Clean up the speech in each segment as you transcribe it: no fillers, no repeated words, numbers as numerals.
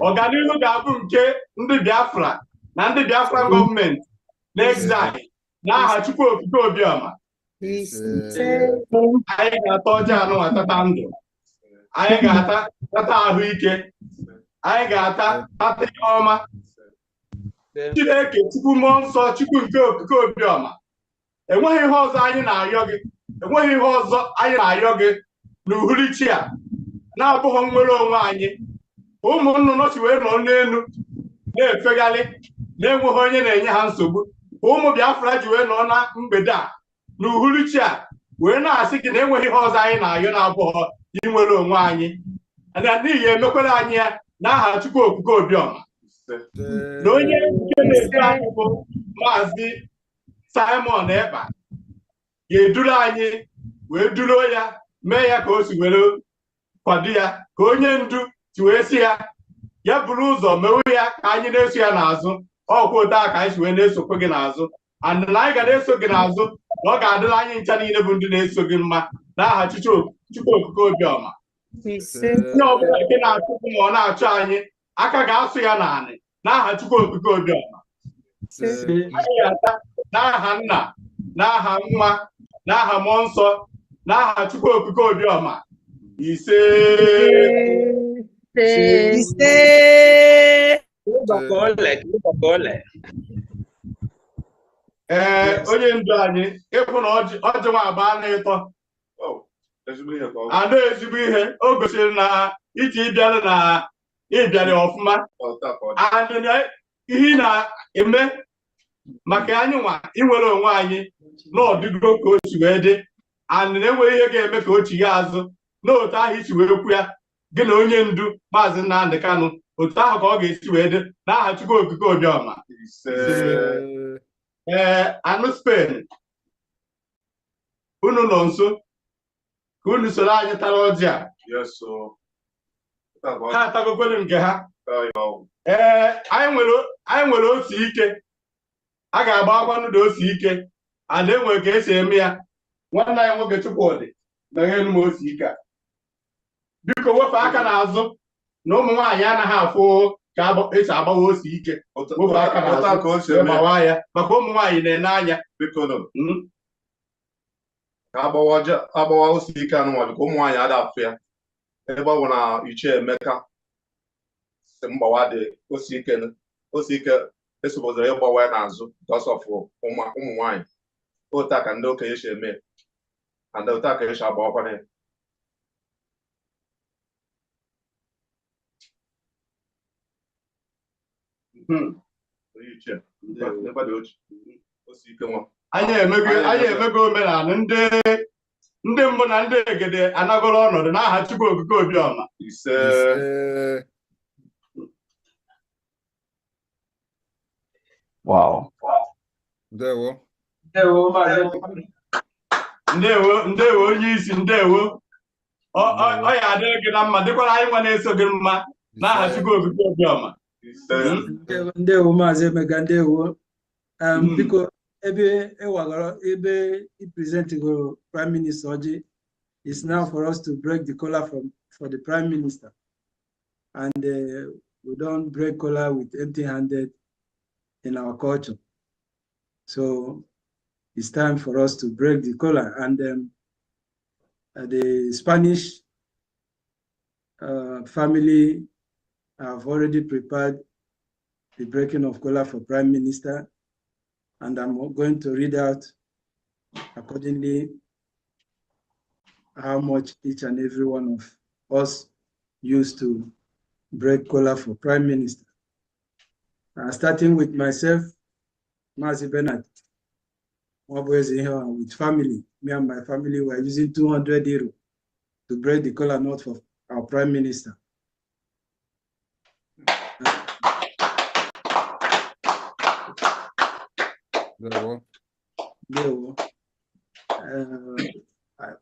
Ọganihu ga-abụ nke ndị Biafra na ndị Biafra gọọmenti n'exile n'aha Chukwu Okike Obiọma. Anyị ga-ata ọjọọ anụ atata ndụ, anyị ga-ata ahụike, anyị ga-ata ihe ọma. Chineke Chukwu mmụọ nsọ Chukwu nke Okike Obiọma, enweghị ihe ọzọ anyị na-ayọ gị, enweghị ihe ọzọ anyị na-ayọ gị n'uhuruchi a na-abụghị nnwere onwe anyị. Ụmụ nnụnụ si wee nọ n'elu na-efegharị na-enweghị onye na-enye ha nsogbu. Ụmụ Biafra ji wee nọ na mgbede a n'uhuruchi a wee na-asị gị na enweghị ihe ọzọ anyị na-ayọ na-abụghị inwere onwe anyị, n'ihi emekwere anyị ya n'aha Chukwu Okike Obiọma. Na onye nke na-edu anyị bụ Maazị Simon Ekpa ga-eduru anyị wee duru ya, mee ya ka o si were kwado ya, ka onye ndu si wee si ya buru ụzọ mewe ya ka anyị na-eso ya n'azụ. Ọkwa otu a ka anyị si wee na-esokwa gị n'azụ, and na anyị ga na-eso gị n'azụ, na ọ ga-adịrị anyị ncha niile bụ ndị na-eso gị mma n'aha Chukwu Okike Obiọma. Onye ọbụla nke na-achụ gị ma ọ na-achụ anyị, aka ga-asụ ya n'anị n'aha Chukwu Okike Obiọma. Anyị ga-ata n'aha Nna, n'aha Nwa, n'aha Mmụọ Nsọ, n'aha Chukwu Okike Obiọma. Ise. Onye ndu anyị ịfụ na ọjị nwa abụọ na-ịtọ ada ezigbo ihe o gosiri na iji ịbịara ọfụma, ihe ị na-eme maka anyị nwa inwere onwe anyị n'ọdịgo ka o si wee dị, and na-enweghị ihe ga-eme ka o chigha azụ n'otu ahụ isi wee kwu ya gị na onye ndu Maazị Nnamdi Kanu, otu ahụ ka ọ ga-esi wee dị n'aha Chukwu Okike Obiọma. Anụ Spain, unu nọ nso ka unu soro anyị tara ọjị a. Ha atagokwere nke ha. Anyị nwere ose ike, a ga-agba akwa n'ụda ose ike, and enwere ka esi eme ya. Nwanne anyị nwoke Chukwudị meghe m ose ike a. Biko wepụ aka n'azụ, na ụmụ nwaanyị anaghị afụ ka esi agbawa ose ike. Wepụ aka n'azụ gbawa ya, maka ụmụ nwaanyị na-ene anya. Ka agbawa ose ike anụnwa, biko ụmụ nwaanyị ada afụ ya. Ebe ọ bụ na Ichie Emeka si mgbawa dị ose ike esobozere ịgbawa ya n'azụ because of ụmụ nwaanyị. Otu a ka ndị okenye si eme, and otu a ka esi agbawakwana ya. Anyị emego omenala ndị mbụ na ndị egede anagoro ọnọdụ n'aha Chukwu Okike Obiọma. Wow. Ndewo onye isi, ndewo. Ọ ya adịghị gị na mma, dịkwara anyị nwa na-eso gị mma n'aha Chukwu Okike Obiọma. Ndewo Maazị Emeka, ndewo. Biko ebe ewagoro ebe ipresentigo Prime Minister Oji, it's now for us to break the collar for the Prime Minister, and we don't break collar with empty-handed in our culture. So it's time for us to break the collar, and the Spanish family have already prepared the breaking of collar for Prime Minister, and I'm going to read out accordingly how much each and every one of us used to break collar for Prime Minister. Starting with myself, Mazi Bernard, with family, me and my family were using 200 euro to break the collar knot for our Prime Minister.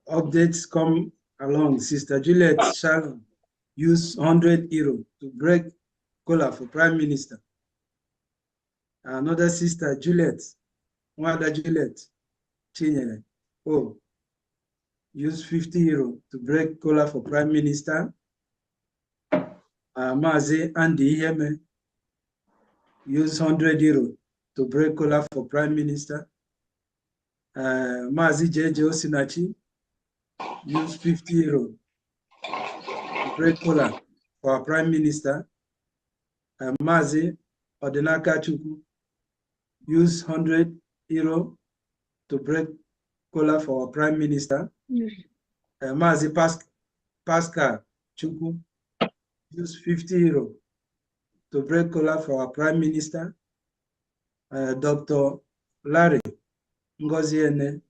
Updates come along. Sister Juliet Sharon used 100 euro to break collar for Prime Minister. Another sister, Juliet, Wanda Juliet Chinyere, used 50 euro to break collar for Prime Minister. Mazi Andy Iheme use €100 to break collar for Prime Minister. Mazi JJ Osinachi use €50 to break collar for our Prime Minister. Mazi Odinaka Chukwu use €100 to break collar for our Prime Minister. Mazi Pascal Chukwu use €50 to break collar for our Prime Minister. Dr. Larry Ngoziene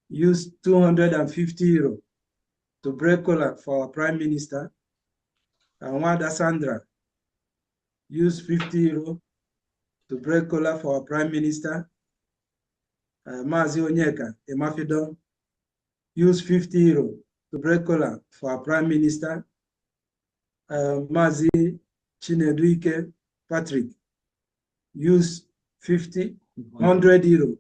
used €250 to break collar for our Prime Minister. Wanda Sandra used €50 to break collar for our Prime Minister. Mazi Onyeka Emafidon used €50 to break collar for our Prime Minister. Mazi Chineduike Patrick used €100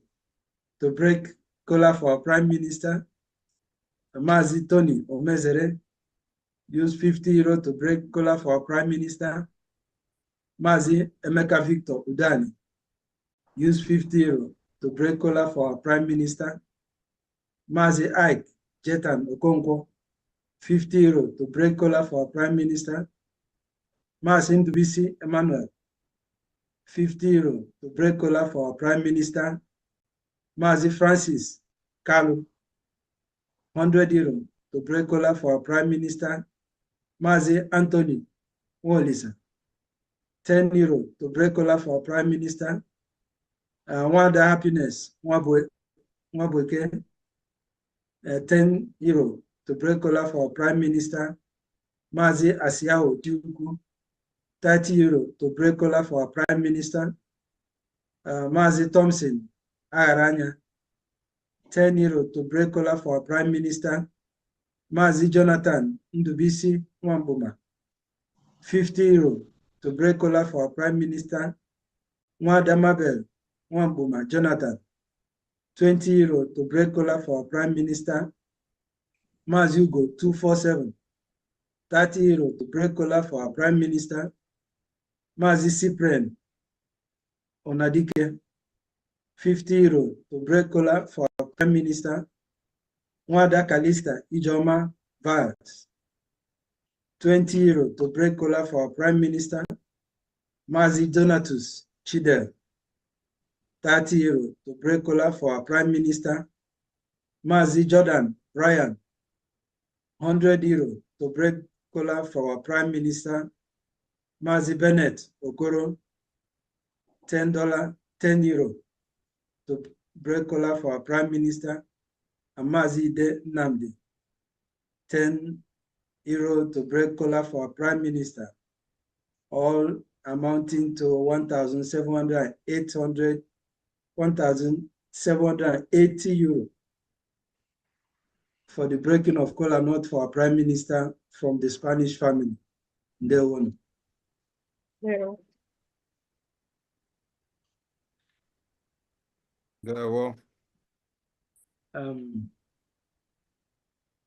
to break collar for our Prime Minister. Mazi Tony Omezere used €50 to break collar for our Prime Minister. Mazi Emeka Victor Udani used €50 to break collar for our Prime Minister. Mazi Ike Jetan Okonkwo, €50 to break collar for our Prime Minister. Mazi Ndubisi Emmanuel, €50 to break collar for our Prime Minister. Mazi Francis Kalu, €100 to break collar for our Prime Minister. Mazi Anthony Wolisa, €10 to break collar for our Prime Minister. Wanda Happiness Mwabweke, €10 to break collar for our Prime Minister. Mazi Asiao Tiuku, €30 to break collar for our Prime Minister. Mazi Thompson Agaranya, €10 to break collar for our Prime Minister. Mazi Jonathan Ndubisi Mwambuma, €50 to break collar for our Prime Minister. Mwada Mabel Mwambuma Jonathan, €20 to break collar for our Prime Minister. Mazi Ugo 247, €30 to break collar for our Prime Minister. Mazi Cyprian Onadike, €50 to break collar for our Prime Minister. Mwada Kalista Ijoma Vals, €20 to break collar for our Prime Minister. Mazi Donatus Chidel, €30 to break collar for our Prime Minister. Mazi Jordan Ryan, €100 to break collar for our Prime Minister. Mazi Bennett Okoro, €10 to break collar for our Prime Minister. And Mazi De Namdi, €10 to break collar for our Prime Minister, all amounting to €1,780 for the breaking of collar knot for our Prime Minister from the Spanish family. They won. Yeah. Well.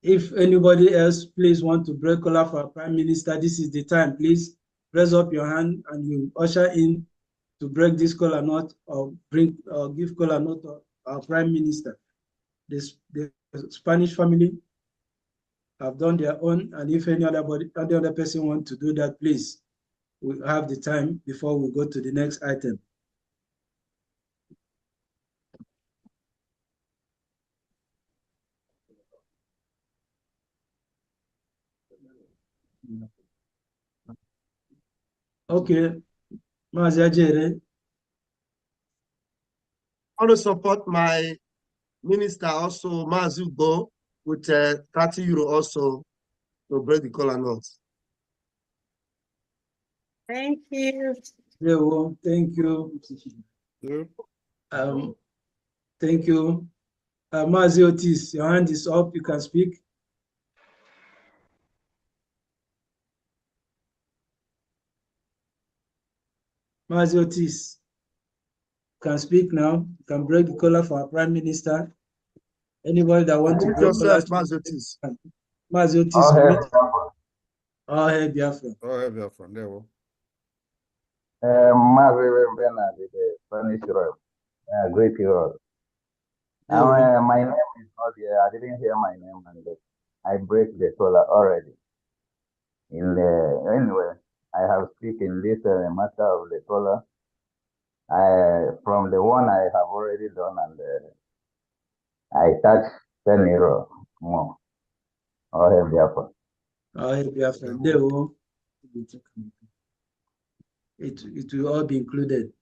If anybody else please want to break collar for our Prime Minister, this is the time. Please raise up your hand and you usher in to break this collar knot or give collar knot to our Prime Minister. The Spanish family have done their own, and if any other person want to do that, please, we have the time before we go to the next item. Okay, Mazi Ajere. I want to support my minister also, Mazi Ugo, with €30 also to break the collar knot. Thank you. Thank you. Thank you. Mazi Otis, your hand is up. You can speak. Mazi Otis can speak now. You can break the collar for our Prime Minister. Anybody that wants to break yourself, collar, Mazi Otis. Mazi Otis, All hail Biafra. All hail Biafra. There we Bernard, the Spanish rep. Great hero. My name is not here. I didn't hear my name, and I break the solar already. Anyway, I have speaking this matter of the solar. From the one I have already done, and I touch 10 euro more. All hail Biafra. All hail Biafra. It will all be included.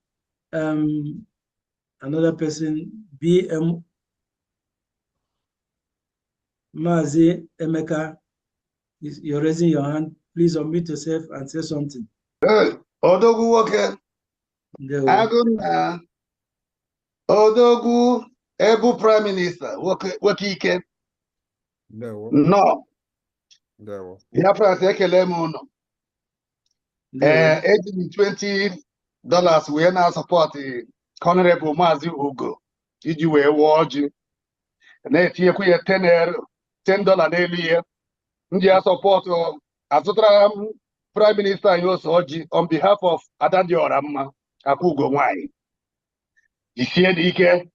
Another person, BM Mazi Emeka, you're raising your hand. Please unmute yourself and say something. Odogwu nwoke, agụ na Odogwu ebu prime minister nwoke ike nọ Biafrans ekele m unu eji m $20 wee na-asọpọtụ Honorable Maazị Ugo iji wee wụọ ọjị na-etinyekwu ya $10 n'elu ihe ndị asọpọtụ azụtara m Prime Minister anyị ose ọjị on behalf of Adadiora mma akwa Ugo nwanyị isie n'ike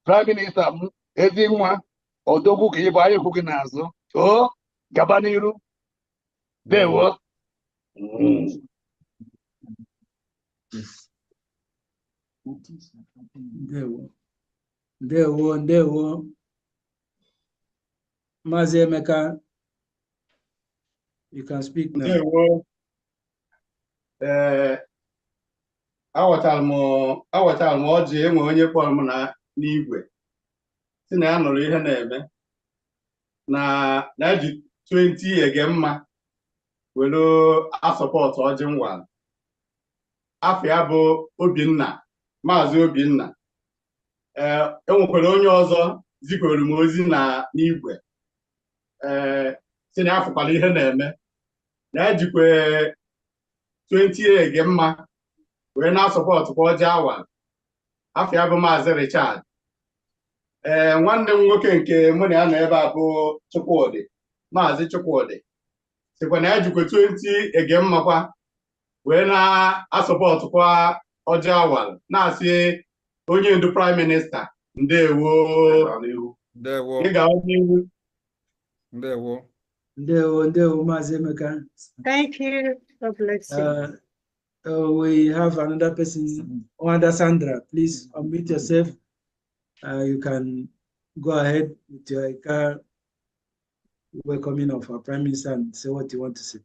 Prime Minister m ezi nwa Odogwu ka ịbụ anyị hụ gị n'azụ o gaba n'iru dewo Ndewo. Maazị Emeka, you can speak now. Ndewo. Awatara m ọjị enwe onye kpọrọ m n'igwe si na ya nụrụ ihe na-eme na eji 20 ege mma were asọpọtụ ọjị ngwa afọ ya bụ Obinna, Maazị Obinna. Enwekwara onye ọzọ zikwere m ozi n'igwe si na afọkwala ihe na-eme na ejikwe 20 ege mma wee na-asọpọtụ kwa ọjị awa afọ ya bụ Maazị Richard. Nwanne m nwoke nke mụ na ya nọ ebe a bụ Chukwudị, Maazị Chukwudị sikwa na ejikwe 20 ege mma kwa wee na-asọpọtụ kwa ọjị awa na-asị onye ndu Prime Minister ndewo. Ịga n'ihu. Ndewo, Maazị Emeka. Thank you. God bless you. We have another person, Wanda Sandra. Please unmute yourself. You can go ahead with your welcoming of our Prime Minister and say what you want to say.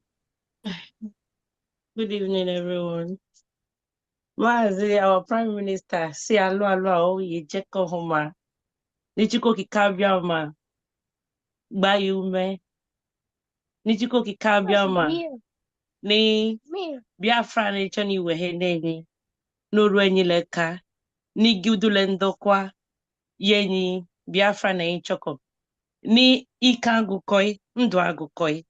Good evening, everyone. Mazi, our Prime Minister, si alo ye jeko homa. Nichiko kikabia ma. Bayume. Nichiko kikabia ma. Ni Biafra ni choni weheneni. Nurwenyi leka. Ni giudule ndokwa. Yenyi Biafra na inchoko. Ni ikangu koi. Ndwagu koi.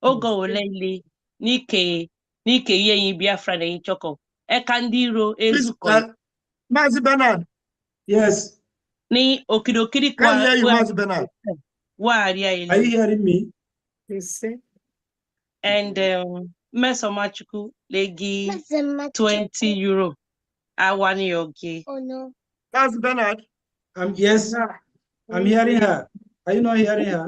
Ogo uleli. Nike yenyi Biafra na inchoko. Ekandiro ezuko. Maazị Bernard. Yes. Ni okidokiri kwa. Can hear you, Maazị Bernard. Are you hearing me? Yes. And Mesomachuku legi 20 euro. I want yogi. Oh no. Maazị Bernard. Yes. I'm hearing her. Are you not hearing her?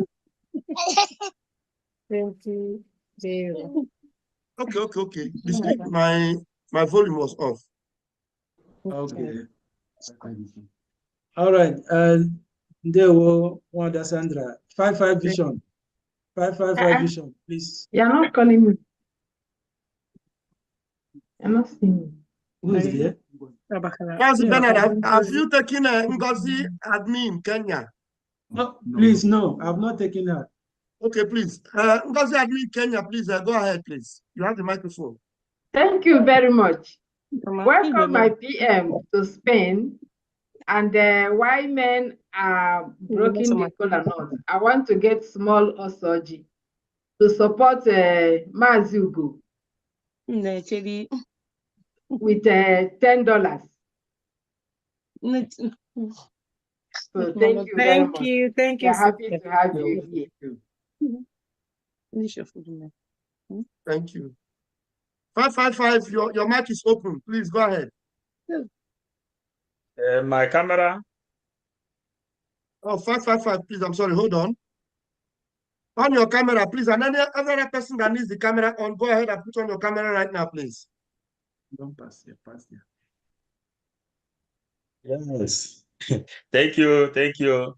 20 0. Okay. My volume was off. Okay. All right. Ndewo, Wanda Sandra. 55 vision. 555 vision, please. You're not calling me. You're not seeing me. Who is there? Maazị Bernard, have you taken Ngozi admin Kenya? No, please, no. I've not taken her. Okay, please. Ngozi admin Kenya, please go ahead, please. You have the microphone. Thank you very much. Welcome my PM to Spain. And why men are breaking the kola nut. I want to get small osoji to support Maazị Ugo with $10. So thank you very much. Thank you. We're happy to have you here. Thank you. 555, your mic is open. Please go ahead. My camera. Oh, 555, please. I'm sorry. Hold on. On your camera, please. And any other person that needs the camera on, go ahead and put on your camera right now, please. Don't pass here. Pass here. Yes. Thank you.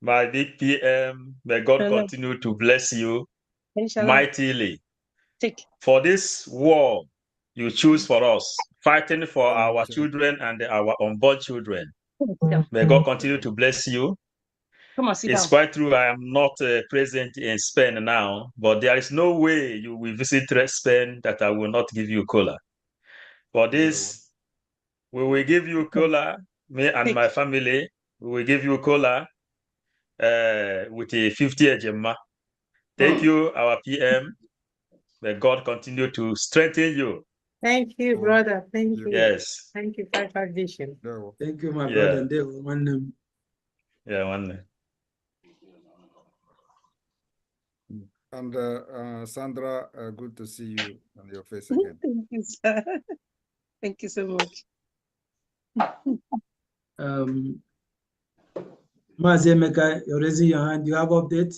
My big PM, may God continue to bless you mightily for this war you choose for us, fighting for our children and our unborn children. May God continue to bless you. Come on, sit It's down. quite true I am not present in Spain now, but there is no way you will visit Spain that I will not give you cola. For this, we will give you cola, me and my family, we will give you cola with a 50 ejema. Thank you, our PM. May God continue to strengthen you. Thank you, brother. Thank you. Yes. Thank you, 55 Vision. Thank you, my brother. One name. Yeah, one name. And Sandra, good to see you on your face again. Thank you, sir. Thank you so much. Mazemeka, you're raising your hand. Do you have update?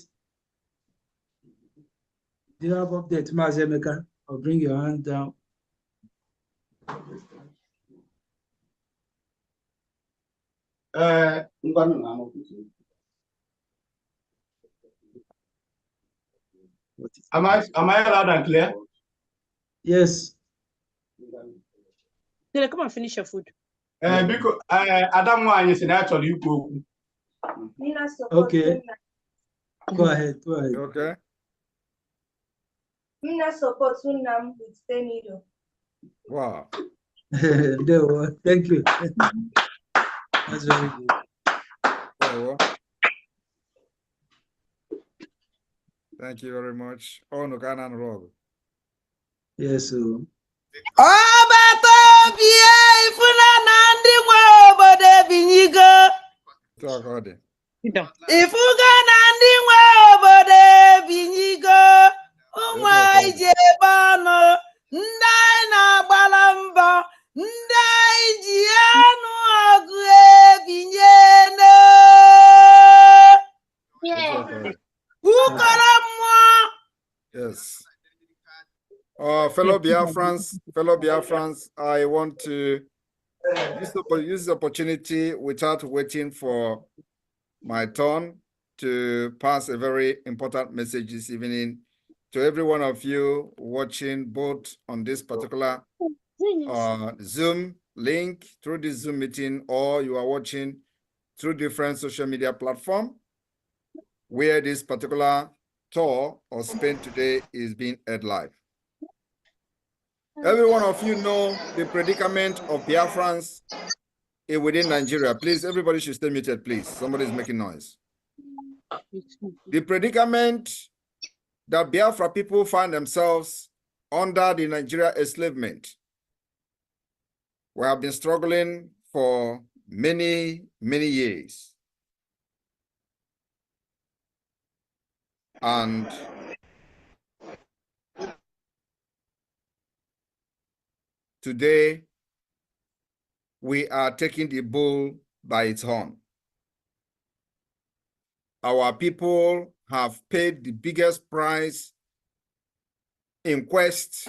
Do you have update, Mazemeka? Or bring your hand down. Am I loud and clear? Yes. Come and finish your food. Because Adam Wine is actually you. Okay. Go ahead. Okay. Mina support Sunam with 10 million. Wow. Thank you. That's very good. Well, thank you very much. Oh, no, can I roll? Yes, sir. Ifuga na ndị nwe obodo ebinyigo ụmụ anyị ji ebe ọnụ ndị anyị na-agbala mbọ ndị anyị ji anụ ọgụ ebinyeno ukoro mmụọ. Yes. Fellow Biafrans, I want to use this opportunity without waiting for my turn to pass a very important message this evening to every one of you watching both on this particular Zoom link through this Zoom meeting, or you are watching through different social media platforms where this particular tour or Spain today is being aired live. Every one of you know the predicament of Biafrans within Nigeria. Please, everybody should stay muted, please. Somebody is making noise. The predicament that Biafra people find themselves under the Nigeria enslavement. We have been struggling for many, many years. And today, we are taking the bull by its horn. Our people have paid the biggest price in quest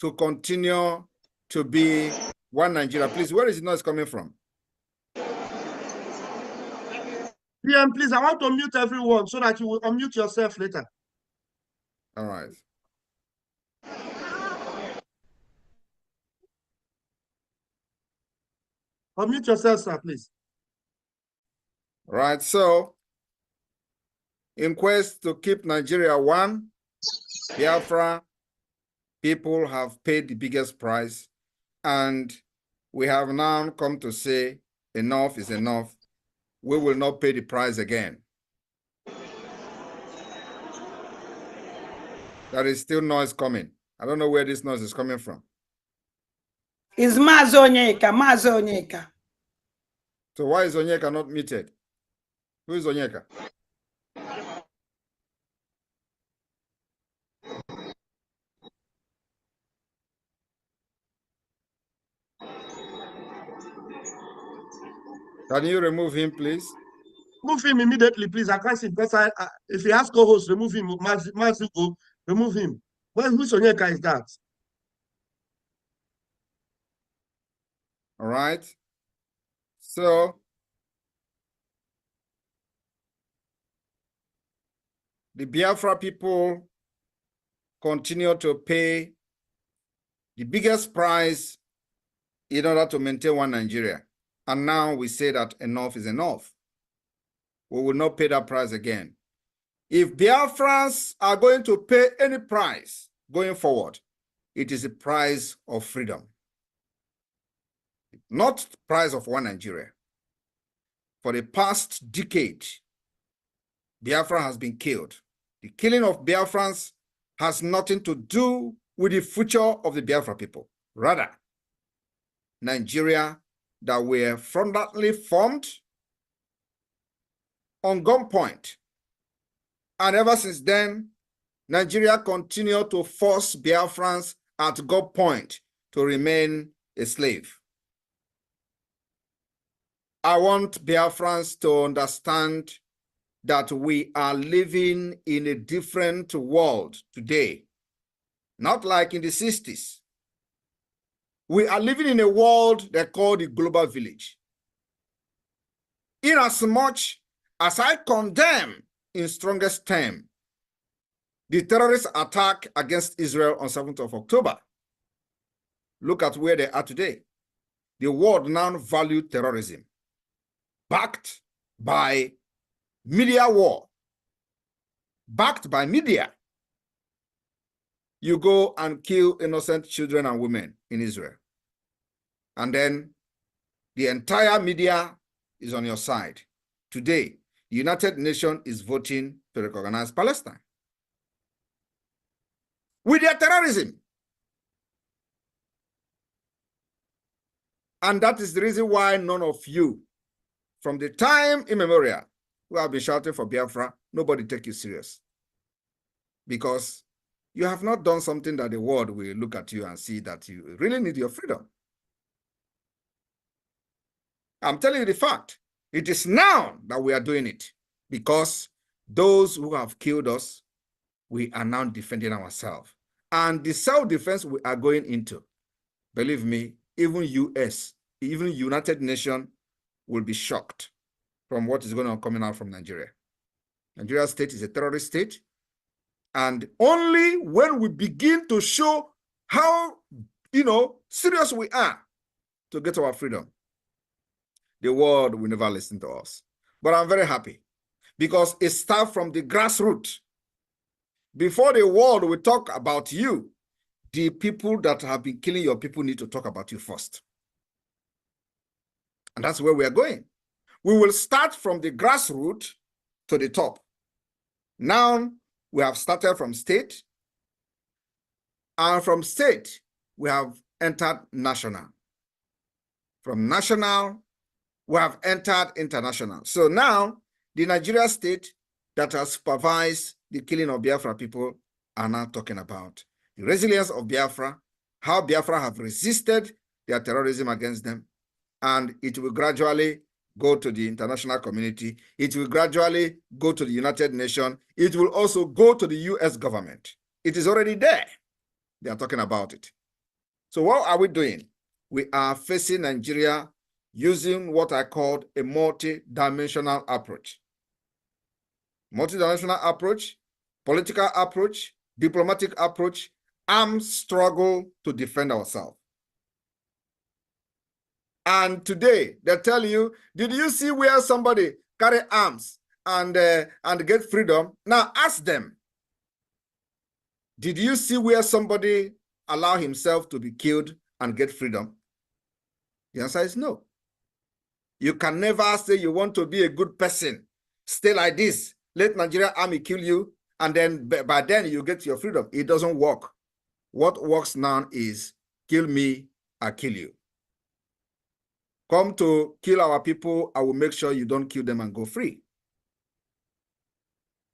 to continue to be one Nigeria. Please, where is the noise coming from? PM, please, I want to mute everyone so that you will unmute yourself later. All right. Unmute yourself, sir, please. Right, so in quest to keep Nigeria one, Biafra people have paid the biggest price, and we have now come to say enough is enough. We will not pay the price again. There is still noise coming. I don't know where this noise is coming from. Is Onyeka. So why is Onyeka not muted? Who is Onyeka? Can you remove him, please? Move him immediately, please. I can't see because if he has co-host, remove him. Mazuko, remove him. Who's Onyeka is that? All right. So the Biafra people continue to pay the biggest price in order to maintain one Nigeria. And now we say that enough is enough. We will not pay that price again. If Biafrans are going to pay any price going forward, it is the price of freedom, not the price of one Nigeria. For the past decade, Biafra has been killed. The killing of Biafrans has nothing to do with the future of the Biafra people. Rather, Nigeria that were fraudulently formed on gunpoint. And ever since then, Nigeria continued to force Biafrans at gunpoint to remain a slave. I want Biafrans to understand that we are living in a different world today, not like in the 60s. We are living in a world they call the global village. Inasmuch as I condemn in strongest term the terrorist attack against Israel on 7th of October, look at where they are today. The world now values terrorism, backed by media war, backed by media. You go and kill innocent children and women in Israel. And then the entire media is on your side. Today, the United Nations is voting to recognize Palestine with their terrorism. And that is the reason why none of you, from the time immemorial, who have been shouting for Biafra, nobody take you serious. Because you have not done something that the world will look at you and see that you really need your freedom. I'm telling you the fact. It is now that we are doing it, because those who have killed us, we are now defending ourselves. And the self-defense we are going into, believe me, even US, even United Nations will be shocked from what is going on coming out from Nigeria. Nigeria state is a terrorist state. And only when we begin to show how, serious we are to get our freedom, the world will never listen to us. But I'm very happy because it starts from the grassroots. Before the world will talk about you, the people that have been killing your people need to talk about you first. And that's where we are going. We will start from the grassroots to the top. Now, we have started from state, and from state, we have entered national. From national, we have entered international. So now, the Nigeria state that has supervised the killing of Biafra people are now talking about the resilience of Biafra, how Biafra have resisted their terrorism against them, and it will gradually go to the international community. It will gradually go to the United Nations. It will also go to the US government. It is already there. They are talking about it. So what are we doing? We are facing Nigeria using what I called a multi-dimensional approach. Multi-dimensional approach, political approach, diplomatic approach, armed struggle to defend ourselves. And today, they tell you, did you see where somebody carry arms and get freedom? Now ask them, did you see where somebody allow himself to be killed and get freedom? The answer is no. You can never say you want to be a good person. Stay like this. Let Nigerian army kill you, and then by then you get your freedom. It doesn't work. What works now is kill me, I kill you. Come to kill our people, I will make sure you don't kill them and go free.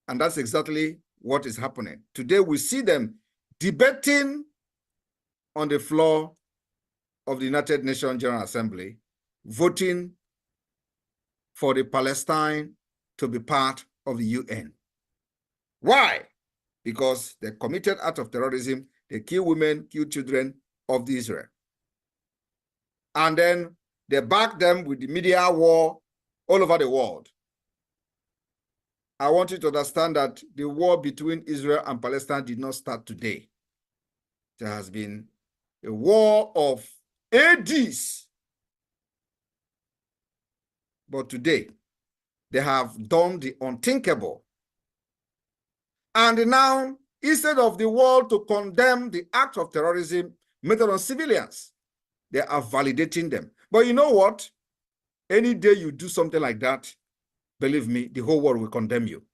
And that's exactly what is happening. Today we see them debating on the floor of the United Nations General Assembly, voting for the Palestine to be part of the UN. Why? Because they committed act of terrorism, they kill women, kill children of the Israel. And then they back them with the media war all over the world. I want you to understand that the war between Israel and Palestine did not start today. There has been a war of ADs. But today, they have done the unthinkable. And now, instead of the world to condemn the act of terrorism made on civilians, they are validating them. But you know what? Any day you do something like that, believe me, the whole world will condemn you.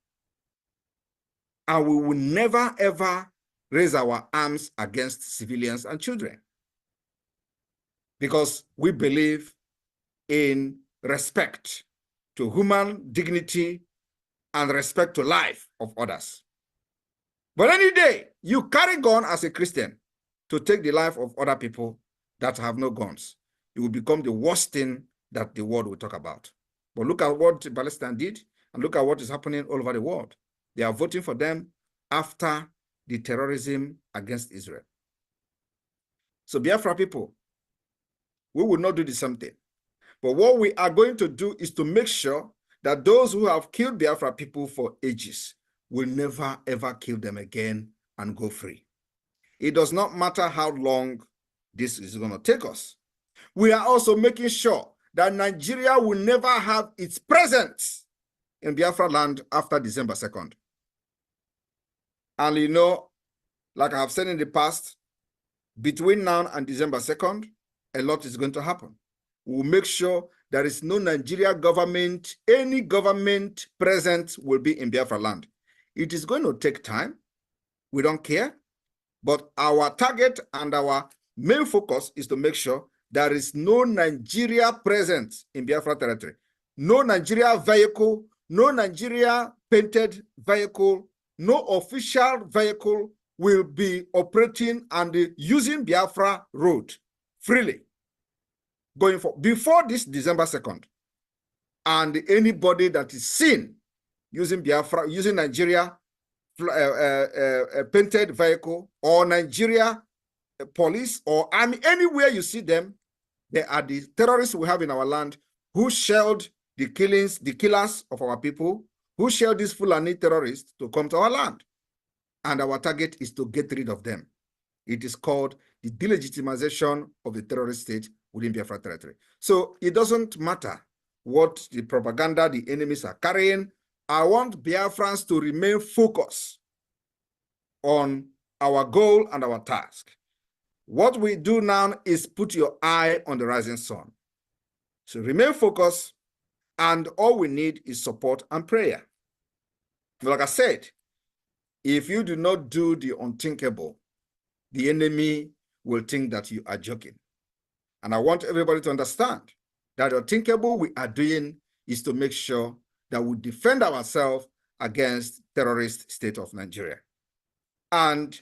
And we will never, ever raise our arms against civilians and children. Because we believe in respect to human dignity and respect to life of others. But any day you carry gun as a Christian to take the life of other people that have no guns, it will become the worst thing that the world will talk about. But look at what Palestine did, and look at what is happening all over the world. They are voting for them after the terrorism against Israel. So Biafra people, we will not do the same thing. But what we are going to do is to make sure that those who have killed Biafra people for ages will never, ever kill them again and go free. It does not matter how long this is going to take us. We are also making sure that Nigeria will never have its presence in Biafra land after December 2nd. And you know, like I have said in the past, between now and December 2nd, a lot is going to happen. We will make sure there is no Nigeria government, any government present will be in Biafra land. It is going to take time. We don't care. But our target and our main focus is to make sure there is no Nigeria present in Biafra territory. No Nigeria vehicle, no Nigeria painted vehicle, no official vehicle will be operating and using Biafra road freely going for before this December 2nd. And anybody that is seen using Biafra, using Nigeria painted vehicle or Nigeria police or army, anywhere you see them, they are the terrorists we have in our land who shelled the killers of our people, who shelled these Fulani terrorists to come to our land. And our target is to get rid of them. It is called the delegitimization of the terrorist state within Biafra territory. So it doesn't matter what the propaganda the enemies are carrying. I want Biafrans to remain focused on our goal and our task. What we do now is put your eye on the rising sun. So remain focused, and all we need is support and prayer. Like I said, if you do not do the unthinkable, the enemy will think that you are joking. And I want everybody to understand that the unthinkable we are doing is to make sure that we defend ourselves against terrorist state of Nigeria. And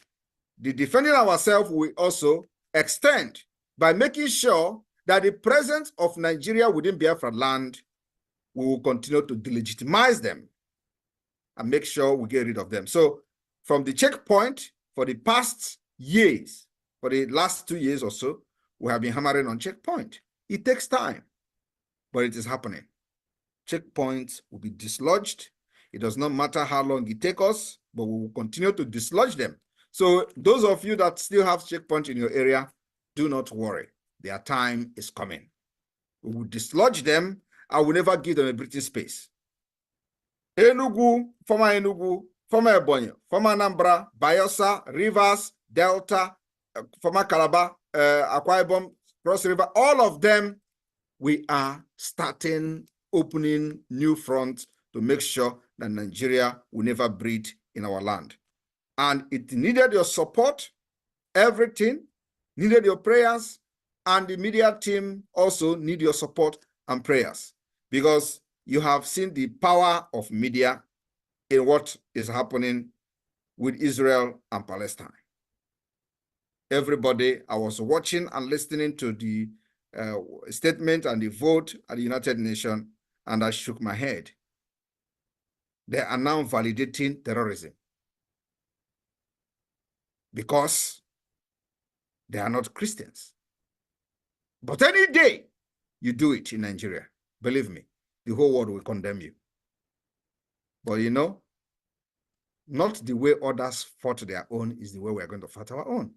the defending ourselves will also extend by making sure that the presence of Nigeria within Biafra land, we will continue to delegitimize them and make sure we get rid of them. So from the checkpoint, for the past years, for the last 2 years or so, we have been hammering on checkpoint. It takes time, but it is happening. Checkpoints will be dislodged. It does not matter how long it takes us, but we will continue to dislodge them. So those of you that still have checkpoints in your area, do not worry. Their time is coming. We will dislodge them. I will never give them a breathing space. Enugu, former Ebonyi, former Anambra, Bayelsa, Rivers, Delta, former Calabar, Akwa Ibom, Cross River, all of them, we are starting opening new fronts to make sure that Nigeria will never breathe in our land. And it needed your support, everything, needed your prayers, and the media team also need your support and prayers, because you have seen the power of media in what is happening with Israel and Palestine. Everybody, I was watching and listening to the statement and the vote at the United Nations, And I shook my head. They are now validating terrorism because they are not Christians. But any day you do it in Nigeria, believe me, the whole world will condemn you. But you know, not the way others fought their own is the way we are going to fight our own.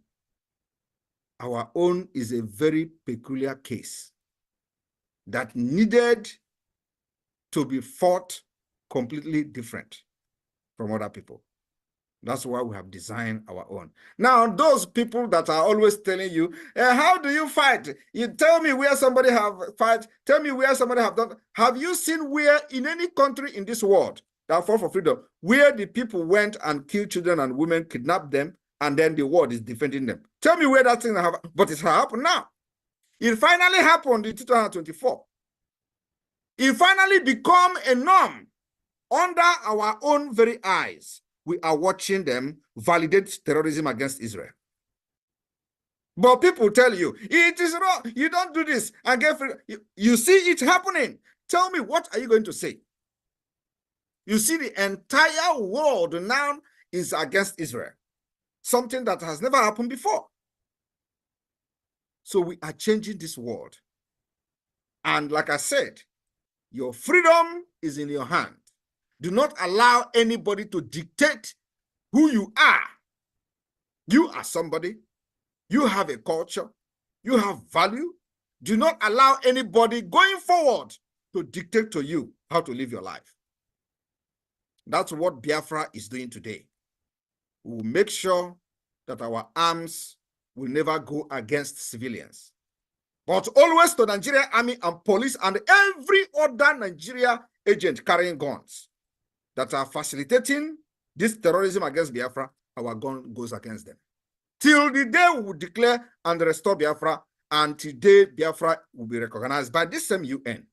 Our own is a very peculiar case that needed to be fought completely different from other people. That's why we have designed our own. Now, those people that are always telling you, how do you fight? You tell me where somebody have fight. Tell me where somebody have done. Have you seen where in any country in this world that fought for freedom, where the people went and killed children and women, kidnapped them, and then the world is defending them? Tell me where that thing have, but it happened now. It finally happened in 2024. It finally become a norm under our own very eyes. We are watching them validate terrorism against Israel. But people tell you, it is wrong, you don't do this, and get free. You see it happening. Tell me, what are you going to say? You see, the entire world now is against Israel. Something that has never happened before. So we are changing this world. And like I said, your freedom is in your hand. Do not allow anybody to dictate who you are. You are somebody. You have a culture. You have value. Do not allow anybody going forward to dictate to you how to live your life. That's what Biafra is doing today. We will make sure that our arms will never go against civilians, but always to Nigerian army and police and every other Nigeria agent carrying guns that are facilitating this terrorism against Biafra. Our gun goes against them. Till the day we will declare and restore Biafra, and today Biafra will be recognized by this same UN.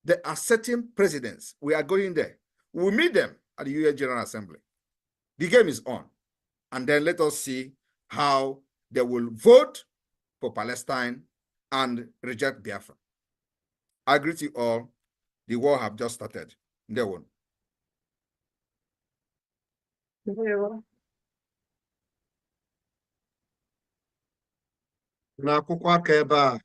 There are certain presidents. We are going there. We'll meet them at the UN General Assembly. The game is on. And then let us see how they will vote for Palestine and reject Biafra. I greet you all. The war have just started. There one. N'akwụkwọ aka ebe a.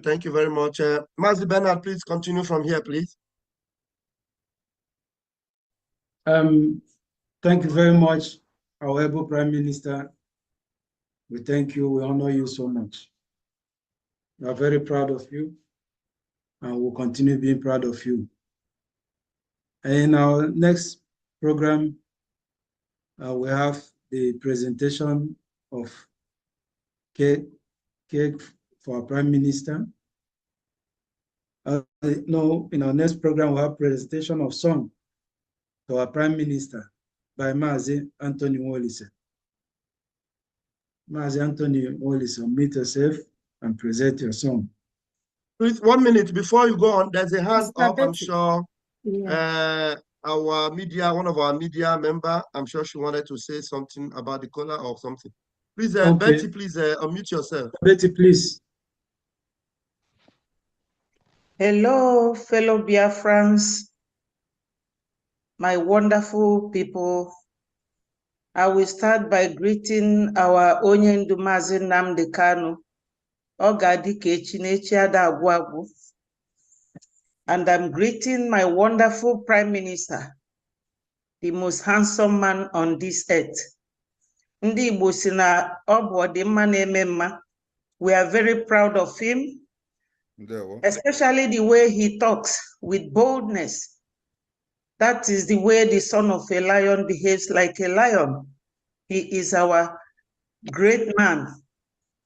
Thank you very much. Mazi Bernard, please continue from here, please. Thank you very much, our able Prime Minister. We thank you. We honor you so much. We are very proud of you, and we'll continue being proud of you. And in our next program, we have the presentation of cake for our Prime Minister. No, in our next program, we'll have presentation of song to our Prime Minister by Mazi Anthony Mwolise. Mazi Anthony Mwolise, unmute yourself and present your song. Please, 1 minute before you go on, there's a hand up, I'm sure. Our media, one of our media member, I'm sure she wanted to say something about the color or something. Please, okay. Betty, please unmute yourself. Betty, please. Hello, fellow Biafrans, my wonderful people. I will start by greeting our Onyendu Mazi Nnamdi Kanu, Ogadike Chinechi Adagwagu, and I'm greeting my wonderful Prime Minister, the most handsome man on this earth, Ndị Igbo si na ọ bụ ọdịmma na-eme mma. We are very proud of him, especially the way he talks with boldness. That is the way the son of a lion behaves like a lion. He is our great man.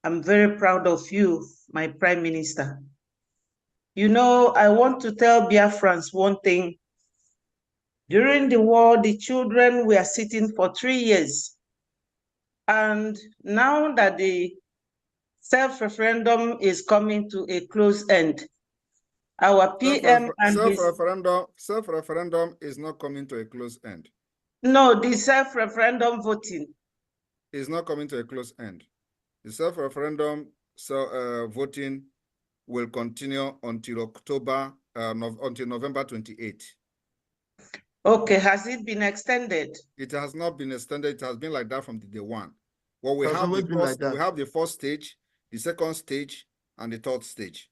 I'm very proud of you, my Prime Minister. You know, I want to tell Biafrans one thing. During the war, the children were sitting for 3 years. And now that the self-referendum is coming to a close end, our PM and self-referendum is not coming to a close end. No, the self-referendum voting is not coming to a close end. The self-referendum voting will continue until until November 28. Okay, has it been extended? It has not been extended. It has been like that from the day one. Well, we have the first stage, the second stage, and the third stage.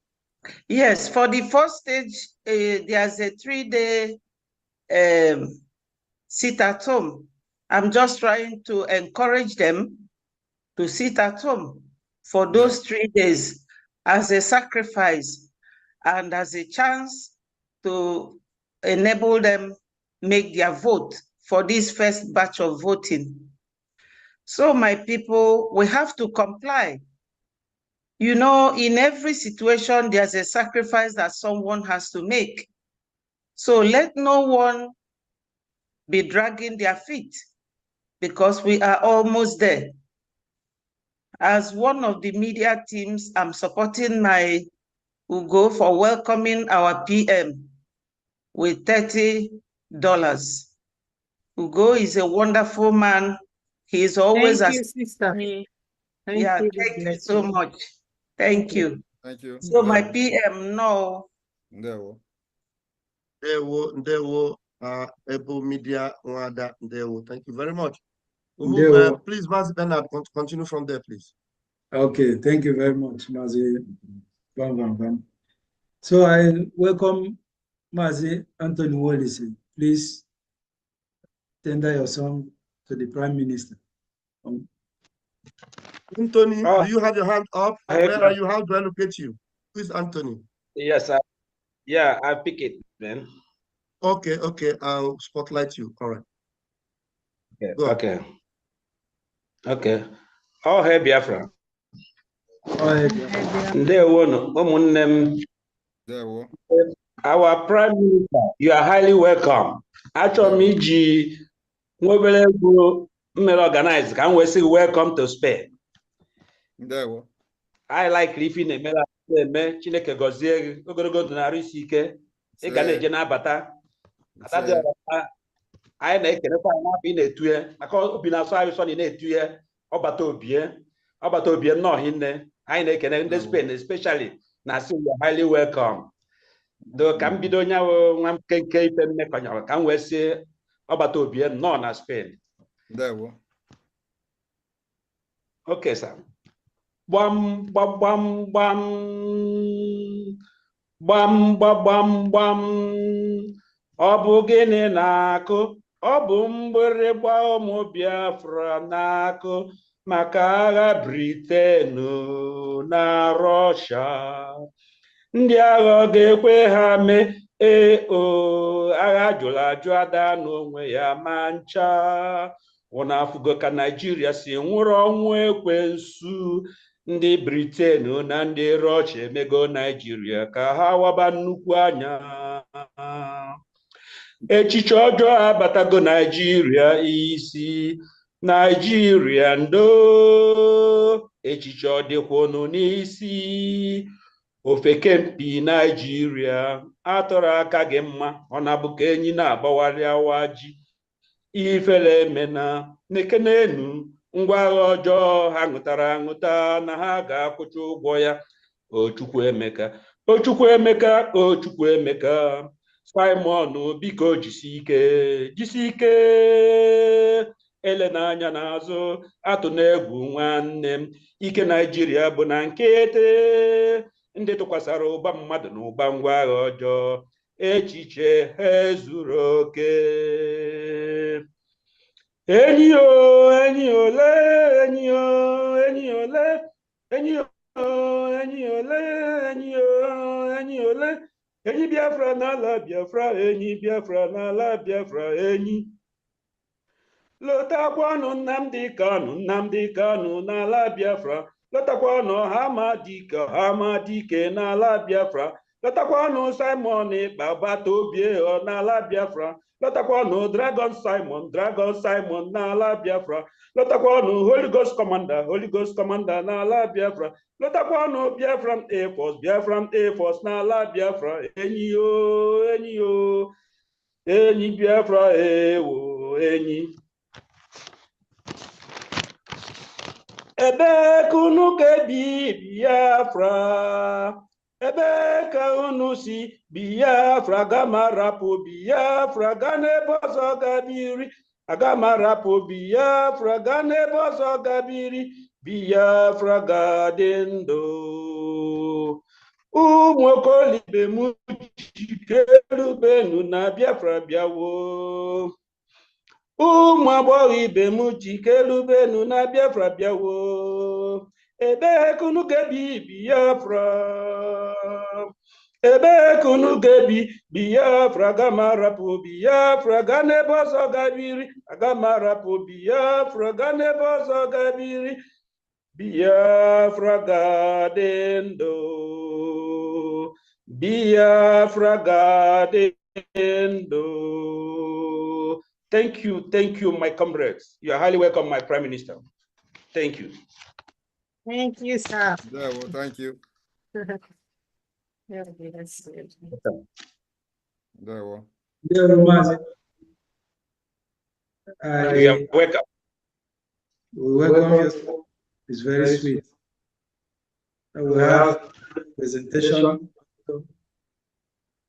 Yes, for the first stage, there's a 3-day sit at home. I'm just trying to encourage them to sit at home for those 3 days as a sacrifice and as a chance to enable them make their vote for this first batch of voting. So my people, we have to comply. You know, in every situation, there's a sacrifice that someone has to make. So let no one be dragging their feet because we are almost there. As one of the media teams, I'm supporting my Ugo for welcoming our PM with $30. Ugo is a wonderful man. He is always Thank you, sister. Thank you so much. Thank you. Thank you. So my PM, no. Ndewo, Ebo Media, Nwada, Ndewo. Thank you very much. Please, Mazi Bernard, continue from there, please. Okay, thank you very much, Mazi. So I welcome Mazi Anthony Wallison. Please tender your song to the Prime Minister. Anthony, do you have your hand up? Where are you? How do I locate you? Who is Anthony? Yes, I pick it, man. Okay, I'll spotlight you. All right. Okay. All hail Biafra. Ndewo, ụmụnne m. Our Prime Minister, you are highly welcome. Achọrọ m iji nwa obere egwu mmere organize ka m wee sị welcome to Spain. I like ife ị na-eme Chineke gọzie gị ogologo ndụ na-arụ isi ike ị ga na-eje na-abata anyị na-ekenekwa anyị n'afọ ị na-etu ya maka obi na-asọ anyị sọ na ị na-etu ya ọbata obie nnọọ hinne anyị na-ekene ndị Spain especially na-asị we are highly welcome. Do ka m bido onye nwa m nke ife mmekọnyere ka m wee sị ọbata obie nnọọ na Spain. Okay, sir. Gbam gbam gbam gbam gbam gbam gbam ọ bụ gịnị na-akụ ọ bụ mgbịrịgba ụmụ Biafra na-akụ maka agha Britain na Russia. Ndị agha ga-ekwe ha mee agha jụrụ ajụ ada n'onwe ya ma ncha. Ụna afụgo ka Nigeria si nwụrụ ọnwụ ekwensu. Ndị Britain na ndị Russia emego Nigeria ka ha waba nnukwu anya. Echiche ọjọọ abatago Nigeria isi. Nigeria ndo echiche ọ dịkwunu n'isi. Ofeke mpi Nigeria atọrọ aka gị mma ọ na-abụ ka enyi na-agbawari awa ji. Ifele emena nekenenu ngwa agha ọjọọ ha ṅụtara aṅụta na ha ga-akwụcha ụgwọ ya. Ochukwuemeka Simon biko jisi ike ele n'anya n'azụ atụ n'egwu nwanne m. Ike Nigeria bụ na nkịtị ndị tụkwasara ụba mmadụ na ụba ngwa agha ọjọọ echiche ha zuru oke. Enyi o, enyi ole, enyi o, enyi ole, enyi o, enyi ole, enyi o, enyi ole, enyi Biafra n'ala Biafra, enyi Biafra n'ala Biafra, enyi. Lotakwanụ Nnamdi Kanu, Nnamdi Kanu n'ala Biafra. Lotakwanụ Hamadike n'ala Biafra. Lotakwanụ Simon Ekpa gbata obi n'ala Biafra. Lotakwanụ Dragon Simon n'ala Biafra. Lotakwanụ Holy Ghost Commander n'ala Biafra. Lotakwanụ Biafran Air Force n'ala Biafra. Enyi o, enyi o, enyi Biafra ewo, enyi. Ebe ka unu ga-ebi Biafra? Ebe ka unu si Biafra? Aga m arapụ Biafra gaa n'ebe ọzọ ga-biri. Aga m arapụ Biafra gaa n'ebe ọzọ ga-biri. Biafra ga-adị ndụ. Ụmụ okolibe m jikerubenu na Biafra bịawo. Ụmụ agbọghọ ibe m jikerubenu na Biafra bịawo. Ebe ka unu ga-ebi Biafra? Ebe ka unu ga-ebi Biafra? Aga m arapụ Biafra gaa n'ebe ọzọ ga-biri. Aga m arapụ Biafra gaa n'ebe ọzọ ga-biri. Biafra ga-adị ndụ. Biafra ga-adị ndụ. Thank you, my comrades. You are highly welcome, my Prime Minister. Thank you. Thank you, sir. Yeah, well, thank you. Yeah, that's it. There, well. You are welcome. We welcome you. It's very sweet. We have presentation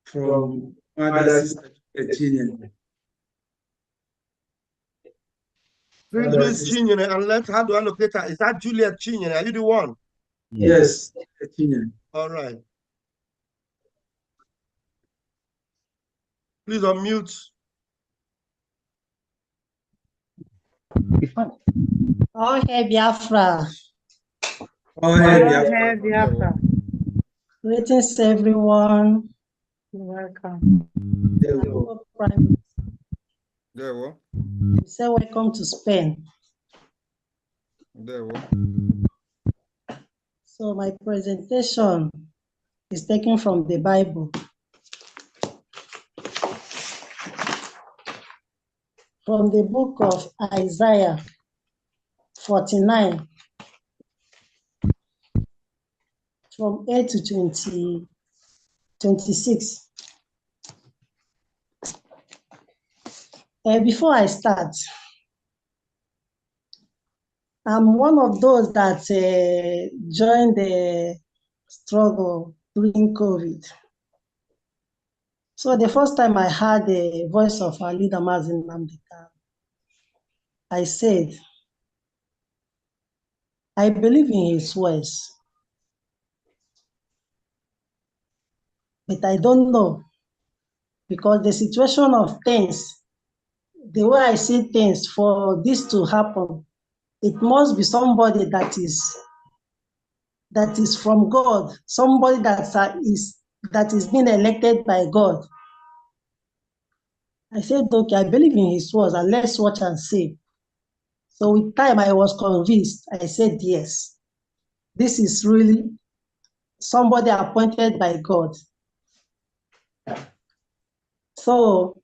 from Mother Sister Chinyere. Please, Chinyere, and let's how do I locate her? Is that Juliet Chinyere? Are you the one? Yes, Chinyere. All right. Please unmute. Oh, hey, Biafra. Oh, hey, Biafra. Greetings, everyone. You're welcome. There, well. You say welcome to Spain. There, well. So my presentation is taken from the Bible. From the book of Isaiah 49, from 8 to 26. Before I start, I'm one of those that joined the struggle during COVID. So the first time I heard the voice of our leader, Mazin Namdeka, I said, I believe in his words, but I don't know, because the situation of things, the way I see things, for this to happen, it must be somebody that is from God, somebody that is being elected by God. I said, okay, I believe in his words, and let's watch and see. So with time, I was convinced. I said, yes, this is really somebody appointed by God. So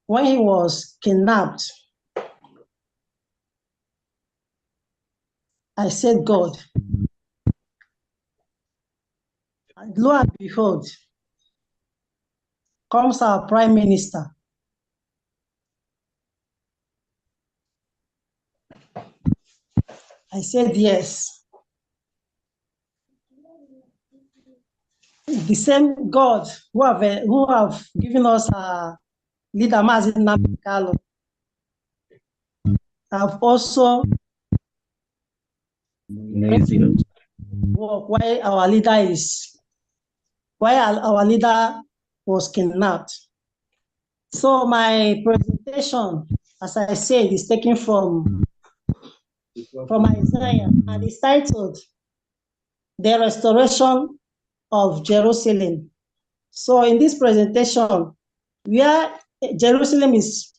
when he was kidnapped, I said, God, and lo and behold, comes our Prime Minister. I said, yes. The same God who have given us a leader, Mazin Namdeka, have also why our leader was kidnapped. So my presentation, as I said, is taken from Isaiah, and it's titled The Restoration of Jerusalem. So in this presentation, where Jerusalem is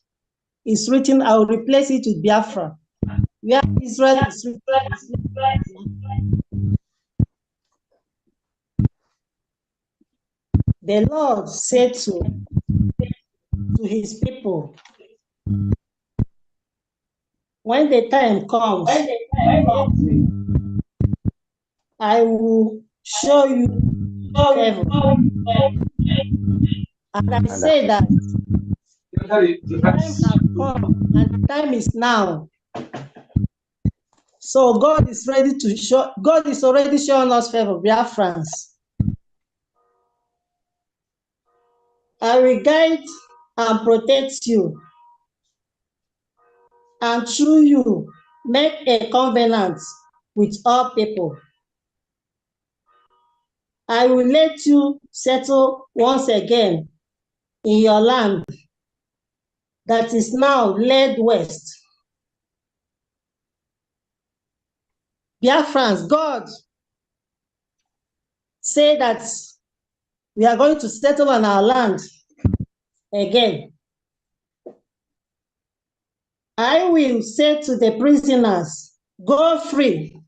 written, I will replace it with Biafra. Where Israel is written, the Lord said to his people, when the time comes, I will show you favor. And I say that the time has come and the time is now. So God is ready to show, God is already showing us favor, Biafrans. I will guide and protect you, and through you make a covenant with all people. I will let you settle once again in your land that is now laid west. Biafrans, God say that we are going to settle on our land again. I will say to the prisoners, go free.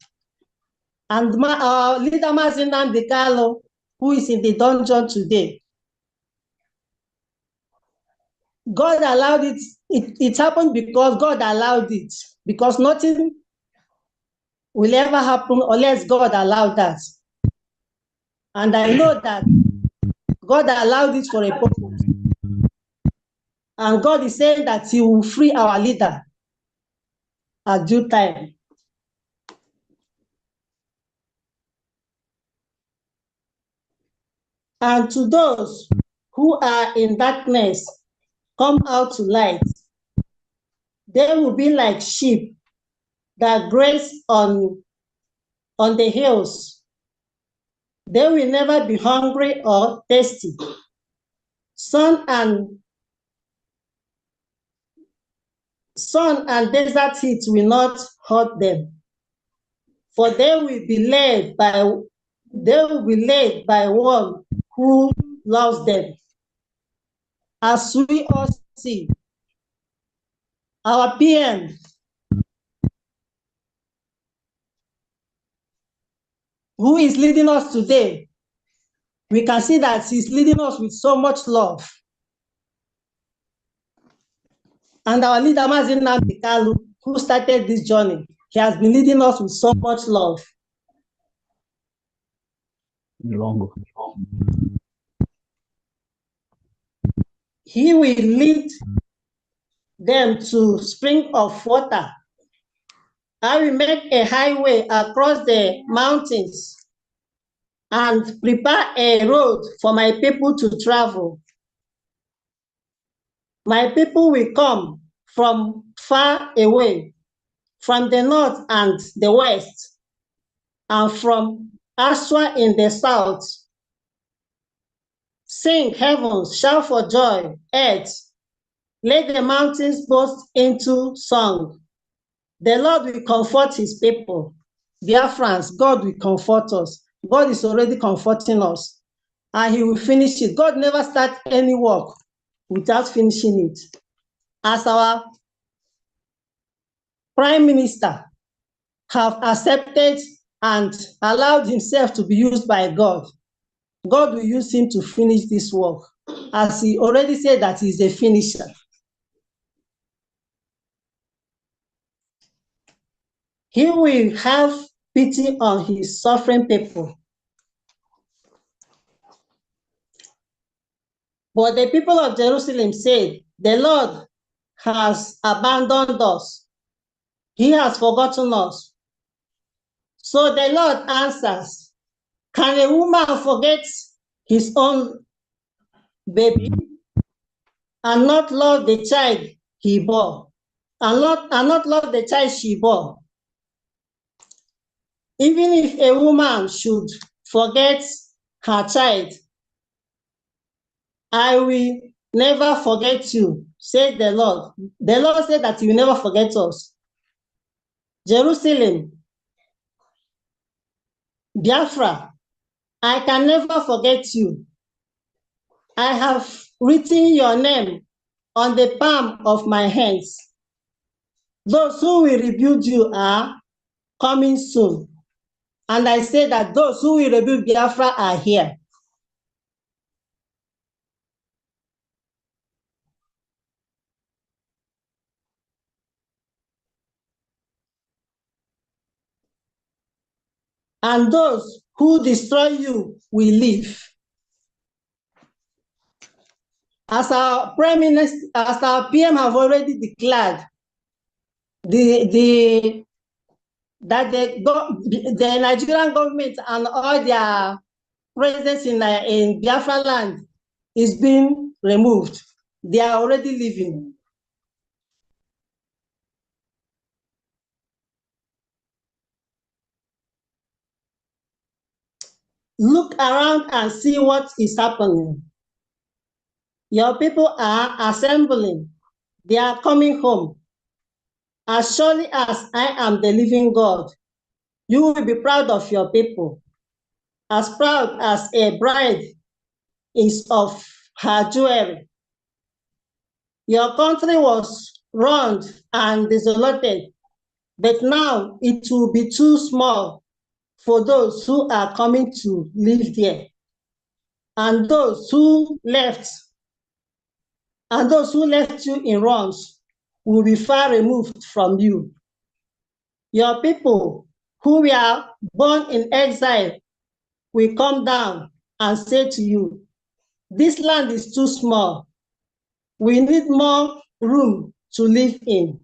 And our leader Mazin Nandikalo, who is in the dungeon today, God allowed it. It happened because God allowed it. Because nothing will ever happen unless God allowed that. And I know that God allowed it for a purpose. And God is saying that He will free our leader at due time. And to those who are in darkness, come out to light. They will be like sheep that graze on the hills. They will never be hungry or thirsty. Sun and desert heat will not hurt them, for they will be led by one who loves them. As we all see, our PM, who is leading us today, we can see that he's leading us with so much love. And our leader, Mazin Nambikalu, who started this journey, he has been leading us with so much love. He will lead them to spring of water. I will make a highway across the mountains and prepare a road for my people to travel. My people will come from far away, from the north and the west, and from Aswa in the south. Sing, heavens, shout for joy, earth. Let the mountains burst into song. The Lord will comfort his people. Biafrans, God will comfort us. God is already comforting us, and he will finish it. God never starts any work without finishing it. As our Prime Minister have accepted and allowed himself to be used by God, God will use him to finish this work, as he already said that he's a finisher. He will have pity on his suffering people. But the people of Jerusalem said, the Lord has abandoned us. He has forgotten us. So the Lord answers, can a woman forget his own baby and not love the child he bore, and not love the child she bore? Even if a woman should forget her child, I will never forget you, said the Lord. The Lord said that he will never forget us. Jerusalem, Biafra, I can never forget you. I have written your name on the palm of my hands. Those who will rebuild you are coming soon. And I say that those who will rebuild Biafra are here. And those who destroy you will live. As our Prime Minister, as our PM have already declared, that the Nigerian government and all their presence in Biafra land is being removed. They are already leaving. Look around and see what is happening. Your people are assembling. They are coming home. As surely as I am the living God, you will be proud of your people, as proud as a bride is of her jewelry. Your country was ruined and desolated, but now it will be too small for those who are coming to live there. And those who left you in ruins will be far removed from you. Your people who were born in exile will come down and say to you, this land is too small. We need more room to live in.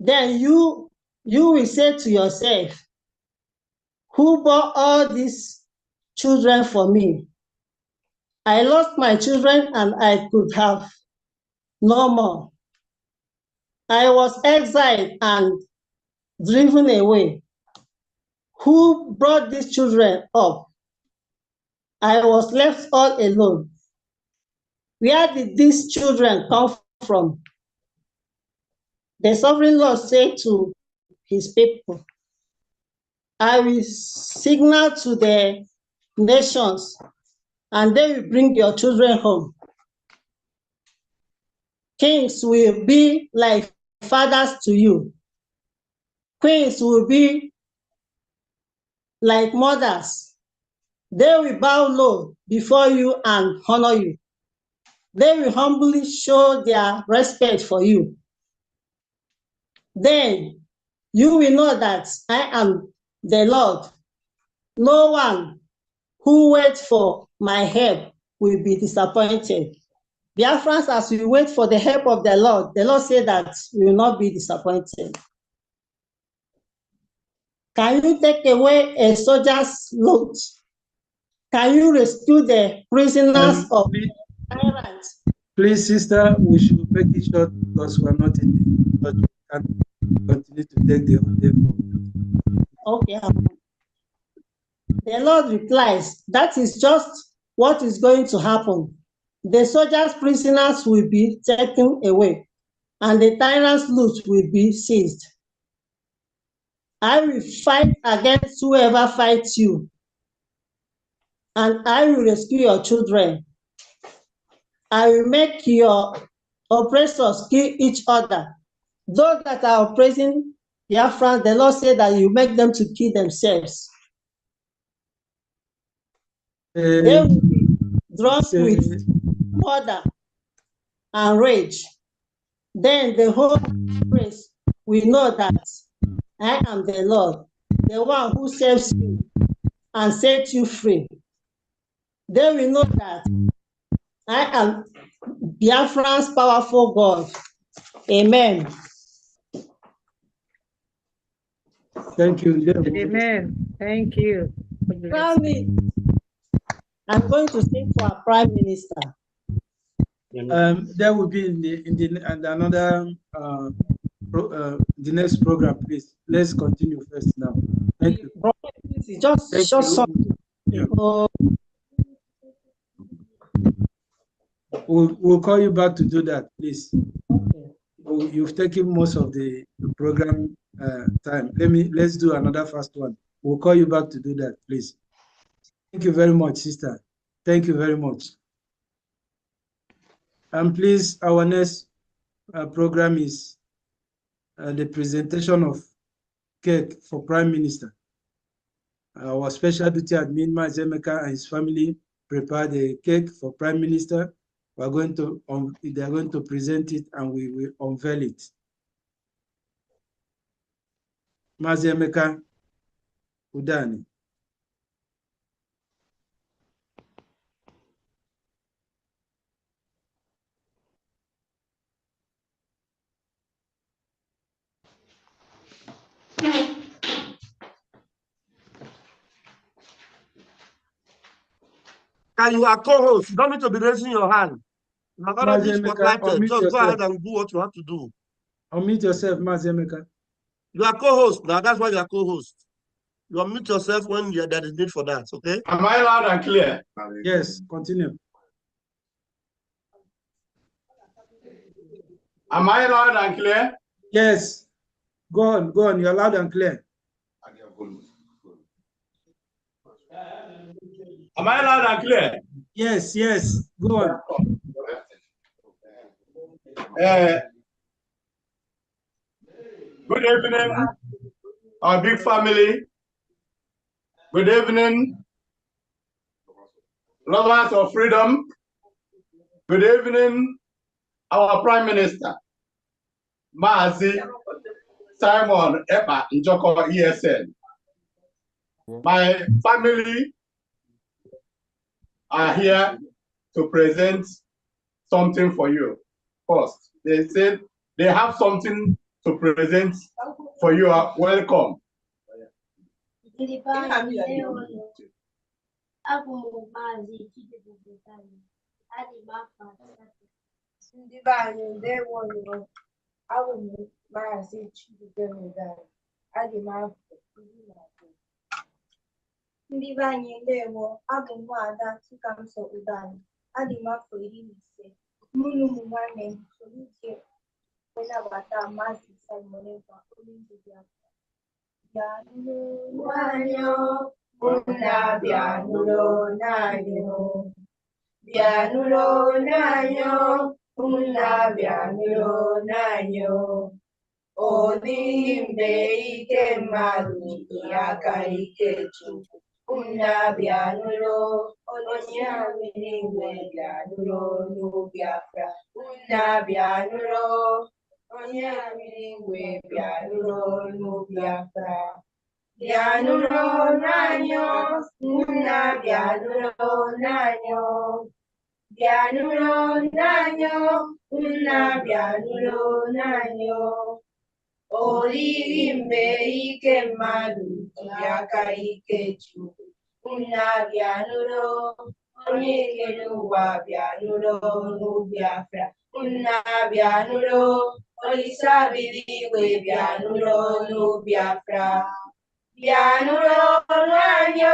Then you will say to yourself, who bore all these children for me? I lost my children and I could have no more. I was exiled and driven away. Who brought these children up? I was left all alone. Where did these children come from? The sovereign Lord said to his people, I will signal to the nations, and they will bring your children home. Kings will be like fathers to you. Queens will be like mothers. They will bow low before you and honor you. They will humbly show their respect for you. Then you will know that I am the Lord. No one who waits for my help will be disappointed. Biafrans, as we wait for the help of the Lord said that we will not be disappointed. Can you take away a soldier's load? Can you rescue the prisoners of tyrants? Please, sister, we should make it short because we are not in the church. We can continue to take the whole day. Okay. The Lord replies, that is just what is going to happen. The soldiers' prisoners will be taken away, and the tyrants' loot will be seized. I will fight against whoever fights you, and I will rescue your children. I will make your oppressors kill each other. Those that are oppressing Biafrans, the Lord said that you make them to kill themselves. They will be drunk with murder and rage. Then the whole race will know that I am the Lord, the one who saves you and sets you free. They will know that I am Biafran's powerful God. Amen. Thank you. Amen. Thank you. I'm going to sing for our Prime Minister. That will be in another the next program, please. Let's continue first now. Thank you. Just something. Yeah. We'll call you back to do that, please. You've taken most of the program time. Let's do another fast one. We'll call you back to do that, please. Thank you very much, sister. Thank you very much. And please, our next program is the presentation of cake for Prime Minister. Our special duty admin, Mazemeka, and his family prepared a cake for Prime Minister. They are going to present it and we will unveil it. Mazemeka Udani. And you are co-host. You don't need to be raising your hand. You are already spotlighted. Just go ahead and do what you have to do. Unmute yourself, Mazemeka. You are co-host now. That's why you are co-host. You unmute yourself when there is need for that, okay? Am I loud and clear? Yes, continue. Am I loud and clear? Yes. Go on. You're loud and clear. Am I loud and clear? Yes. Go on. Good evening, our big family. Good evening, lovers of freedom. Good evening, our Prime Minister, Mazi Simon Ekpa Njoko ESN. My family are here to present something for you. First, they said they have something to present for you. Welcome. Ndị be anyị ndewo, abụ m Ada Chikamso Udani, adị m afọ 15. Mụ na ụmụ nwanne m soro ike wee nabata Maazị Simon Ekpa onye ndu Biafra. Bịanụrụ anyị ụmụnna, bịanụrụ anyị, bịanụrụ anyị ụmụnna, bịanụrụ anyị. Ọ dịghị mgbe ike mmadụ dị aka ike Chukwu. Una bịanụrụ onye ahụ n'igwe, bịanụrụ n'Biafra. Una bịanụrụ onye ahụ n'igwe, bịanụrụ n'Biafra. Bịanụrụ n'anyị, una bịanụrụ n'anyị, bịanụrụ n'anyị, una bịanụrụ n'anyị. Ọ dịghị mgbe ike mmadụ ji aka ike Chukwu. Una bịanụrụ onye kere ụwa, bịanụrụ n'Biafra. Una bịanụrụ Olisa bi n'igwe, bịanụrụ n'Biafra. Bịanụrụ n'anyị,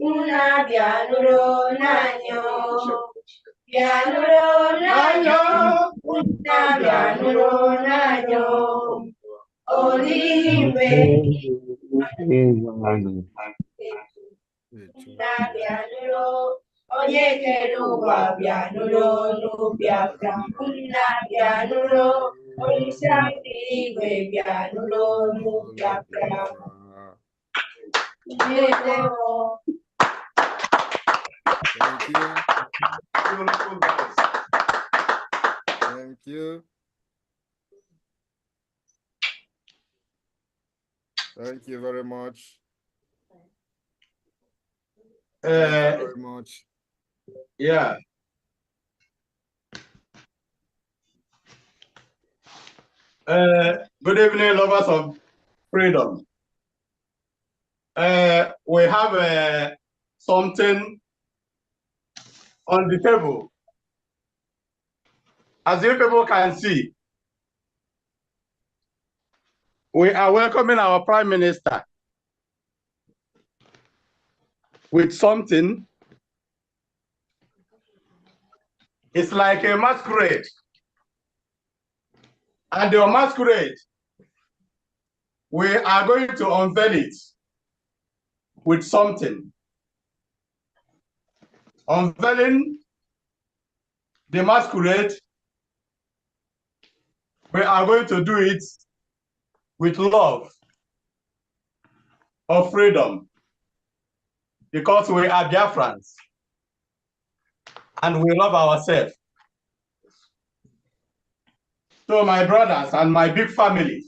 una bịanụrụ n'anyị, bịanụrụ n'anyị, una bịanụrụ n'anyị. Olive, Nabianuro, onye kere ụwa, bịanụrụ n'Biafra. Nabianuro, onyeisi ndị igwe, bịanụrụ n'Biafra. Thank you. Thank you very much. Thank you very much. Yeah. Good evening, lovers of freedom. We have something on the table. As you people can see, we are welcoming our Prime Minister with something It's like a masquerade. And the masquerade, we are going to unveil it with something. Unveiling the masquerade, we are going to do it with love of freedom, because we are Biafrans and we love ourselves. So my brothers and my big family,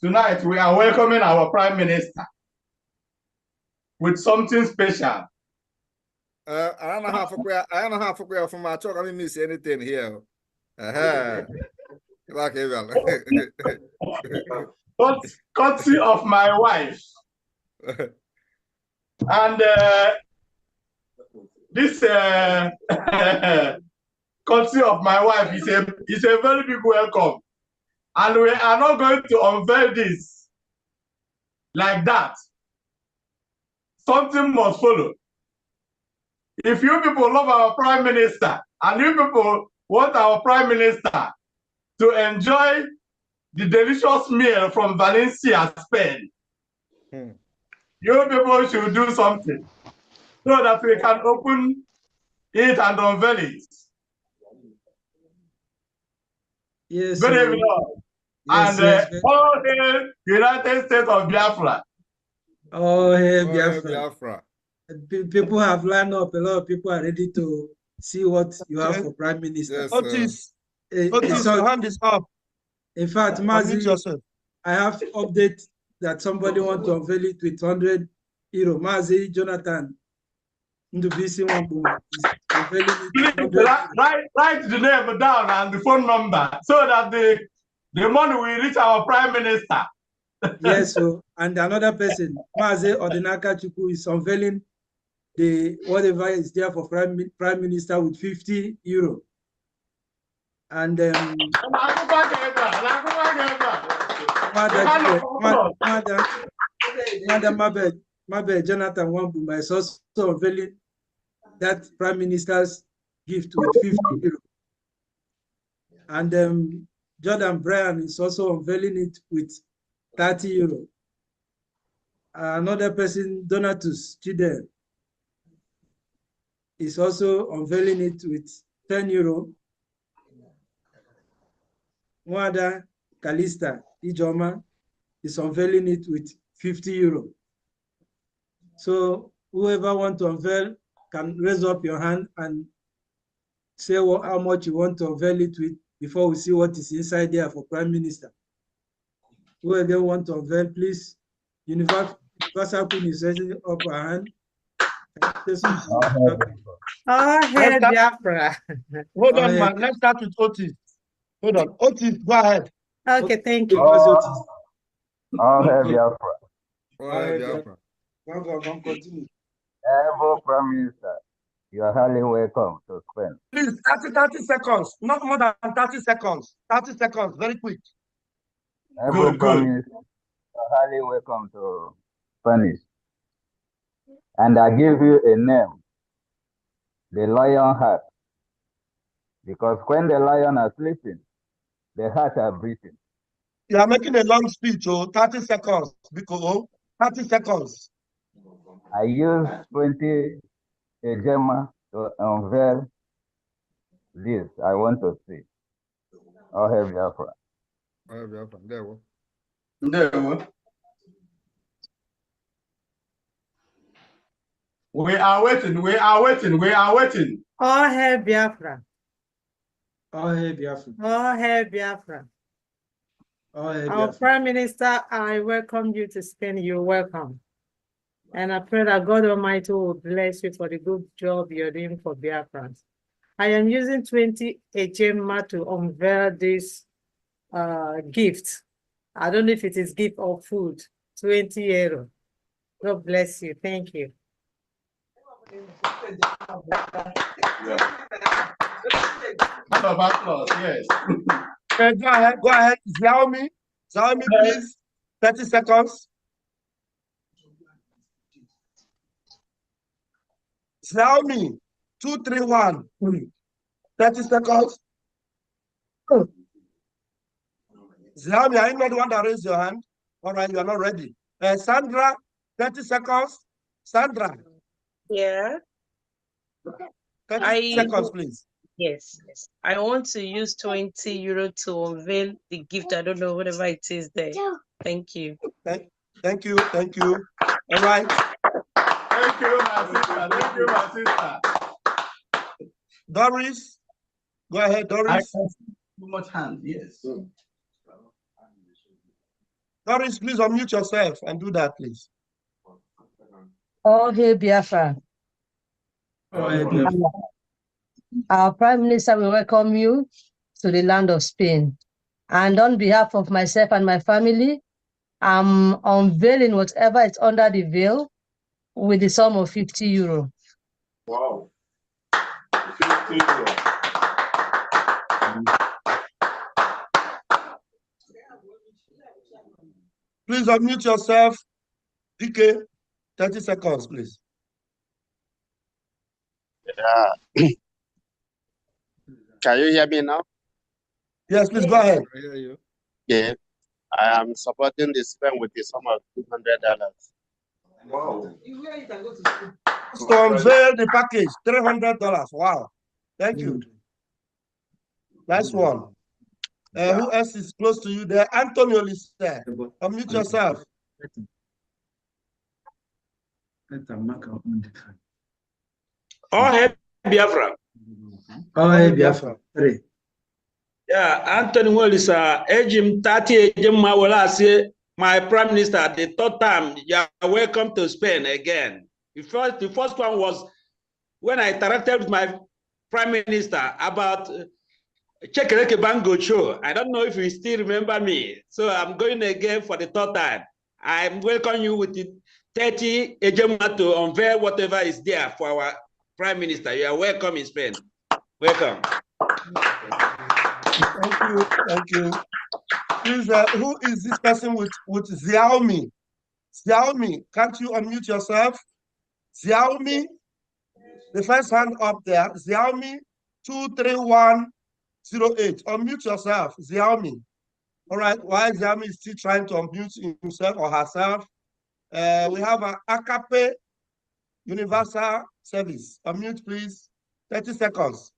tonight we are welcoming our Prime Minister with something special. I don't know how to from my talk. I didn't miss anything here. Like Courtesy of my wife. And this courtesy of my wife is a very big welcome. And we are not going to unveil this like that. Something must follow. If you people love our Prime Minister and you people want our Prime Minister to enjoy the delicious meal from Valencia, Spain, you people should do something so that we can open it and unveil it. Yes. Good evening. Yes, And all the United States of Biafra. Oh, hey, Biafra. People have lined up. A lot of people are ready to see what you have for Prime Minister. Yes, Otis, your hand is up. In fact, Mazi, I have update that somebody want to unveil it with 100 euro. Mazi Jonathan Ndubisi Wambu is unveiling it. Please write the name down and the phone number so that the money will reach our Prime Minister. Yes, so and another person, Mazi Odinaka Chukwu, is unveiling the whatever is there for Prime Minister with 50 euro. And Madam Mabe Jonathan Wambuma is also unveiling that Prime Minister's gift with 50 euro. And Jordan Bryan is also unveiling it with 30 euro. Another person, Donatus Chidel, is also unveiling it with 10 euro. Mwada Kalista Ijoma is unveiling it with 50 euro. So whoever want to unveil can raise up your hand and say how much you want to unveil it with before we see what is inside there for Prime Minister. Whoever want to unveil, please. Universal Queen is raising up her hand. Biafra. Hold on, man. Let's start with Otis. Hold on. Otis, go ahead. Okay, thank you. Biafra. Biafra. Continue. Prime Minister, you are highly welcome to Spain. Please, 30 seconds. Not more than 30 seconds. 30 seconds, very quick. Prime Minister, you are highly welcome to Spanish. And I give you a name, the lion heart. Because when the lion are sleeping, the heart are breathing. You are making a long speech, 30 seconds. Because 30 seconds. I use 20 Ejema to unveil this. I want to see. Oh, hey, Biafra. Oh, Biafra. There we go. We are waiting. We are waiting. We are waiting. Oh, hey, Biafra. Oh, hey, Biafra. Oh, hey, Biafra. Oh, hey, Our Prime Minister, I welcome you to Spain. You're welcome. And I pray that God Almighty will bless you for the good job you're doing for Biafrans. I am using 20 Ejema to unveil this gift. I don't know if it is gift or food. 20 euro. God bless you. Thank you. Yes. Go ahead. Xiaomi, please. 30 seconds. Xiaomi. 231. 30 seconds. Ziami, are you not the one that raised your hand? All right, you are not ready. Sandra, 30 seconds. Sandra. Yeah. 30 seconds, please. Yes. I want to use 20 euro to unveil the gift. I don't know, whatever it is there. Thank you. Thank you. All right. Thank you, my sister. Doris, go ahead, Doris. Too much hand, yes. Doris, please unmute yourself and do that, please. Oh, hey, Biafra. Oh, hey, Biafra. Our Prime Minister will welcome you to the land of Spain. And on behalf of myself and my family, I'm unveiling whatever is under the veil with the sum of 50 euro. Wow. 50 euro. Please unmute yourself. DK, 30 seconds, please. Yeah. Can you hear me now? Yes, please go ahead. I hear you. Yeah. I am supporting the spend with the sum of $200. Wow. To unveil the package, $300. Wow. Thank you. Nice one. Who else is close to you there? Antonio Lister. Unmute yourself. Oh, hey, Biafra. Oh, hey, Biafra. Yeah, Anthony Wellisa, Ejim 30 Ejim Mawala, my Prime Minister, the third time, you are welcome to Spain again. The first one was when I interacted with my Prime Minister about Chekereke Bango show. I don't know if you still remember me. So I'm going again for the third time. I'm welcoming you with the 30 Ejima to unveil whatever is there for our Prime Minister. You are welcome in Spain. Welcome. Thank you. Please, who is this person with Xiaomi? Xiaomi, can't you unmute yourself? Xiaomi, the first hand up there, Xiaomi 23108. Unmute yourself, Xiaomi. All right, while Xiaomi is still trying to unmute himself or herself, we have an Akape Universal Service. Unmute, please. 30 seconds.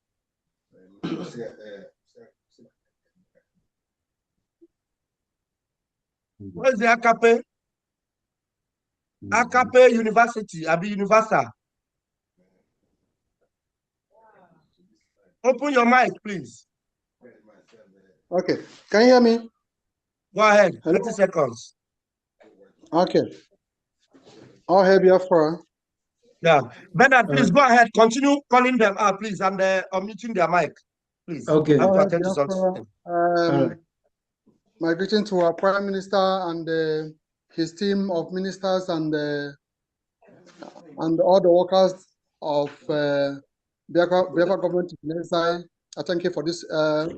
Where's the Akape? Akape University, Abi Universal. Open your mic, please. Okay, can you hear me? Go ahead, Hello? 30 seconds. Okay. I'll help you for. Yeah. Bernard, please go ahead. Continue calling them out, please, and unmuting their mic, please. Okay. I have to attend to something. My greeting to our Prime Minister and his team of ministers and all the workers of Biafra government. I thank you for this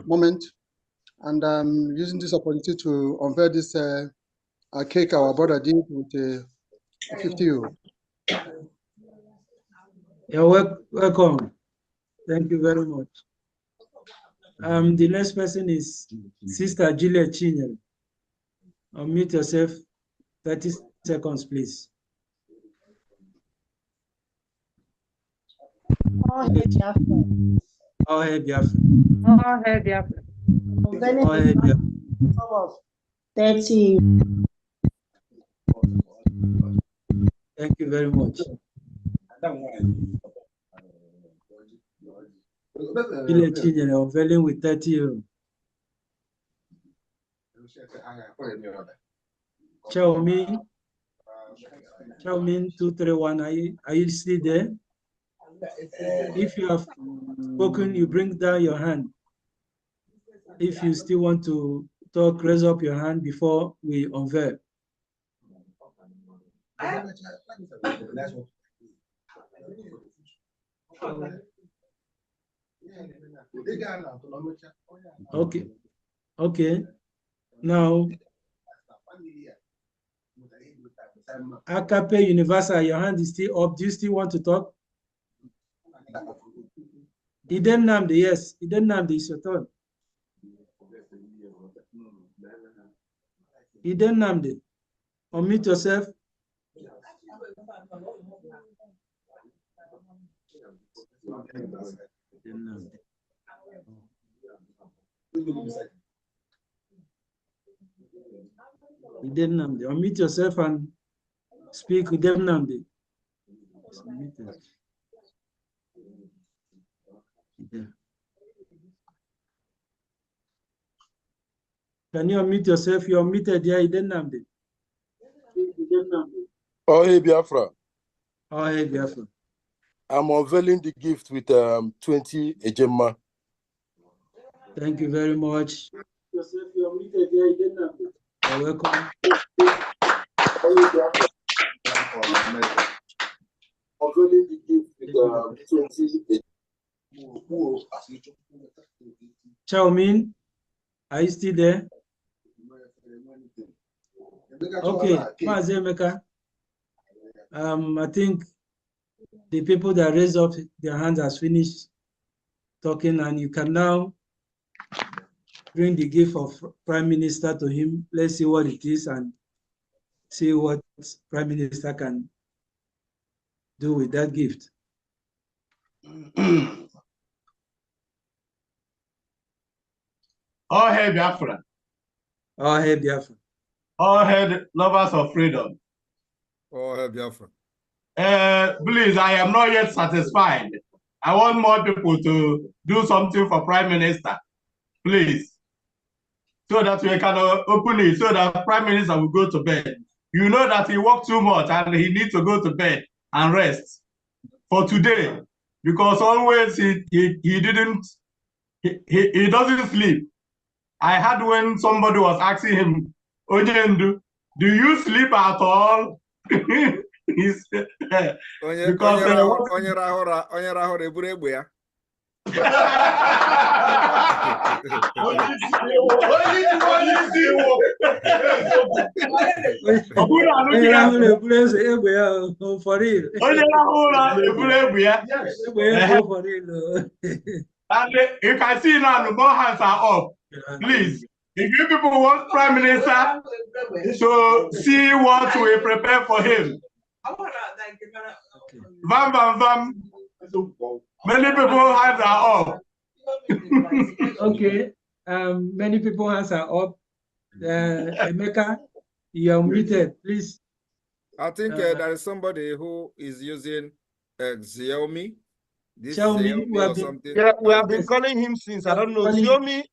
moment, and I'm using this opportunity to unveil this cake our brother did with 50 euro. You're welcome. Thank you very much. The next person is Sister Julia Chinyere. Unmute yourself. 30 seconds, please. Oh, hey, Biafra. Oh, hey, Biafra. Oh, hey, Biafra. Oh, hey, Biafra. 30. Thank you very much. Julia Chinyere unveiling with 30 euro. Xiaomi 231, are you still there? If you have spoken, you bring down your hand. If you still want to talk, raise up your hand before we unveil. Okay. Now, Akape Universal, your hand is still up. Do you still want to talk? Eden Namdi, yes. Eden Namdi is your turn. Eden Namdi, unmute yourself. Eden Namdi, unmute yourself and speak with Eden Namdi. Can you unmute yourself? You're unmuted there, Eden Namdi. Oh, hey, Biafra. Oh, hey, Biafra. I'm unveiling the gift with 20 Ejema. Thank you very much. Yourself, you're unmuted there, Eden Namdi. You're welcome. Unveiling the gift with 20 Chaomin, are you still there? Okay, Mazemeka. I think the people that raised up their hands has finished talking, and you can now bring the gift of Prime Minister to him. Let's see what it is and see what Prime Minister can do with that gift. All hail Biafra. All hail Biafra. All hail lovers of freedom. All hail Biafra. Please, I am not yet satisfied. I want more people to do something for Prime Minister. Please. So that we can open it, so that Prime Minister will go to bed. You know that he worked too much and he needs to go to bed and rest for today. Because always he doesn't sleep. I had when somebody was asking him, Ojendu, do you sleep at all? And you can see now, more hands are up. Please, if you people want Prime Minister to see what we prepare for him. Vam, vam, vam. Many people hands are up. Okay, many people hands are up. Emeka, you're muted, please. I think there is somebody who is using Xiaomi. This Xiaomi, Xiaomi or something. Yeah, we have been calling him since. I don't know. Xiaomi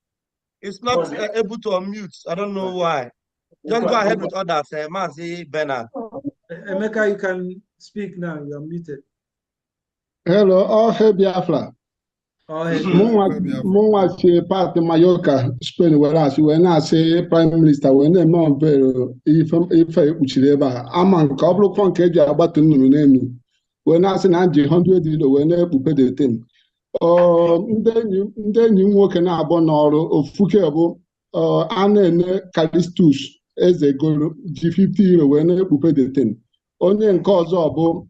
is not able to unmute. I don't know why. Just go ahead with others. Mazi Bernard. Emeka, you can speak now. You're muted. Hello, all hail Biafra. Mụnwa si pati Mallorca, Spain were asị wee na-asị Prime Minister wee na-eme ọbere ife ekpuchiri ebe a ama nke ọ bụrụkwa nke eji agbatu nnụnụ n'elu wee na-asị na nji 100 euro wee na-ekpupe detem ndị enyi m nwoke na-abụ n'ọrụ ofuke bụ a na-ene Kalistus eze goro ji 50 euro wee na-ekpupe detem onye nke ọzọ bụ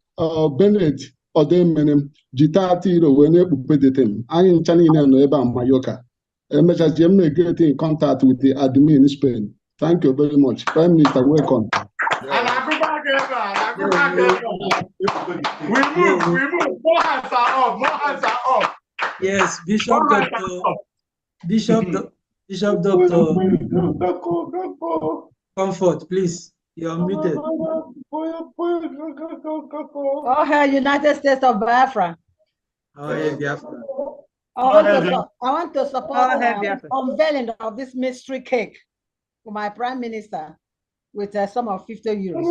Bennett Odemene ji 30 euro wee na-ekpupe detem anyị ncha niile nọ ebe a Mallorca. Emechazie m na-get in contact with the admin in Spain. Thank you very much. Prime Minister, welcome. We move. More hands are up. Yes, Bishop Doctor Comfort, please. You're muted. Oh, hey, United States of Biafra. Oh, hey, Biafra. I want to support the unveiling of this mystery cake for my Prime Minister with a sum of 50 euros.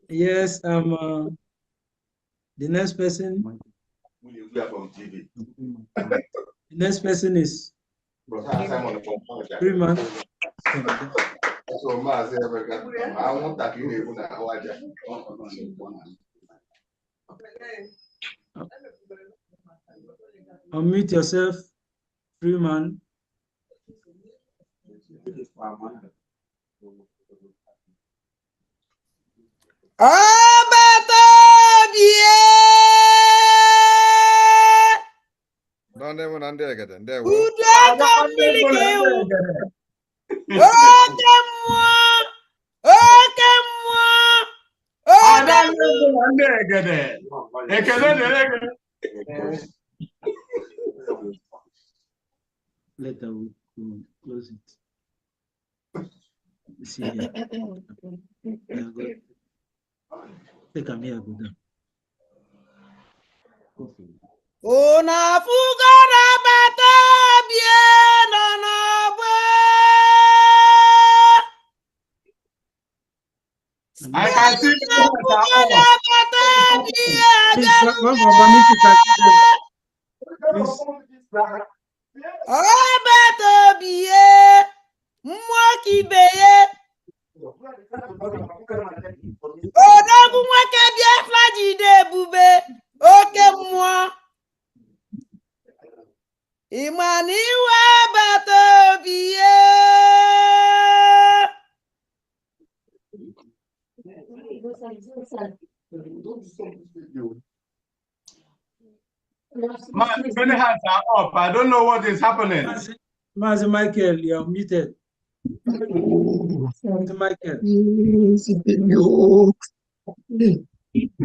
Yes, the next person. The next person is Freeman. Unmute yourself, Freeman. Later we'll close it. See here. Take a mere good. Una fugara bata bien na I can see Imaniwa bata biye. Many hands are up. I don't know what is happening. Master Michael, you're muted. Michael.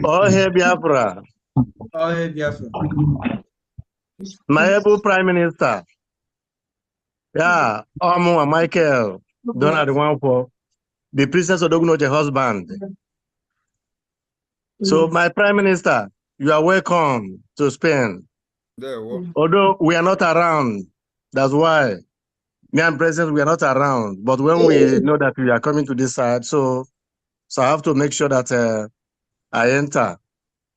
Oh, hey, Biafra. Oh, hey, Biafra. My able Prime Minister. Yeah, Michael. Donald one for the Princess Odognoche husband. So, my Prime Minister, you are welcome to Spain. Although we are not around, that's why me and President, we are not around. But when we know that we are coming to this side, so I have to make sure that I enter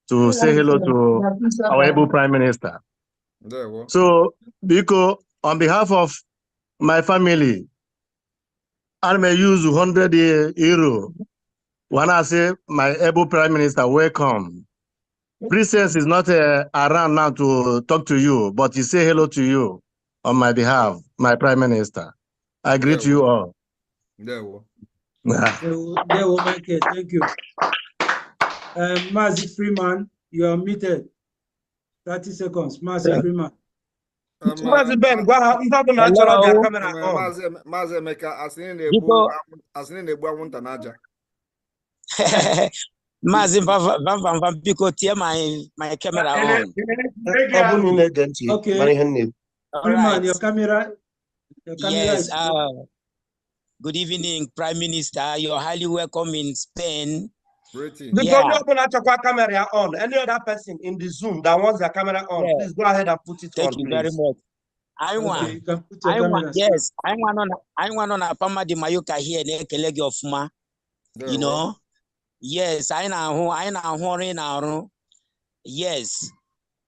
to say hello to our able Prime Minister. So, Biko, on behalf of my family, I may use 100 euro when I say my able Prime Minister, welcome. Princess is not around now to talk to you, but he say hello to you on my behalf, my Prime Minister. I greet you all. Michael, thank you. Mazi Freeman, you are muted. 30 seconds. Mazi Freeman. Mazi Ben, go ahead. Hello. Mazi Emeka, asini na-egbu anwụnta n'aja. Mazi biko tie my camera on. Okay. Freeman, your camera. Yes. Good evening, Prime Minister. You're highly welcome in Spain. Yeah. Camera on. Any other person in the Zoom that wants their camera on, please go ahead and put it on. Thank you very much. I want on a Pama di Mayuka here in Ekelegi of Ma. You know, yes, I know. Yes,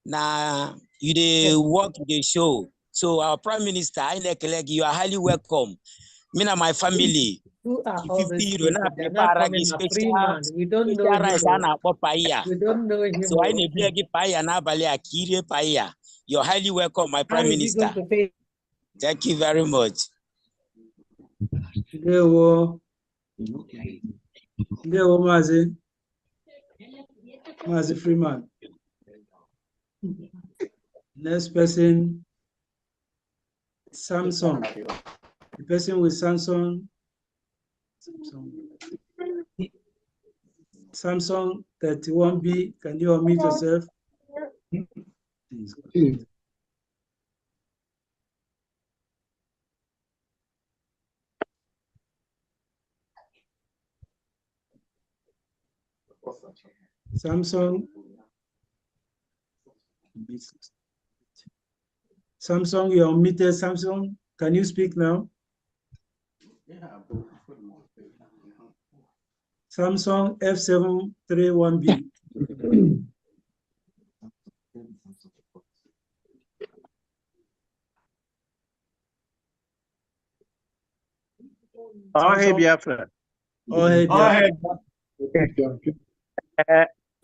now you the work the show. So our Prime Minister, I Ekelegi, you are highly welcome. Me and my family. Who are all these people? They're not coming a free man. We don't know him. We don't know him. So I need to give paya na bale akire paya. You're highly welcome, my Prime Minister. Thank you very much. Leo Mazi Freeman. Next person, Samsung. The person with Samsung 31B. Can you unmute yourself? Samsung, you're unmuted. Samsung, can you speak now? Samsung F731B. Oh, hey, Biafra. Oh, hey, Biafra.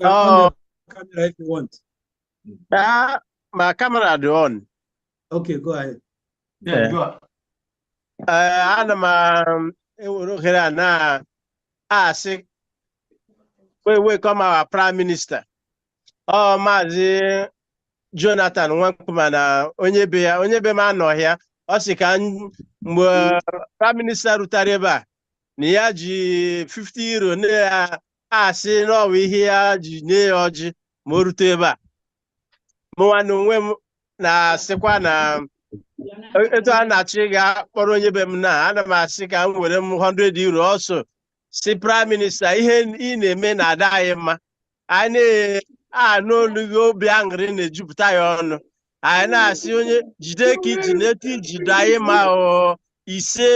Oh, camera if you want. My camera is on. Okay, go ahead. Yeah, go ahead. ana m ewere ohere a na-asị we come our prime minister Maazị Jonathan Nwankpuma na onye be m anọhịa ọ sị ka mgbe prime minister rutere ebe a na ya ji 50 euro na-asị n'ọwa ihe ya ji nye ya ọjị ma o rute ebe a mụnwa na onwe m na-asịkwa na etu a na-achị ga-akpọrọ onye be m na ana m asị ka m were m 100 euro ọsọ si prime minister ihe ị na-eme na-ada anyị mma anyị na-anụ olu gị obi aṅụrị na-ejupụta ya ọnụ anyị na-asị onye jide ka iji na-etu iji do anyị ma ise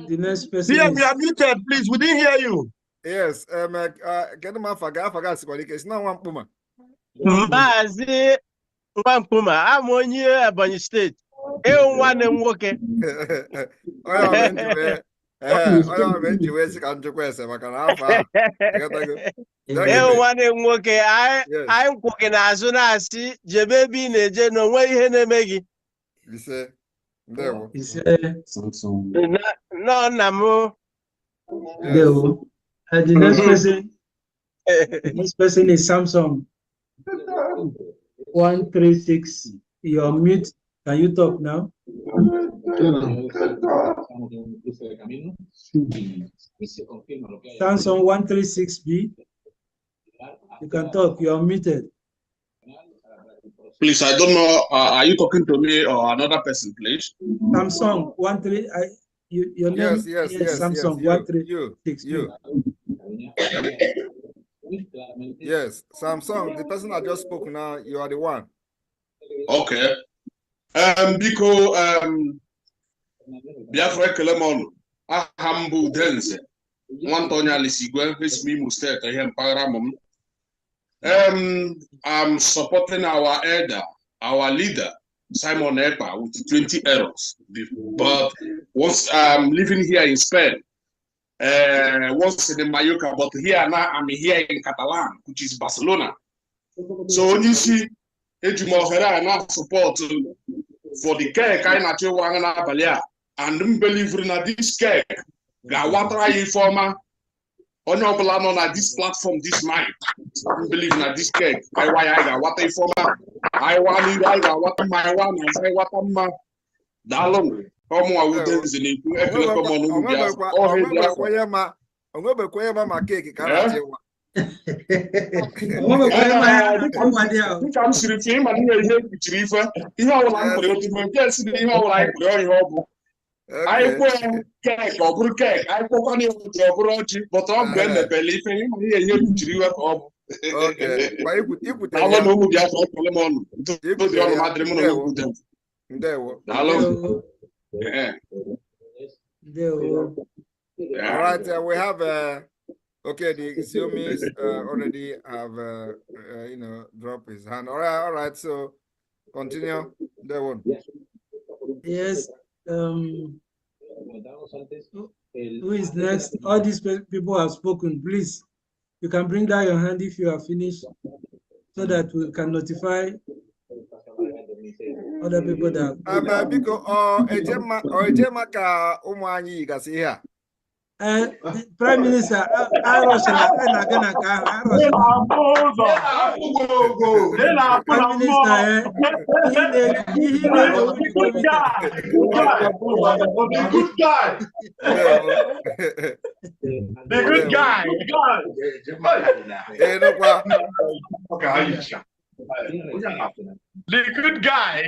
The next person. Here, we are muted, please. We didn't hear you. Yes, get him I forgot it's not one puma. Maazị Nwankpuma, I'm onye Ebonyi State. Nwanne m nwoke. Onye wezi ka njikwa ese maka na afọ nwanne m nwoke anyị kwụ gị n'azụ na-asị jebe ebe ị na-eje na onwe ihe na-eme gị. Ise. Ndewo. No, nna m. Ndewo. The next person is Samsung 136. You're mute. Can you talk now? Samsung 136B. You can talk. You're muted. Please, I don't know. Are you talking to me or another person, please? Samsung 13. Your name? Yes. Samsung 136. You. Yes, Samsung. The person I just spoke now. You are the one. Okay. Biko Biafra Kelemon Ahambu Denze Wantonia Lisigwe Imo State here in I'm supporting our elder, our leader, Simon Ekpa, with 20 errors. But once I'm living here in Spain, once in Mallorca, but here now I'm here in Catalan, which is Barcelona. So you see, Ejimohera now support for the cake I natural Balia and believe in this cake. Gawatra informer honorable on this platform this night. Believe in this cake. I got what informer. I want what my one and say what I'm Dalong. Come on, with this in it. I will cake or brew cake. I will only but I'm going to believe in you. Okay. I don't know who they are all right, we have okay, the Xiaomi's already have dropped his hand. All right, so continue. That one. Yes. Who is next? All these people have spoken. Please, you can bring down your hand if you are finished, so that we can notify other people that. Prime Minister, The good guy.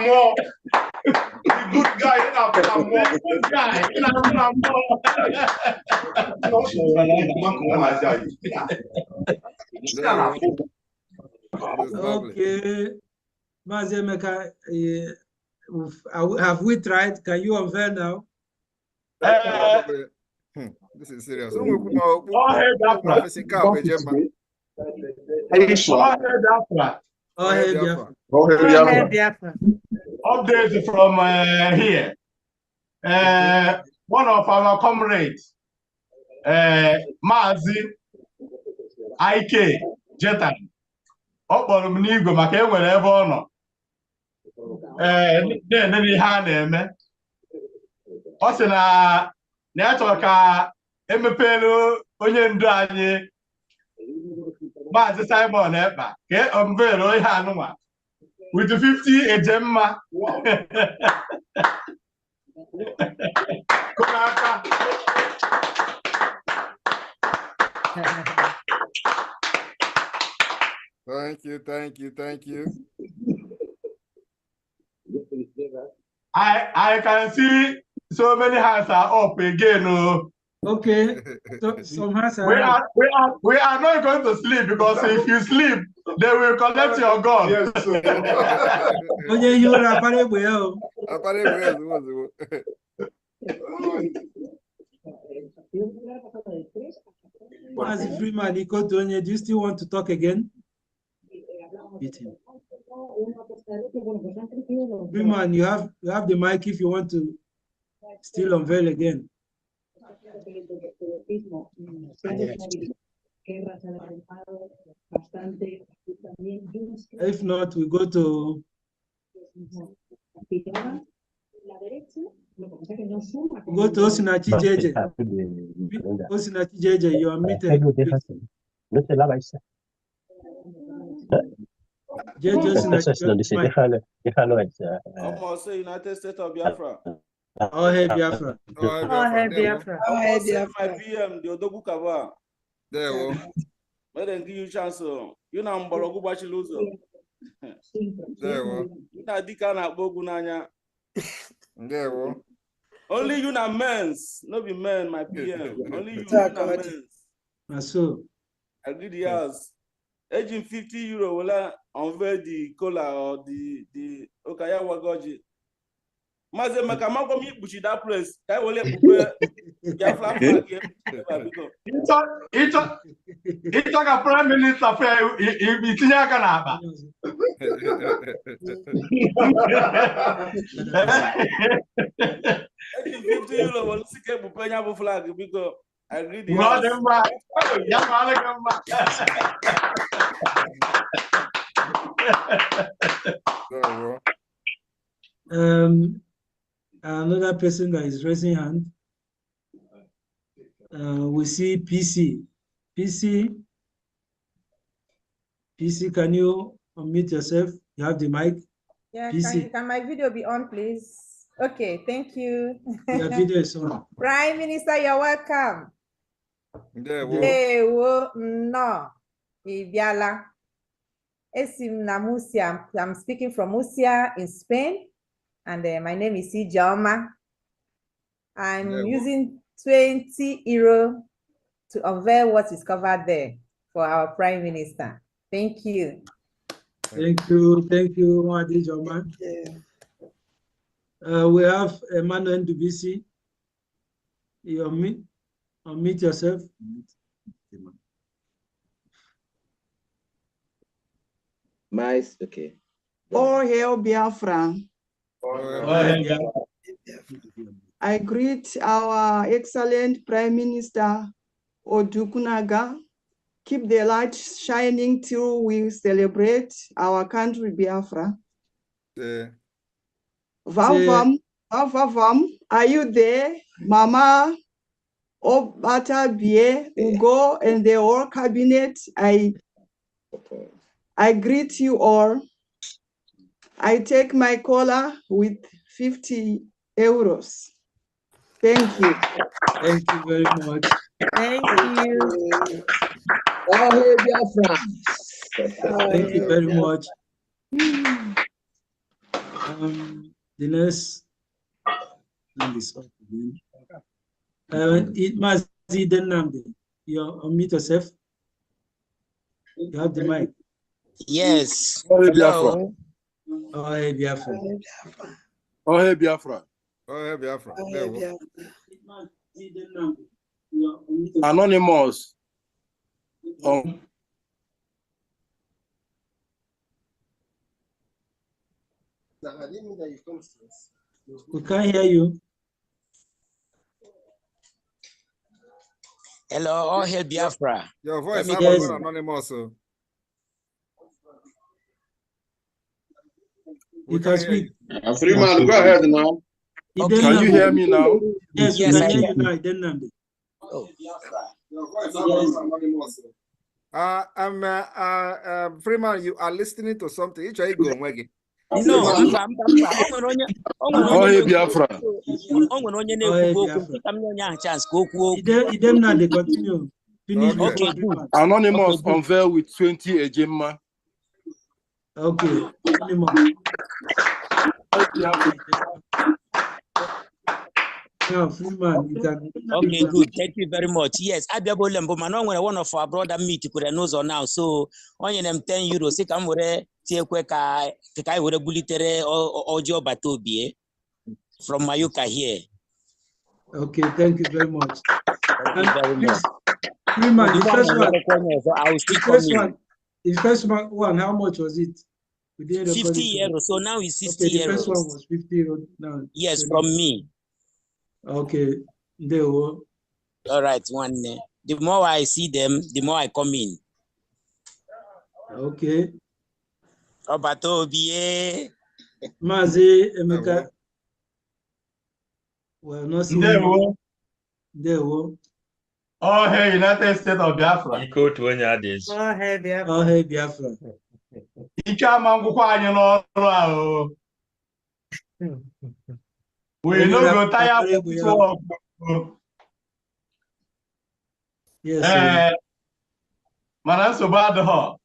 More. The good guy. Okay. Mazemeka, have we tried? Can you unveil now? This is serious. Updates from here. one of our comrades, Mazi Ike Jetan, ọ kpọrọ m n'igwe maka enwere ebe ọ nọ na-enene ihe a na-eme. Ọ sị na ya chọrọ ka emepere onye ndu anyị Maazị Simon Ekpa ka unveil ihe anụnwa with 50 ejemma. Thank you, thank you, thank you. I can see so many hands are up again. Okay, so some hands are up. We are not going to sleep, because if you sleep, they will collect your gun. Yes, As a free man, do you still want to talk again? Freeman, you have the mic if you want to still unveil again. If not, we go to Osinachi JJ. Osinachi JJ, you are muted. Almost say United States of Biafra. Oh, hey, Biafra. Oh, hey, Biafra. Oh, hey, Biafra. My PM, the Odogu Kava. There we go. Let them give you chance. You know, Mborogu Bachiluzo. There we go. You know, Dikana Bogunanya. There we go. Only you na men's, not be men, my PM. Only you na men's. So, I did the house. Aging 50 euro will unveil the cola or the Okaya Wagoji. Maze Makamago me bushi that place. I will let it's like a prime minister fair. It's Yakanaba. 50 euro will see a Pupenya flag because I read the another person that is raising hand. We see PC. PC, can you unmute yourself? You have the mic. Yeah, PC. can my video be on, please? Okay, thank you. Your video is on. Prime Minister, you're welcome. No, Ibiala. Esim na Murcia. I'm speaking from Murcia in Spain, and my name is Ijoma. I'm using 20 euro to unveil what is covered there for our Prime Minister. Thank you. Thank you, Ijoma. We have Emmanuel Dubisi. You unmute yourself. Okay. All hail Biafra. I greet our excellent Prime Minister Odukunaga. Keep the light shining till we celebrate our country Biafra. Vam, are you there? Mama, Obata Bie, Ugo, and the whole cabinet, I greet you all. I take my caller with 50 euros. Thank you. Thank you very much. Thank you. Thank you very much. The next hand is up again. It must be the number. You unmute yourself. You have the mic. Yes. Hello. Oh, hey, Biafra. Oh, hey, Biafra. Oh, hey, Biafra. Anonymous. We can't hear you. Hello, all hail Biafra. Your voice is anonymous. You can speak. Freeman, go ahead now. Okay. Can you hear me now? Yes, Yes, we I can hear can. you now. Then Oh. Your voice is anonymous. Freeman, you are listening to something. Each are you going again? No, I'm Biafra. they continue. Finish okay, good. Anonymous unveiled with 20 Ejema. Okay. Now, Freeman, you can. Okay, good. Thank you very much. Yes, Abiabolembo, man, when one of our brother meet could knows now. So on them 10 euros, say come with a Tiaqueka, Kai with a bulletere or job at Toby from Mayuka here. Okay, thank you very much. Thank you very much. Freeman, the first one. I will still come in. The first one, how much was it? 50 euros. So now it's 60 okay, the euros. first one was 50 euros now. Yes, from me. Okay. All right, one. The more I see them, the more I come in. Okay. Obatobi. Mazi Emeka. Well, not seeing you. Oh, hey, United States of Biafra. Equal to any others. Oh, hey, Biafra. We no go tire of work. Yes. So bad.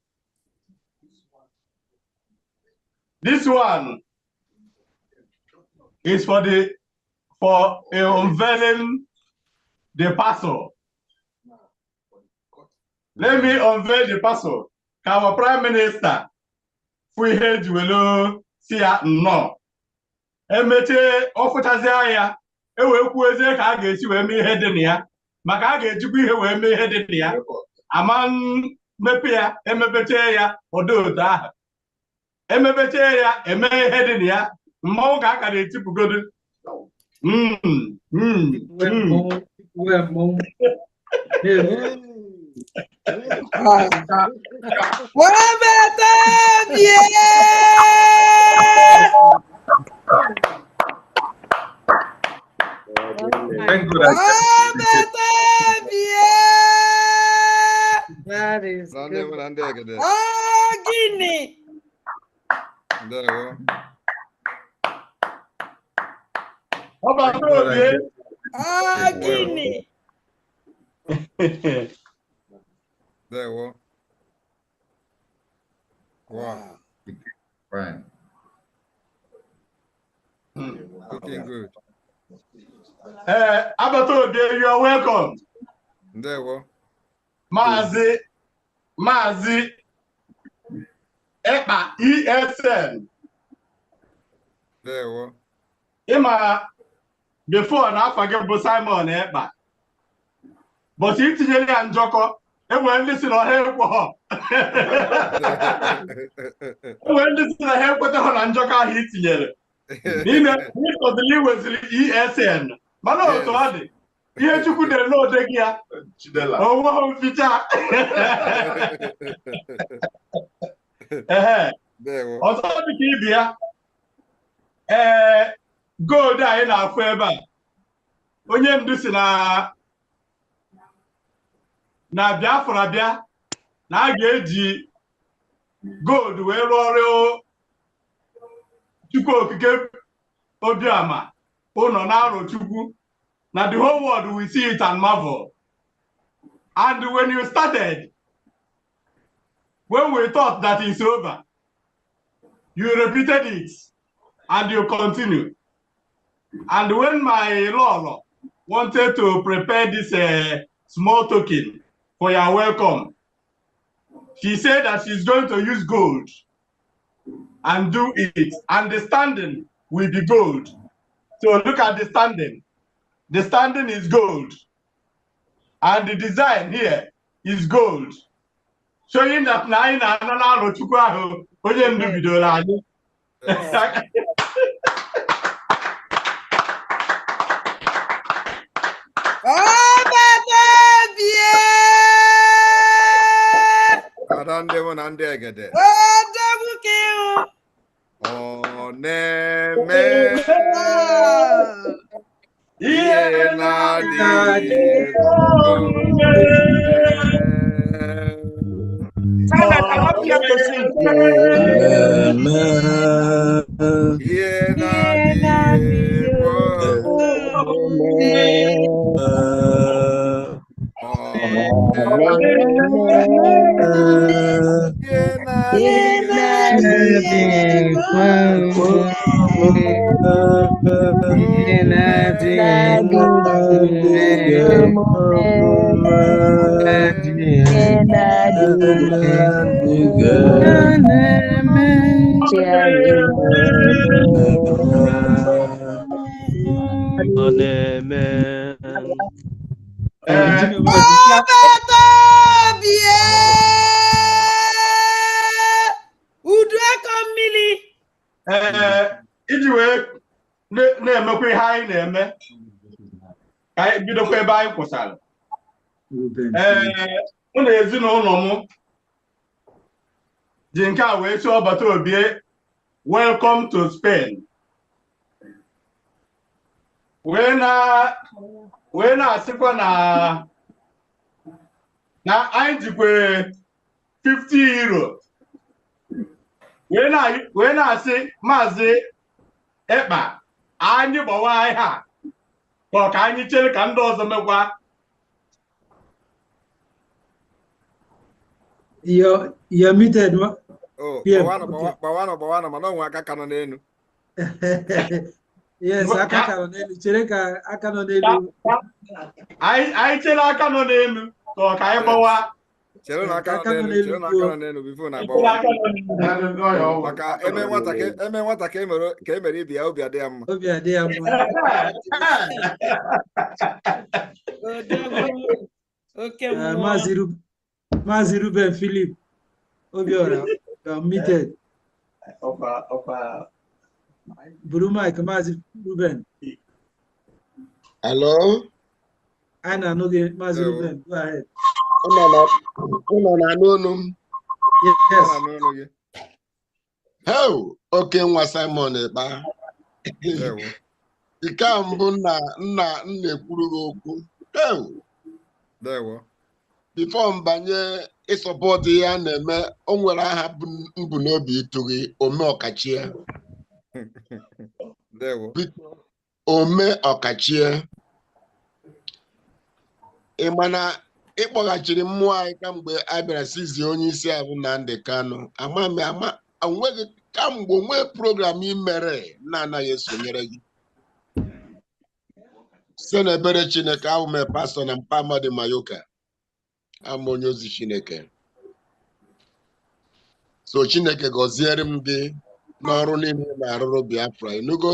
This one is for unveiling the parcel. Let me unveil the parcel. Our Prime Minister, we head will see no. Emete ofutazia ewe kwueze ka aga esi wee mee ihe dị na ya maka a ga-ejikwa ihe wee mee ihe dị na ya ama mepe ya emebeche ya ododo ahụ emebeche ya eme ihe dị na ya mmanwụ ka aka na-etipụgodo That is good. Guinea. There you go. Guinea. There you go. Wow. Fine. Looking good. Abato, you are welcome. There you go. Mazi Ekpa ESN. There you go. Ima before na forget bo Simon Ekpa. But if you and Joko, when listen or help ho. When listen or help with the Njoka hit yele. This was the was ESN. Malo to ade. Ihe chukwu dere n'ode gị ya. Owo mficha. Ọzọ dị ka ibi ya. Gold anyị na-afụ ebe a. Onye ndu si na Biafra bịa na a ga-eji gold wee rụọ ọrụ Chukwu okike Obiama ụnọ na-arụ Chukwu. Now the whole world will see it and marvel. And when you started, when we thought that it's over, you repeated it and you continue. And when my Lord wanted to prepare this small token for your welcome, she said that she's going to use gold and do it. And the standing will be gold. So look at the standing. The standing is gold. And the design here is gold. Showing that nine and another Chukwaho, Oyen Bidolani. Ada ndewo na ndị egede. Ọ na-eme ihe na-adịghị ihe na-adịghị iji wee na-emekwa ihe anyị na-eme ka anyị bidokwa ebe anyị kwụsara. Mụ na ezinụlọ m ji nke a wee si ọbata obie welcome to Spain, wee na-asịkwa na anyị jikwe 50 euro wee na-asị Maazị Ekpa anyị gbawa anyị ha ka anyị chere ka ndị ọzọ mekwa. You're muted. Bawana, mana onwe aka ka nọ n'elu. Yes, aka ka nọ n'elu. Chere ka aka nọ n'elu. Anyị chere aka nọ n'elu ka anyị gbawa. Chere na aka nọ n'elu bifo na agbawa. Maka eme nwata ka emere ibi ya obi adị ya mma. Obi adị ya mma. Maazị Ruben Philip Obiora, muted. Buru mic, Maazị Ruben. Hello? I know Maazị Ruben, go ahead. Yes. How? Okay, nwa Simon Ekpa. Ike a mbụ nna ekwuru gị okwu. Before mbanye ịsọpọtụ ihe a na-eme, o nwere aha mbụ n'obi ịtụghị ome ọkachie. Ome ọkachie. Ị ma na ịkpọghachiri mmụọ anyị kamgbe a bịara sizie onye isi abụ Nnamdi Kanu. Onweghị kamgbe onwe program ị mere na-anaghị esonyere gị. Site n'ebere Chineke, ahụ mee pastọ na Mpama dị Mayoka. Ama onye ozi Chineke. So Chineke gọziere m gị n'ọrụ niile na-arụrụ Biafra. Ịnụgo?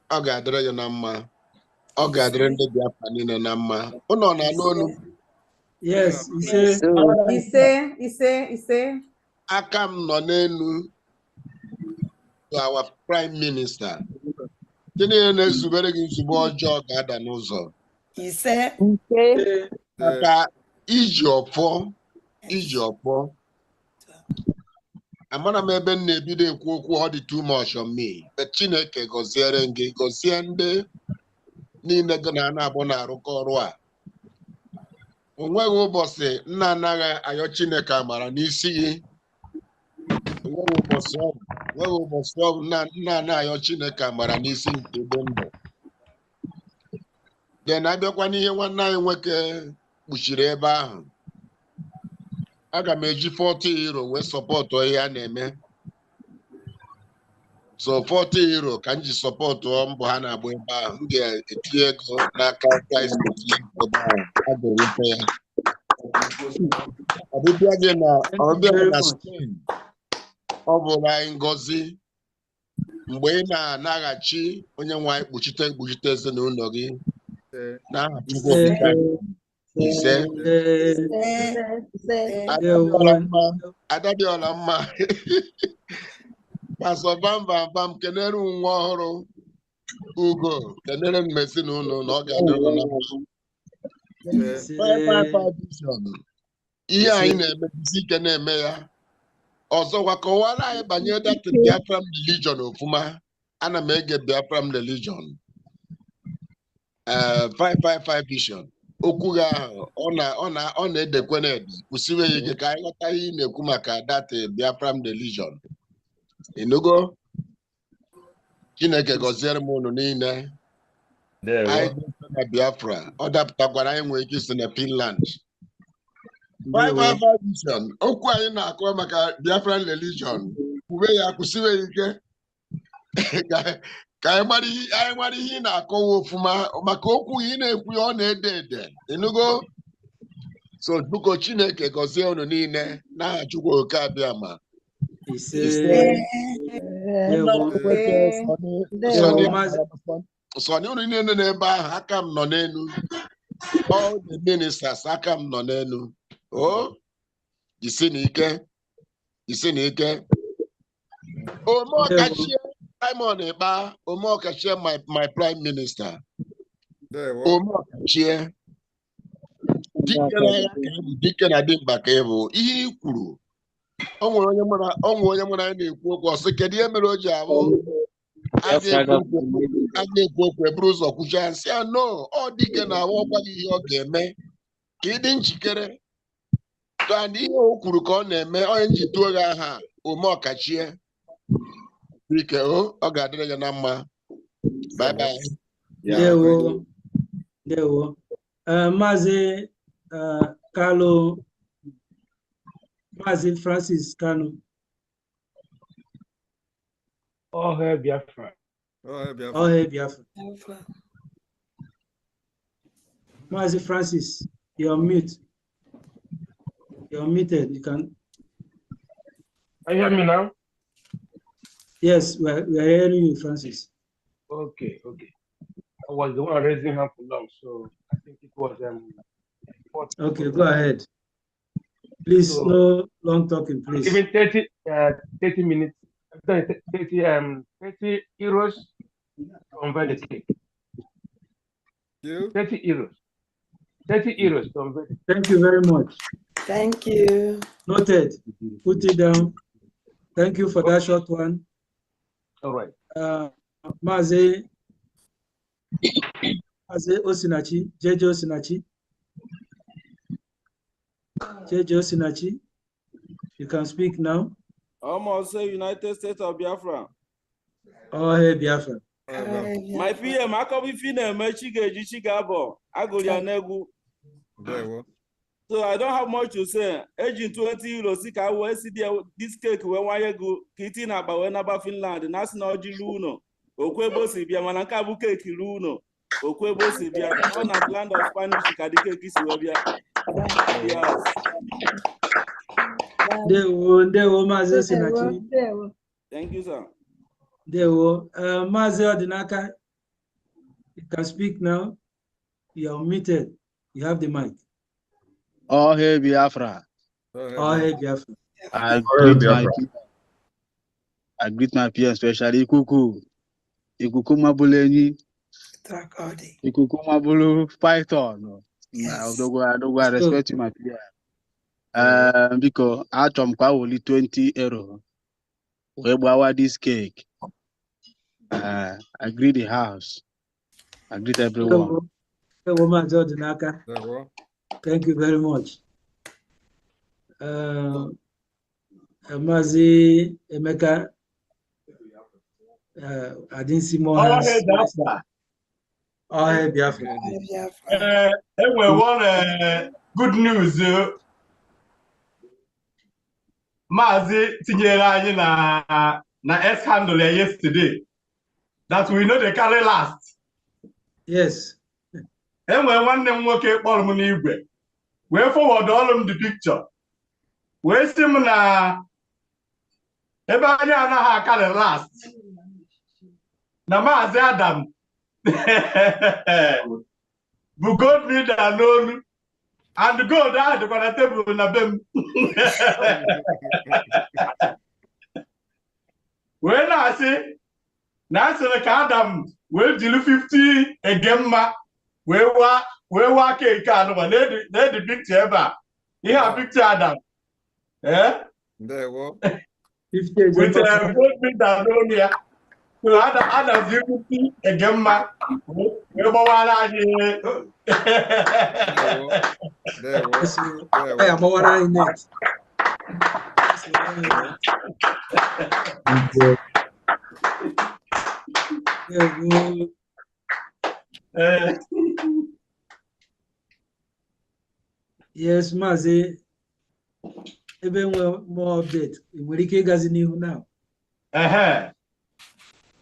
Ọ ga-adịrị gị na mma. Ọ ga-adịrị ndị Biafra niile na mma. Ụnọ na-anụ olu. Yes, ise. Aka m nọ n'elu to our Prime Minister. Gịnị na-ezubere gị nzube ọjọọ ga-ada n'ụzọ? Maka iji ọfọ. Amara m ebe m na-ebido ekwu okwu, ọ dị too much on me. But Chineke gọziere gị, gọzie ndị niile gị na-abụ na-arụkọ ọrụ a. O nweghị ụbọchị nna anaghị ayọ Chineke amara n'isi gị. O nweghị ụbọchị ọ bụ nna anaghị ayọ Chineke amara n'isi nke ebe ndụ. Then abịakwa n'ihe nwanne anyị nwoke kpuchiri ebe ahụ. Aga m eji 40 euro wee sọpọtụ ihe a na-eme. So 40 euro ka m ji sọpọtụ mbọ ha na-agba ebe ahụ. M ga-etinye ego n'aka Christ ebe ahụ. A ga-enweta ya. Ọbịbịa gị na Spain ọ bụrụ anyị ngọzi. Mgbe ị na-anaghachi, onye nwe anyị kpuchite ezinụlọ gị. N'aha Chukwu ise. Adadịọla mma. Pastor Bam kenere nwa ọhụrụ Ugo, kenere m ezinụlọ na ọ ga-adịrị na mma. ihe anyị na-emebisi ike na-eme ya ọzọkwa kọwara anyị banyere that Biafran religion ofuma ana m ege Biafran religion 555 vision okwu gị ahụ ọ na-edekwe na-ede kwụsịwe ya ike ka anyị ghọta ihe ị na-ekwu maka that Biafran religion ịnụgo Chineke gọziere m unu niile anyị na Biafra ọ dapụtakwara anyị nwere ike isi na Finland 555 vision okwu anyị na-akọ maka Biafran religion kwube ya kwụsịwe ya ike ka anyị mara ihe ị na-akọwa ofuma maka okwu ị na-ekwu ya ọ na-ede ede ịnụgo so biko Chineke gọzie unu niile n'aha Chukwu oke abịa ma Sọni unu niile n'ebe ahụ aka m nọ n'elu all the ministers aka m nọ n'elu isi n'ike Omeọkachie Simon Ekpa Omeọkachie my prime minister Omeọkachie dike na dimkpa ka ịbụ ihe i kwuru o nwere onye mụrụ anyị na-ekwu okwu ọsị kedu ihe mere o ji ahụ a na-ekwu okwu eburu ụzọ kwuchia nsị ya no ọ dike na ahụ ọgwa gị ihe ọ ga-eme ka ị dị njikere and ihe o kwuru ka ọ na-eme onye njituo gị aha Omeọkachie ike ọ ga-adịrị ya na mma bye bye ndewo Maazị Kalu Maazị Francis Kanu Ohe Biafra. Maazị Francis, you're mute. You're muted. You can. Can you hear me now? Yes, we're hearing you, Francis. Okay. I was the one raising hand for long, so I think it was okay, go ahead. Please, so, no long talking, please. Even 30 minutes, 30 euros to unveil the cake. 30 euros. 30 euros to unveil. Thank you very much. Thank you. Noted. Put it down. Thank you for that short one. All right. Maazị Osinachi, JJ Osinachi. JJ Osinachi, you can speak now. Almost say United States of Biafra. Oh, hey, Biafra. My PM, I come if you know, Chigabo, Agolianegu. So I don't have much to say. Agent 20 euros, I will see this cake when I go kitting about when about Finland, and that's not Giluno. Okwebo Sibia, Manakabu cake Luno. Okwebo Sibia, on a land of Spanish, Kadike Kiswabia. Yes. Ndewo Maazị Osinachi. Thank you, sir. Ndewo. Maazị Odinaka, you can speak now. You are muted. You have the mic. Oh, hey, Biafra. Oh, hey, Biafra. I greet my peers, especially Ikuku. Ikuku Mabuleni. Ikuku Mabulu Python. I don't respect my peers. Because I come only 20 euro. We buy this cake. I greet the house. I greet everyone. Thank you very much. Maazị Emeka, I didn't see more hands. Oh, hey, Biafra. Anyway, one good news. Maazị tinyere anyị na S-handle yesterday that we know they carry last. Yes. Enwere nwanne m nwoke kpọrọ m n'igwe wee forward all m the picture wee sị m na ebe anyị anaghị akarị last na Maazị Adam bụ gold medal n'olu and gold ahụ dịkwa na tebụl na be m wee na-asị na asịrị ka Adam wee jiri 50 ege mma wee waa cake anụma na-edi picture ebe a Yeah, picture Adam. Eh? There we With both feet and on here. So Adam, you could see a gemma. There we I am over next. Yes, Mazi. Even more update. We can get now.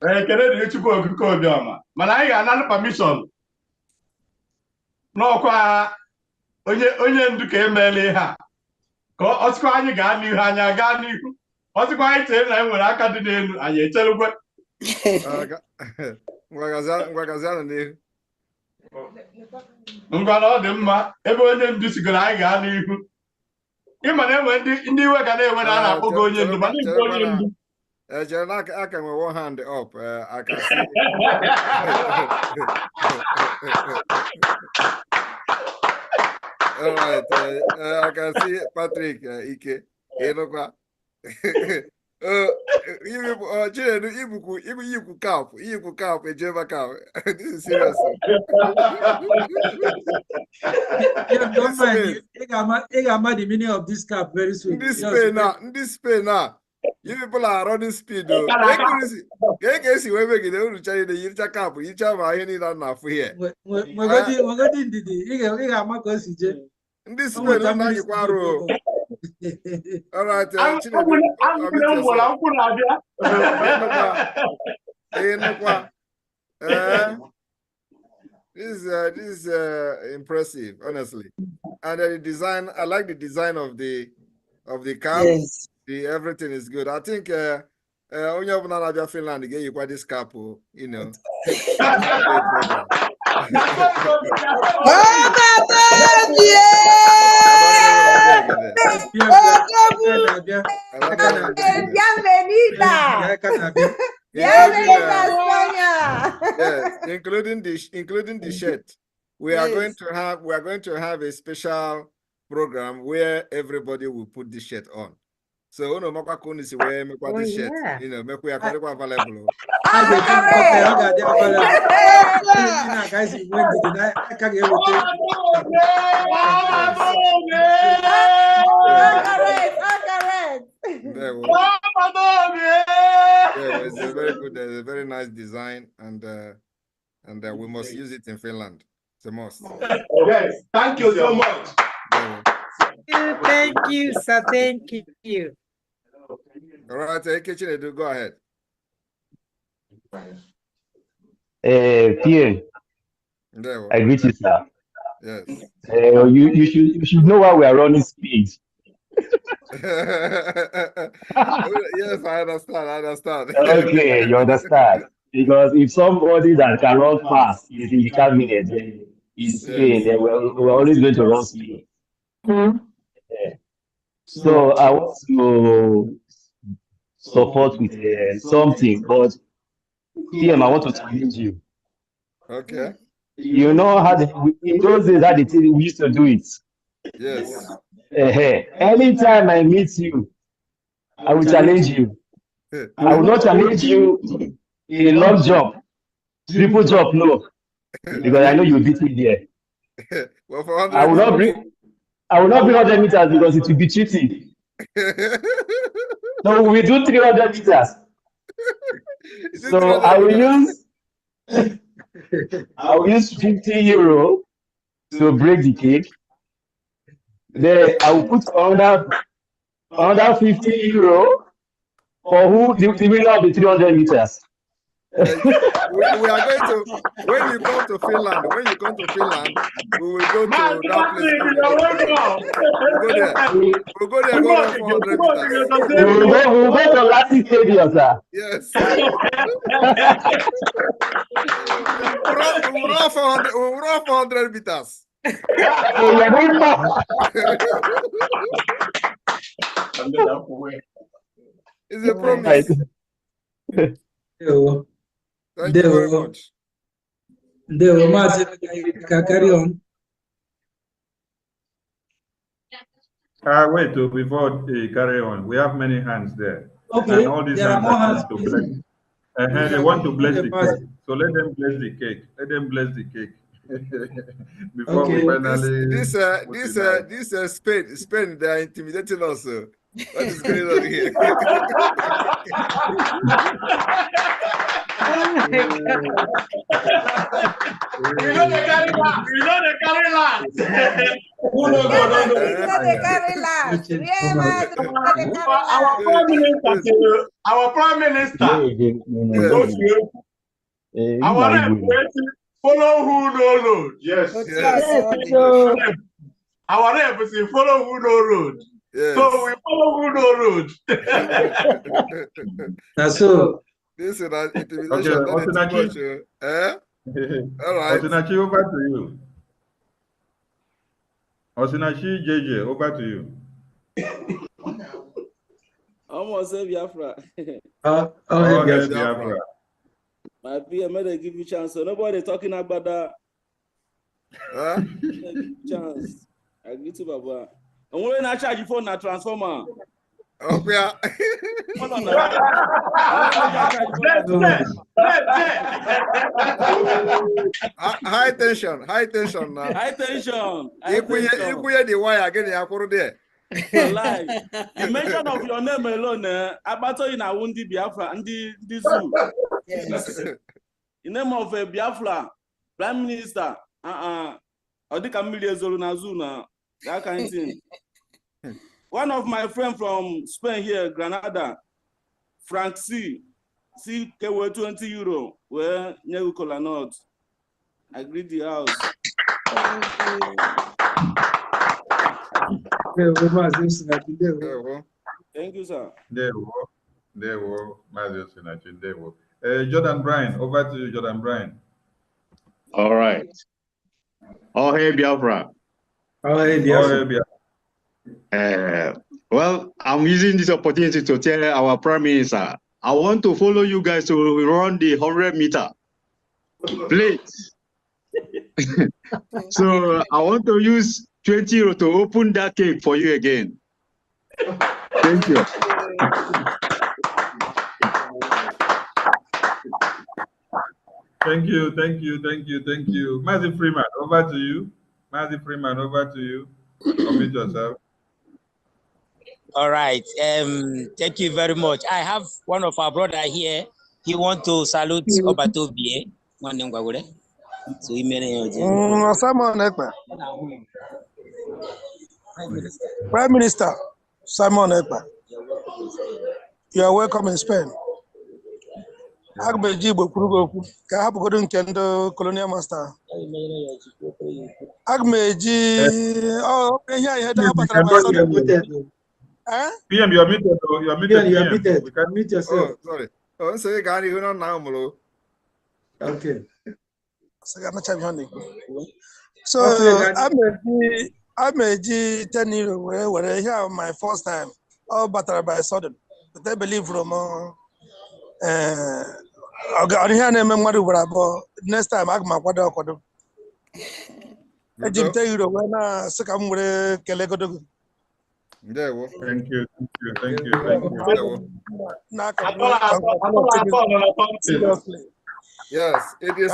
Ekele dị Chukwu Okike Obiọma mana anyị ga-ananụ permission n'ọkwa onye ndu ka emeela ihe a ka ọ sịkwa anyị gaa n'ihu anyị aga n'ihu ọ sịkwa anyị chere na enwere aka dị n'elu anyị echelugwe ngwa na ọ dị mma ebe onye ndu sigoro anyị gaa n'ihu ịma na enwe ndị iwe ga na-enwe na a na-akpọgo onye ndu mana ịbụ onye ndu I can with one hand up. I can see. All right. I can see Patrick Ike. You This is serious. Don't mind. I the meaning of this cap very soon. This pain now. You people are running speed though. Get see where we get to try the yicha cap, yicha ma any that na for here. Magadi This speed na you kwaro. All right, this is impressive, honestly. And the design, I like the design of the cap. Yes. Everything is good. I think only of Nigerian Finland get you quite this cap, you know. Yes, including the shirt. We are going to have a special program where everybody will put the shirt on. So no maka kuni si where make what this shirt, you know, make we are available. Guys, when did I can't get it's a very good, a very nice design, and we must use it in Finland. It's a must. Yes, thank you so much. Thank you, sir. Thank you. All right, Kitchen, go ahead. Pierre, I greet you, sir. Yes. You should know why we are running speed. Yes, I understand. Okay, you understand. Because if somebody that can run fast is in the cabinet in Spain, then we're always going to run speed. Yeah. So I want to support with something, but PM, I want to challenge you. Okay. You know how in those days how we used to do it. Yes. Anytime I meet you, I will challenge you. I will not challenge you in a long jump, triple jump, no, because I know you'll beat me there. Well, for I will not bring 100 meters because it will be cheating. So we do 300 meters. So I will use 50 euro to break the cake. Then I will put another 50 euro for who the winner of the 300 meters. We are going to, when you come to Finland, we will go to that place. We'll go there, go run 400 meters. We'll go to Latin Stadium, sir. Yes. We'll run 400 meters. It's a promise. Thank you very much. Carry on. Wait, before they carry on, we have many hands there. Okay, and all these there are hands more are hands. to bless. They want to bless the Okay, cake. So let them bless the cake. Let them bless the cake. Before we okay. finally This Spain, they are intimidating us. What is going on here? We know they carry last. We know they carry last. Who no go, no go. They carry last. Our prime minister, our prime minister. Our rep follow who no road. Yes. Our rep is follow who no road. Yes. So we follow who no road. That's so. This is an intimidation. Okay, Not too much. All right. Osinachi, over to you. Osinachi, JJ, over to you. Almost say Biafra. Biafra. My PM, they give you chance. So nobody talking about that. Chance. I give to Baba. And when I charge you for na transformer. Okay. High tension now. High tension. If we the wire again, you are there. The mention of your name alone, Abato in Awundi Biafra and the zoo. Yes. In name of Biafra, Prime Minister, I think I'm Zona, that kind of thing. One of my friends from Spain here, Granada, Frank C. KW 20 euro, where Negukola North. I greet the house. Thank you, sir. There were. Jordan Bryan, over to you, Jordan Bryan. All right. Oh, hey, Biafra. Oh, hey, Biafra. Well, I'm using this opportunity to tell our Prime Minister, I want to follow you guys to run the 100 meter. Please. So I want to use 20 euro to open that cake for you again. Thank you. Thank you. Mazi Freeman, over to you. Commit yourself. All right. Thank you very much. I have one of our brother here. He want to salute Obatobie. So he made Simon Ekpa. Prime Minister Simon Ekpa. You are welcome in Spain. Agbeji Bokurugoku. Ka hapu godu nkendo colonial master. Agbeji yeah, head up at PM, you're muted. You're muted. We can mute yourself. Oh, sorry. Oh, so you can't even now, Molo. Okay. So I'm a G 10 year where here my first time. All battered by sudden. But I believe from next time I my quad. I didn't tell you when I second with Kelegodo. Thank you. Yes, it is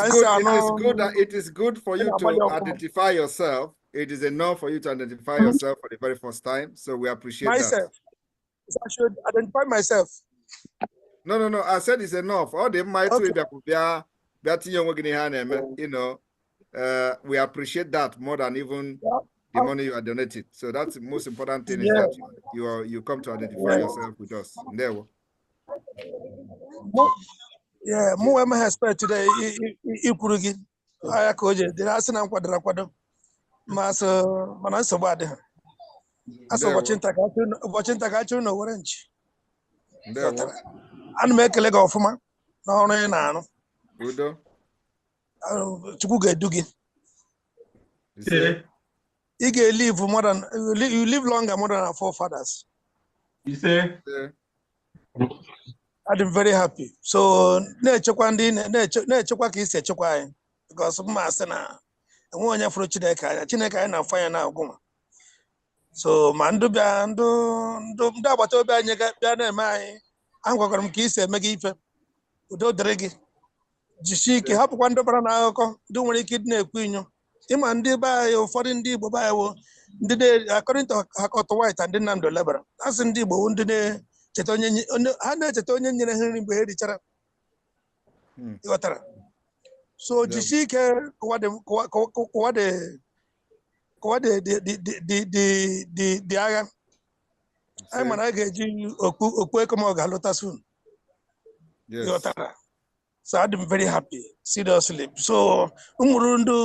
good. It is good for you to identify yourself. It is enough for you to identify yourself for the very first time. So we appreciate myself. That. I should identify myself. No. I said it's enough. All the might you know, we appreciate that more than even the money you are donating. So that's the most important thing is that you come to identify yourself with us. There. Yeah, more expect today. Ikurugi, Ayakoje, the Arsenal quadra, Master Manasa Bad. As watching Tagachu, no orange. And make a leg of ma. No. Udo. To get Dugi. You can live more than you live longer more than our forefathers. You say? I'm very happy. So nature because master na and one for Chineka and fire now go. So mandu bịa ndị agbata obi anyị bịa na-eme anyị agwakwara m ka isi eme gị ife udo dịrị gị jisie ike hapụkwa ndị bara n'akụkọ ndị nwere ike ịdị na-ekwu inyo ịma ndị be anyị ụfọdụ ndị Igbo be anyị wo ndị according to Hakọt White and ndị Nnamdi Olebara asị ndị Igbo ndị na-echeta ha na-echeta onye nyere ha nri mgbe ha richara ịghọtara so jisie ike kụwa dị agha anyị mana anyị ga-eji okpu ekomọg alụta soon ịghọtara so I'm very happy seriously so ụmụrụ ndị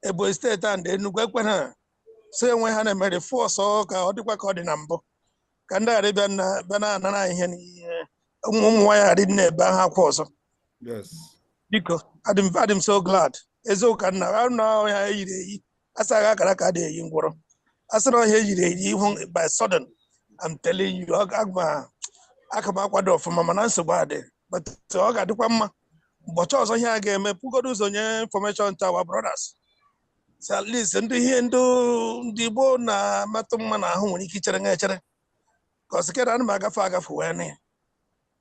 Ebonyi steeti and Enugu ekwe ha so enwe ha na-emere fọs ka ọ dịkwa ka ọ dị na mbụ ka ndị ghara bịa na-anara ihe n'ihe ụmụ nwaanyị ghara dị na-ebe ha akwa ọzọ biko adị m so glad eziokwu ka nna na ọhịa eyiri eyi asaghị akara ka a dị-eyi ngwụrọ asị na ọhịa eyiri eyi ihu by sudden I'm telling you aka m akwado ọfụma mana nsogbu adị but ọ ga-adịkwa mma ụbọchị ọzọ ihe a ga-eme pụgodo ụzọ nye information to our brothers so at least ndị Igbo na-amatụ mma na ahụ nwere ike ichere nga echere ka ọsikere ana m agafe wee nị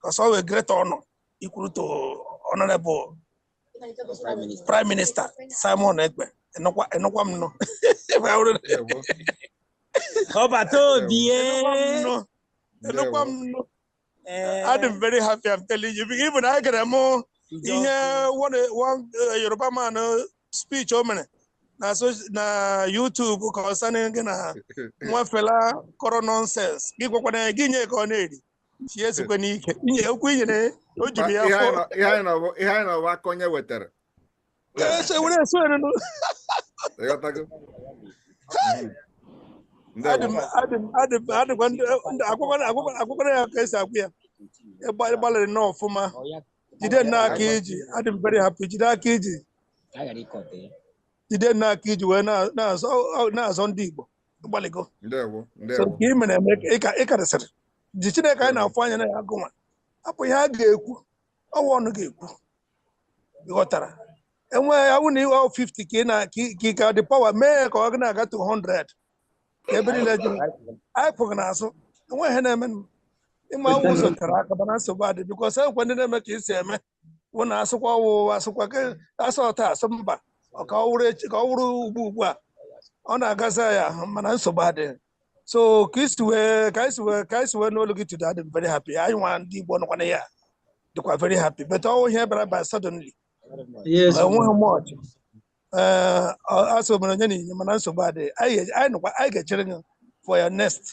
ka ọsọ wee great honor ikwuru to honorable Prime Minister Simon Ekpa enukwa m nọ enukwa m nọ I'm very happy I'm telling you even I gara m ihe one Yoruba man speech o mere na YouTube concerning gị na nwafela kọrọ nonsense gị gwakwana gị nye ka ọ na-eri si esikwe n'ike inye okwu inyere o jiri ya fọ ihe anyị na-ọwa aka onye wetara akwụkwọ ya ka esi akwụ ya gbalịrị nnọọ ọfụma jide n'aka iji adị m very happy jide aka iji jide n'aka iji wee na-azọ ndị Igbo gbalịgo so nke ị mere eme ịkarịsịrị ji Chineke anyị na-afụ anya na ya agụnwa hapụ ihe a ga-ekwu ọwa ọnụ ga-ekwu ịghọtara enweghị awụ na iwe 50 ka dị pawa mee ka ọ na-aga to 100 ka ebe niile jụrụ anyị pụghị n'azụ enweghị ihe na-eme ịma awụ ụzọ tere aka mana nsogbu adị bikọs ekwe ndị na-eme ka isi eme wụ na asụkwa ọwụwa asụkwa asụ ọta asụ mba ka ọ wụrụ ugbu a ọ na-agaza ya mana nsogbu adịghị so ka isi wee n'olu gị today adị very happy anyị nwa ndị Igbo nọkwana ya dịkwa very happy but ọwụ ihe bịara by suddenly enweghị mọch asụ mere onye n'ihe mana nsogbu adịghị anyị ga-echere gị for your next.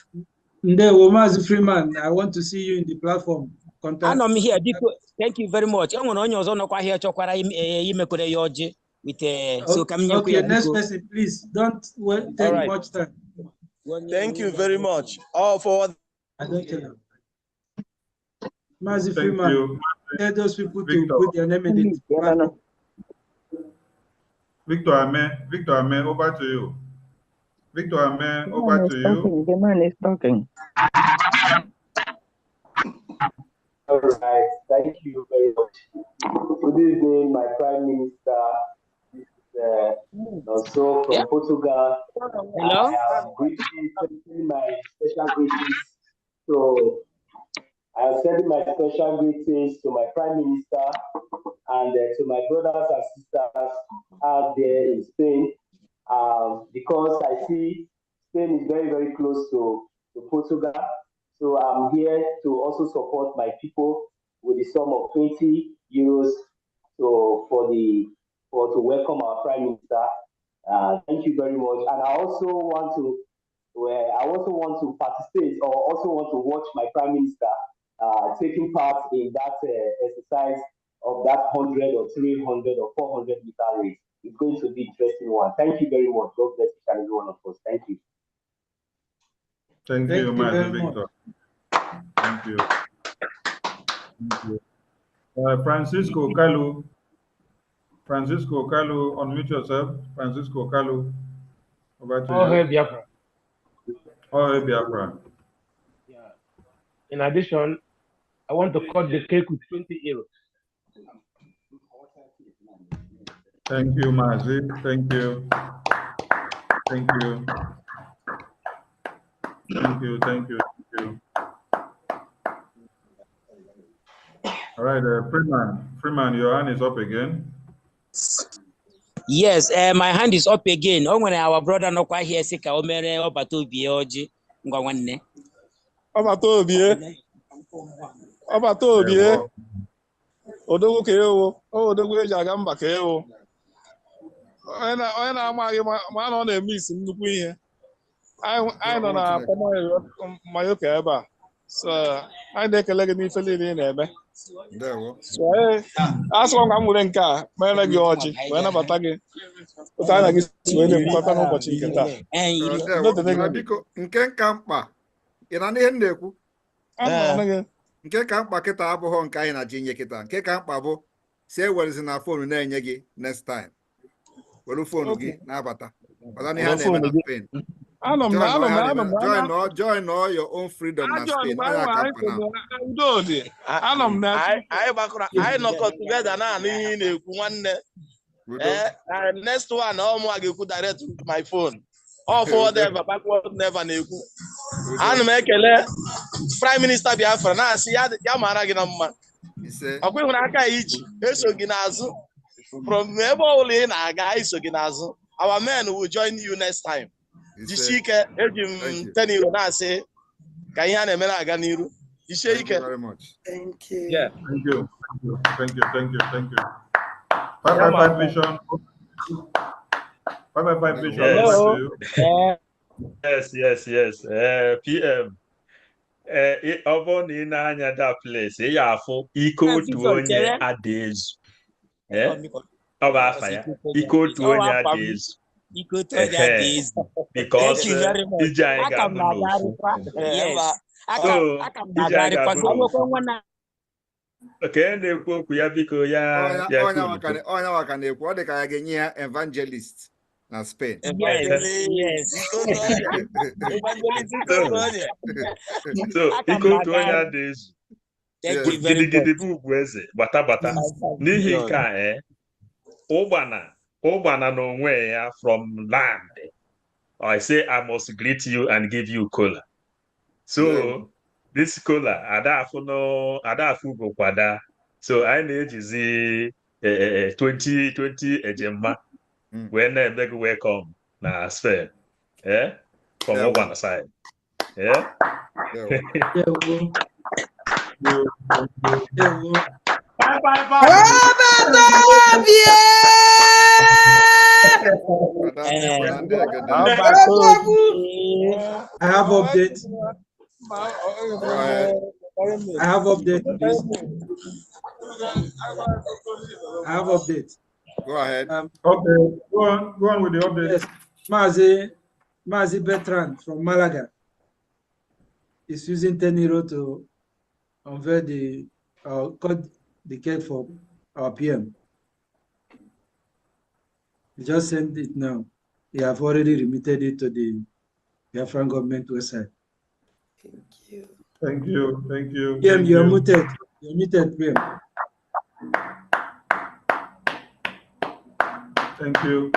Ndewo Maazị Freeman, I want to see you in the platform. Anọ m here, biko, thank you very much. Enwere onye ọzọ nọkwa here chọkwara imekwere ya ọjị with so ka m nyekwa ya. Okay, next person, please. Don't take much time. Thank you very much. All for I don't tell them. Maazị Freeman, tell those people to put their name in it. Victor Ame, over to you. Victor Ame, over to you. The man is talking. All right, thank you very much. Good evening, my Prime Minister. This is also from Portugal. Hello. Sending my special greetings. So I am sending my special greetings to my Prime Minister and to my brothers and sisters out there in Spain. Because I see Spain is very, very close to Portugal. So I'm here to also support my people with the sum of 20 euros to welcome our Prime Minister. Thank you very much. And I also want to participate or also want to watch my Prime Minister taking part in that exercise of that 100 or 300 or 400 meter race. It's going to be an interesting one. Thank you very much. God bless each and every one of us. Thank you. Thank you, Master Victor. Thank you. Francisco Kalu, unmute yourself. Francisco Kalu, over to you. Oh, hey, Biafra. Oh, hey, Biafra. Yeah. In addition, I want to cut the cake with 20 euros. Thank you, Mazi. Thank you. Thank you. Thank you. Thank you. Thank you. All right, Freeman, your hand is up again. Yes, my hand is up again. Oh, when our brother no quite here, sick, I'll marry Obato Bioji. Ngwane. Obato Bie. Obato Bie. Odogo Keo. Oh, Odogo Jagamba Keo. Onye na-amaghị ma nọ na-emiss nnukwu ihe. Anyị nọ na Mayoka ebe a. So, anyị na-ekele gị n'ife niile ị na-eme. So, asọ ka m nwere nke a mere gị ọjị wee nabata gị. Otu anyị na gị si wee na-ekwukọta n'ụbọchị nke taa. Biko, nke ka mkpa ị na ihe m na-ekwu nke ka mkpa kịta abụghị nke anyị na-ji nye kịta. Nke ka mkpa bụ si ewerezi na fonu na-enye gị next time. Were fonu gị na-abata. Ọzọ ihe a na-eme na Spain. Join all your own freedom na Spain. Anyị nọkọ together na-anụ ihe ị na-ekwu nwanne. Next one, ọmụ a ga-ekwu direct to my phone. All forward ever, backward never na-ekwu. Ana m ekele Prime Minister Biafra na-asị ya mara gị na mma. Ọkwa ịhụrụ aka iji eso gị n'azụ. From ebe ọbụla ị na-aga iso gị n'azụ. Our men will join you next time. Jisie ike eji m teniro na-asị ka ihe a na-eme na-aga n'iru. Jisie ike. Thank you. Yeah. Thank you. Thank you. Thank you. Thank you. 555 Vision. 555 Vision. Yes. PM. Ọ bụrụ na ị na-anya that place, ị ga-afụ ike otu onye Adaezu. Ọ bụ afa ya. Ike otu onye Adaezu. Because ije anyị ga-abụ n'ofu. So, ije anyị ga-abụ n'ofu. Okay, na-ekwu okwu ya biko ya onye waka na-ekwu ọ dị ka ya ga-enye ya evangelist na Spain. So ike otu onye Adaezu gidigidi bụ ugwu eze gbata n'ihi nke a ụgbana n'onwe ya from land. I say I must greet you and give you cola. So this cola adafu gokwada. So I na-ejizi 2020 ejemma when I beg welcome na Spain. From one side. I have update. Please. I have update. Go ahead. Okay, go on with the update. Yes. Mazi Bertrand from Malaga is using Teniro to unveil the cut the cake for our PM. He just sent it now. He have already remitted it to the Biafran government website. Thank you. PM, you're muted. You're muted, PM. Thank you.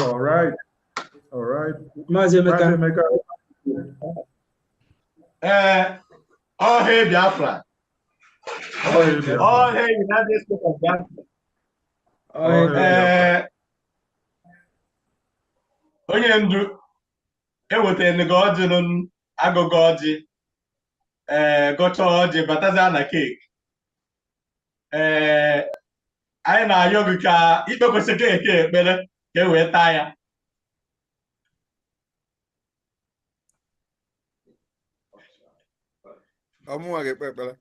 All right. Mazemeka. All hail Biafra. All hail United States of Biafra. Onye ndu ewetara gị ọjị agụgụ ọjị gọcha ọjị bataza na keeki. Anyị na-ayọ gị ka ikpekwesị keeki ekpere ka e wee taa ya. Ọmụnwa ga-ekpe ekpere.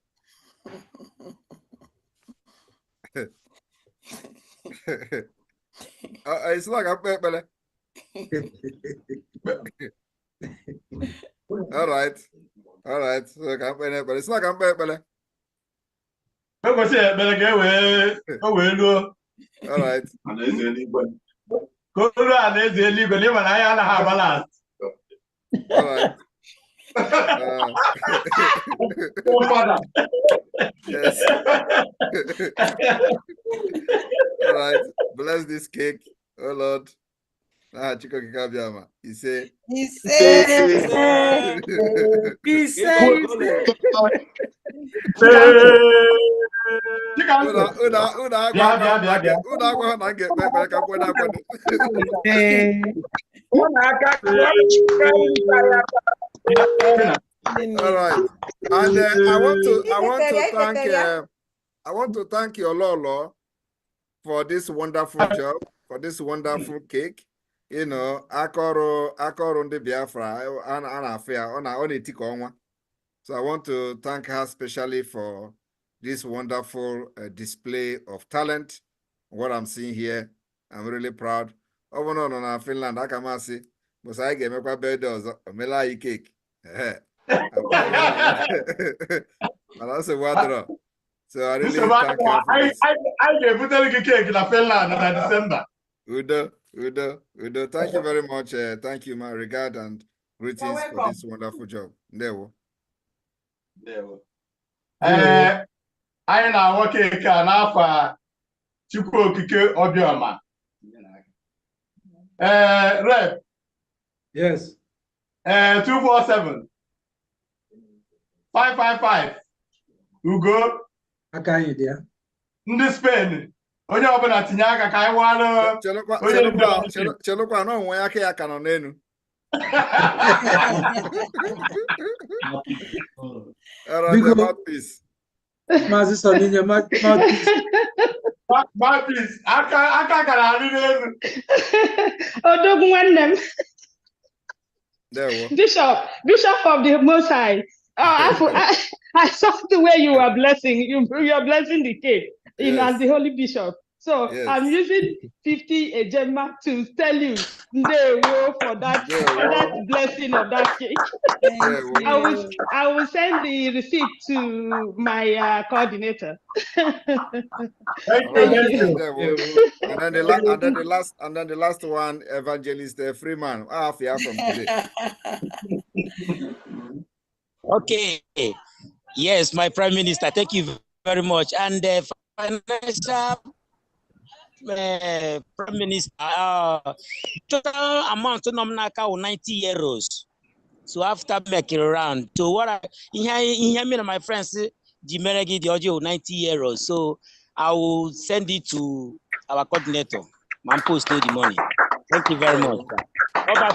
It's like a ekpere. All right. So ka mkpe ekpere. It's like a ekpere. Ekwekwesị ekpere ka e wee luo. All right. Ka o ruo a na-eze eluigwe n'ịma na anyị anaghị abalans. All right. Yes. All right. Bless this cake, oh Lord. Chiko Kikabiama. He said. He said. All right, and I want to thank you, Lolo, for this wonderful job, for this wonderful cake. You know, akoro ndi Biafra So I want to thank her specially for this wonderful display of talent. What I'm seeing here, I'm really proud. Oh no, no, Finland, I can see. But I get my birthday, Mela cake. And that's a water. So I really thank her for this. I gave you the cake in Finland in December. Udo. Thank you very much. Thank you, my regard and greetings for this wonderful job. There. Anyị na-awa keke a n'afọ Chukwu Okike Obioma. Rep. Yes. 247 555 Ugo. Aka anyị dị ya. Ndị Spain. Onye ọbụla tinye aka ka anyị walụ. Chelụkwa na onwe aka ya ka nọ n'elu. Mouthpiece. Maazị Soninye, mouthpiece. Mouthpiece. Aka gara arị n'elu. Odogwu nwanne m. Bishop of the Most High. I saw the way you are blessing. You are blessing the cake, as the Holy Bishop. So yes. I'm using 50 ejema to tell you for that blessing of that cake. I will send the receipt to my coordinator. Thank you. And then the last one, Evangelist Freeman. From today. Okay. Yes, my Prime Minister. Thank you very much. And the financial Prime Minister, total amount to nominaka 90 euros. So after making around to what I hear me and my friends, the Meregi the audio 90 euros. So I will send it to our coordinator. Man post the money. Thank you very much. Thank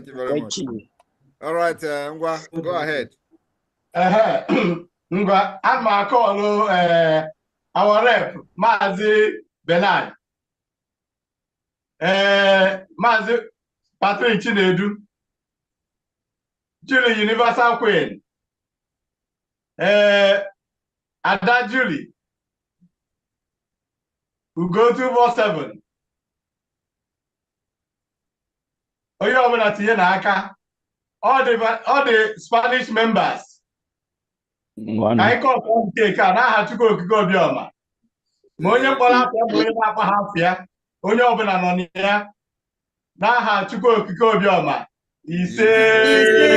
you very much. All right, Ngwa, go ahead. Ngwa, I'm going to call our rep, Mazi Benard. Mazi Patrick Chinedu, Julie Universal Queen, Ada Julie, who go 247. All the Spanish members. I call from cake and I had to go Bioma. Monya Pola, Monya Halfia, Onya Obanamonia. Now I had to go Bioma. He said,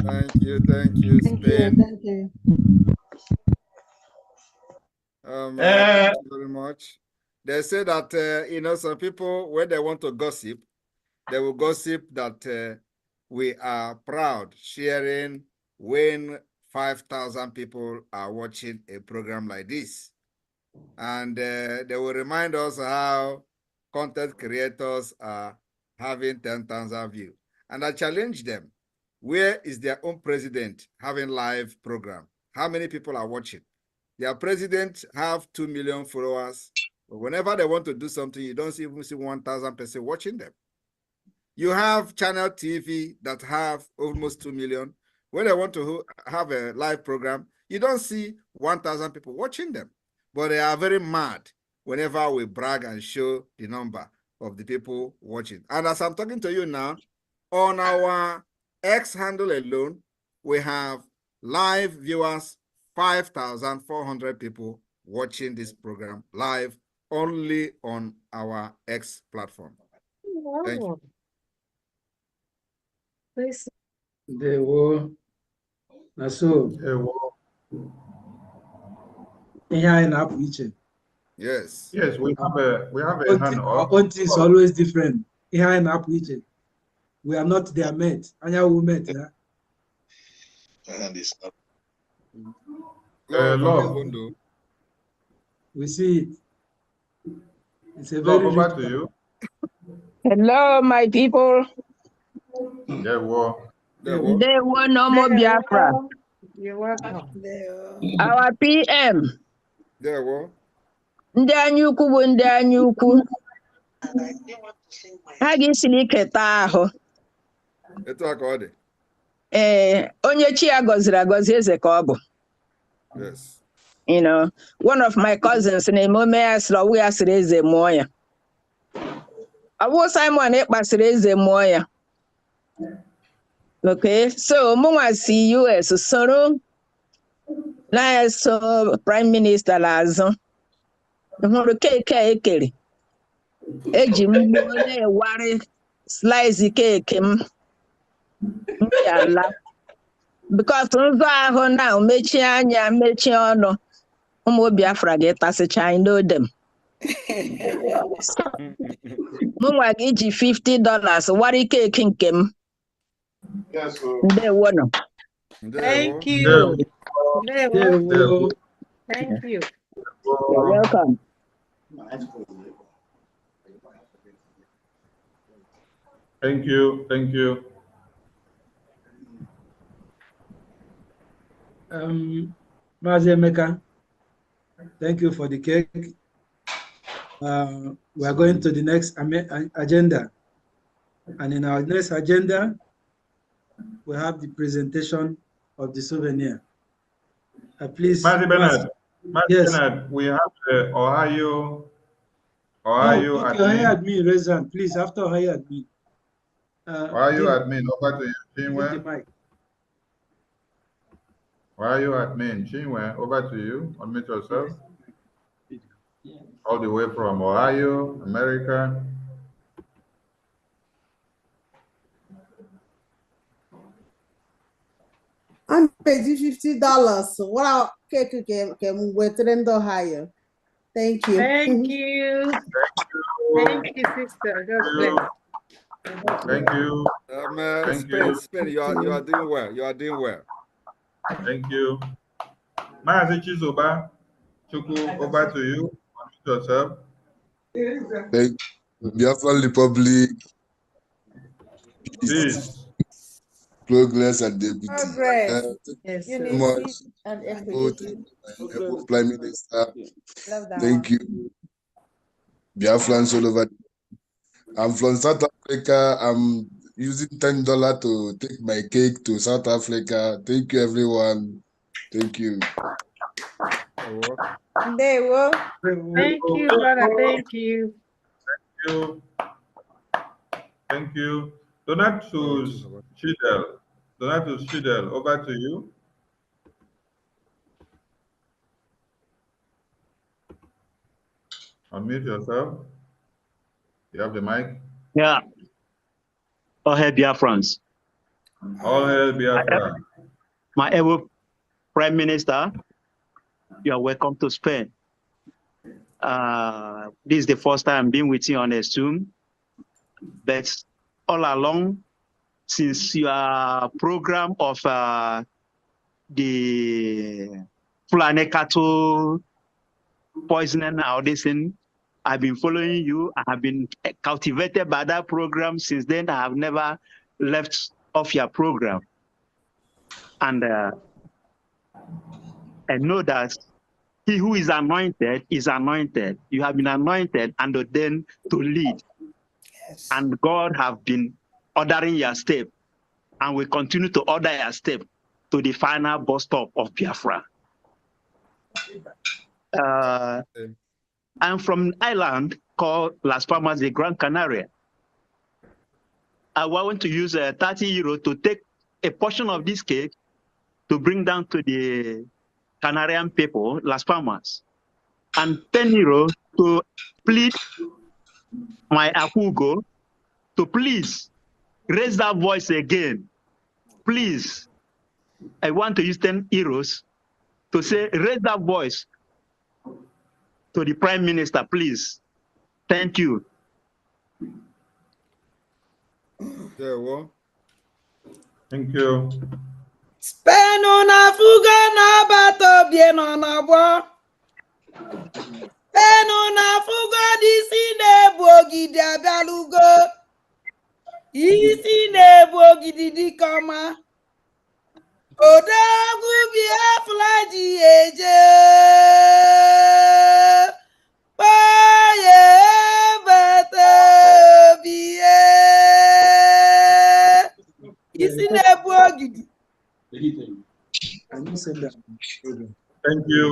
Thank you, Spain. Thank you. Thank you very much. They say that, some people, when they want to gossip, they will gossip that we are proud sharing when 5,000 people are watching a program like this. And they will remind us how content creators are having 10,000 views. And I challenge them, where is their own president having live program? How many people are watching? Their president have 2 million followers. But whenever they want to do something, you don't even see 1,000 people watching them. You have channel TV that have almost 2 million. When they want to have a live program, you don't see 1,000 people watching them. But they are very mad whenever we brag and show the number of the people watching. And as I'm talking to you now, on our X handle alone, we have live viewers, 5,400 people watching this program live only on our X platform. Thank you. They were. So. Yeah, in Apuiche. Yes. Yes, we have a hand up. Our own thing is always different. Here in Apuiche. We are not their mate. Anya we met, yeah. And it's not. Lord. We see it. It's a Lord, very over rich to you. Hello, my people. There were. They were no more Biafra. You're welcome. Our PM. There were. Ndị anyị ukwu bụ ndị anyị ukwu. Ha ga-esiri ike taa ahụ. Etu a ka ọ dị. Onye chi ya gọziri agọzi eze ka ọ bụ. Yes. You know, one of my cousins na-eme ome ya sịrị ọwụ ya sịrị eze mụọ ya. Ọwụ Simon Ekpa sịrị eze mụọ ya. Okay, so mụnwa si US soro na-eso Prime Minister n'azụ. Hụrụ keeki a ekere. Eji m gbuo na-ewari slice keeki m. Ala. Because nzọ ahụ na mechie anya mechie ọnụ. Ụmụ Biafra ga-etasịcha I know them. Mụnwa gị ji $50 wari keeki nke m. Ndewo nọ. Thank you. Ndewo. Thank you. You're welcome. Thank you. Thank you. Mazi Emeka, thank you for the cake. We are going to the next agenda. And in our next agenda, we have the presentation of the souvenir. Please. Mazi Bernard, yes. Bernard, we have Ohio okay, admin. Admin, raise hand, please, after Ohio admin. Ohio admin, over to you. Chinwe. Ohio admin, Chinwe, over to you. Unmute yourself. All the way from Ohio, America. I'm paying $50. What our cake can wait in Ohio. Thank you. Thank you. Thank you, sister. God bless. Thank you. Spain, you are doing well. You are doing well. Thank you. Maazi Chizoba, Chuku, over to you. Unmute yourself. Thank you. Biafran Republic. Peace. Progress and deputy. Progress. Thank you so much. And equity. Prime Minister. Love that. Thank you. Biafrans all over. I'm from South Africa. I'm using $10 to take my cake to South Africa. Thank you, everyone. Thank you. They will. Thank you, brother. Thank you. Thank you. Thank you. Donatus Shidel, over to you. Unmute yourself. You have the mic. Yeah. All hail Biafrans. All hail Biafra. My ever Prime Minister, you are welcome to Spain. This is the first time being with you on a Zoom, but all along, since your program of the Fulani cattle poisoning, all this thing, I've been following you. I have been cultivated by that program. Since then, I have never left off your program. And I know that he who is anointed is anointed. You have been anointed and ordained to lead. Yes. And God have been ordering your step and will continue to order your step to the final bus stop of Biafra. I'm from an island called Las Palmas de Gran Canaria. I want to use €30 to take a portion of this cake to bring down to the Canarian people, Las Palmas, and €10 to plead my Akugo to please raise that voice again. Please, I want to use 10 euros to say, raise that voice to the Prime Minister, please. Thank you. Thank you. Spain una fuga na bato bien on a bois. Spain una fuga d'ici ne bogidi abalugo. Ici ne bogidi di kama. Odagu Biafra di eje. Paye bete biye. Ici ne bogidi. Thank you.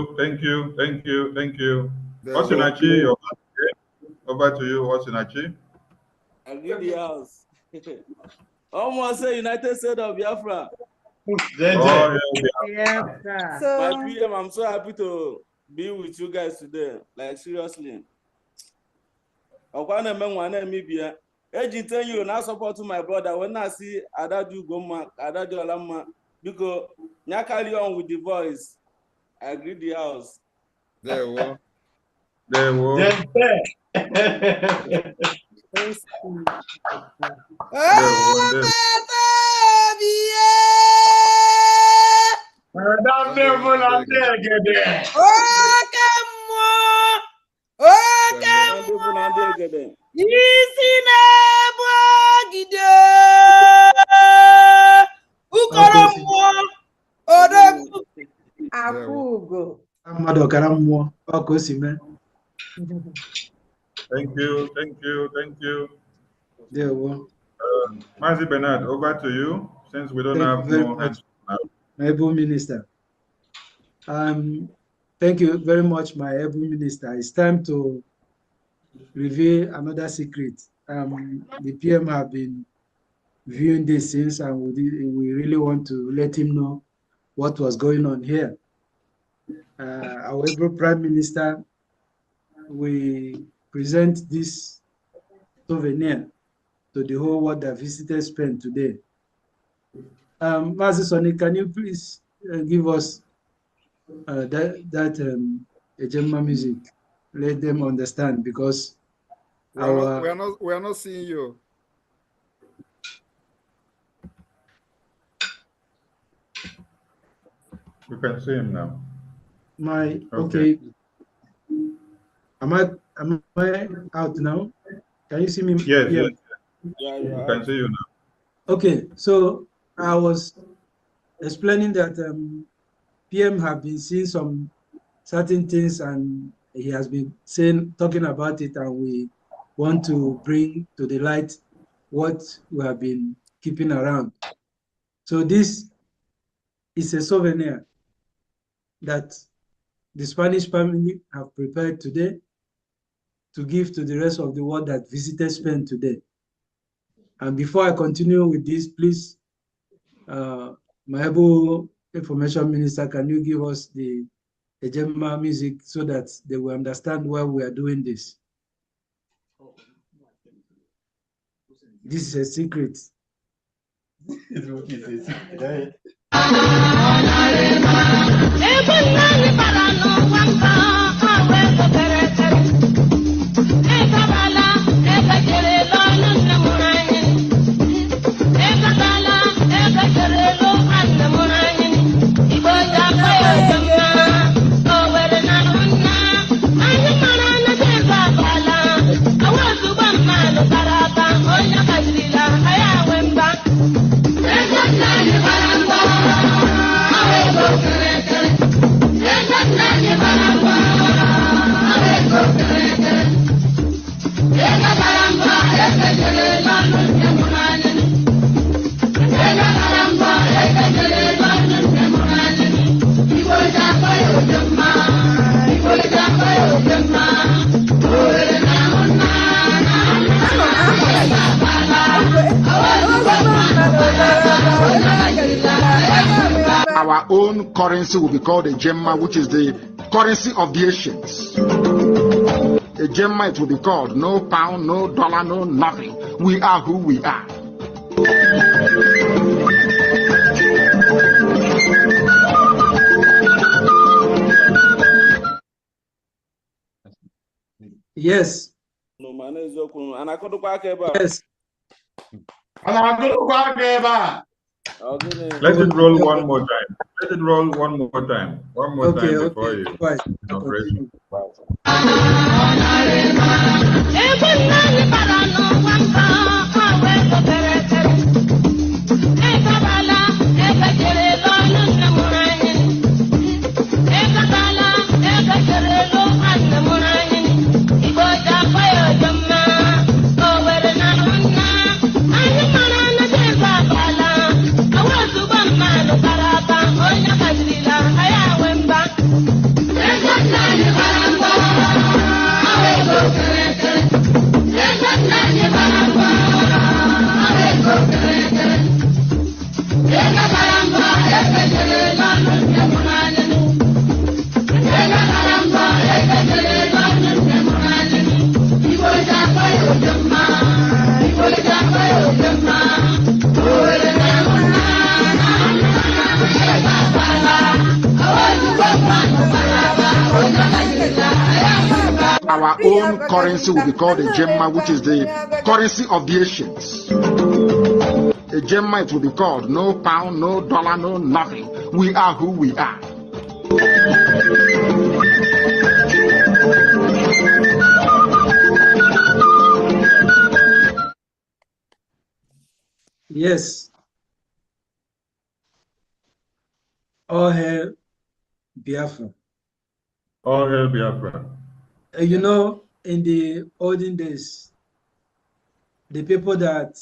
Osinachi, over to you, Osinachi. I leave the house. Almost say United States of Biafra. Yeah. My PM, I'm so happy to be with you guys today. Like seriously. I want to make Agent 10 euro now support to my brother. When I see Adadu Goma, Adadu Alama, because now carry on with the voice. I agree the house. There we go. Thank you. There we go. Mazi Bernard, over to you, since we don't have more hands now. My able minister. Thank you very much, my able minister. It's time to reveal another secret. The PM have been viewing this since, and we really want to let him know what was going on here. Our able prime minister, we present this souvenir to the whole world that visited Spain today. Mazi Sonny, can you please give us that Ejema music? Let them understand, because we are not seeing you. You can see him now. Okay. Am I out now? Can you see me? Yes. Yeah. We can see you now. Okay, so I was explaining that PM have been seeing some certain things, and he has been talking about it, and we want to bring to the light what we have been keeping around. So this is a souvenir that the Spanish family have prepared today to give to the rest of the world that visited Spain today. And before I continue with this, please, my able information minister, can you give us the Ejema music so that they will understand why we are doing this? This is a secret. Our own currency will be called a gemma, which is the currency of the Asians. A gemma, it will be called no pound, no dollar, no nothing. We are who we are. Yes. Yes. Let it roll one more time. Let it roll one more time. One more time before you operation. Our own currency will be called a Gemma, which is the currency of the Asians. A Gemma, it will be called. No pound, no dollar, no nothing. We are who we are. Yes. All hail Biafra. All hail Biafra. You know, in the olden days, the people that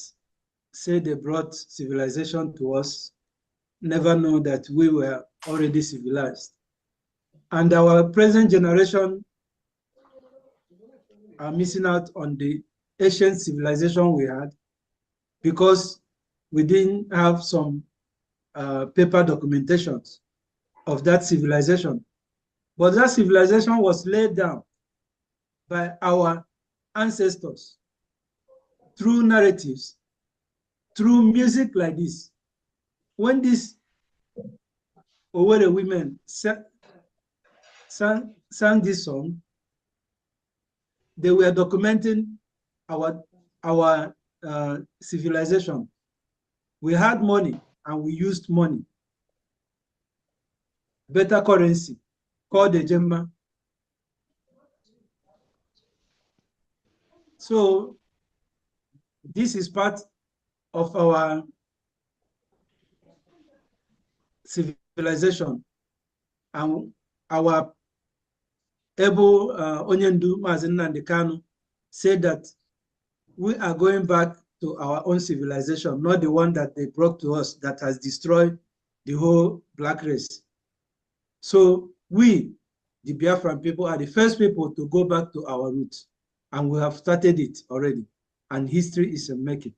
say they brought civilization to us never know that we were already civilized. And our present generation are missing out on the ancient civilization we had because we didn't have some paper documentations of that civilization. But that civilization was laid down by our ancestors through narratives, through music like this. When these Owerri women sang this song, they were documenting our civilization. We had money and we used money. Better currency called the Gemma. So this is part of our civilization, and our able Onyendu Mazi Nnamdi Kanu said that we are going back to our own civilization, not the one that they brought to us that has destroyed the whole black race. So we, the Biafran people, are the first people to go back to our roots, and we have started it already, and history is a making.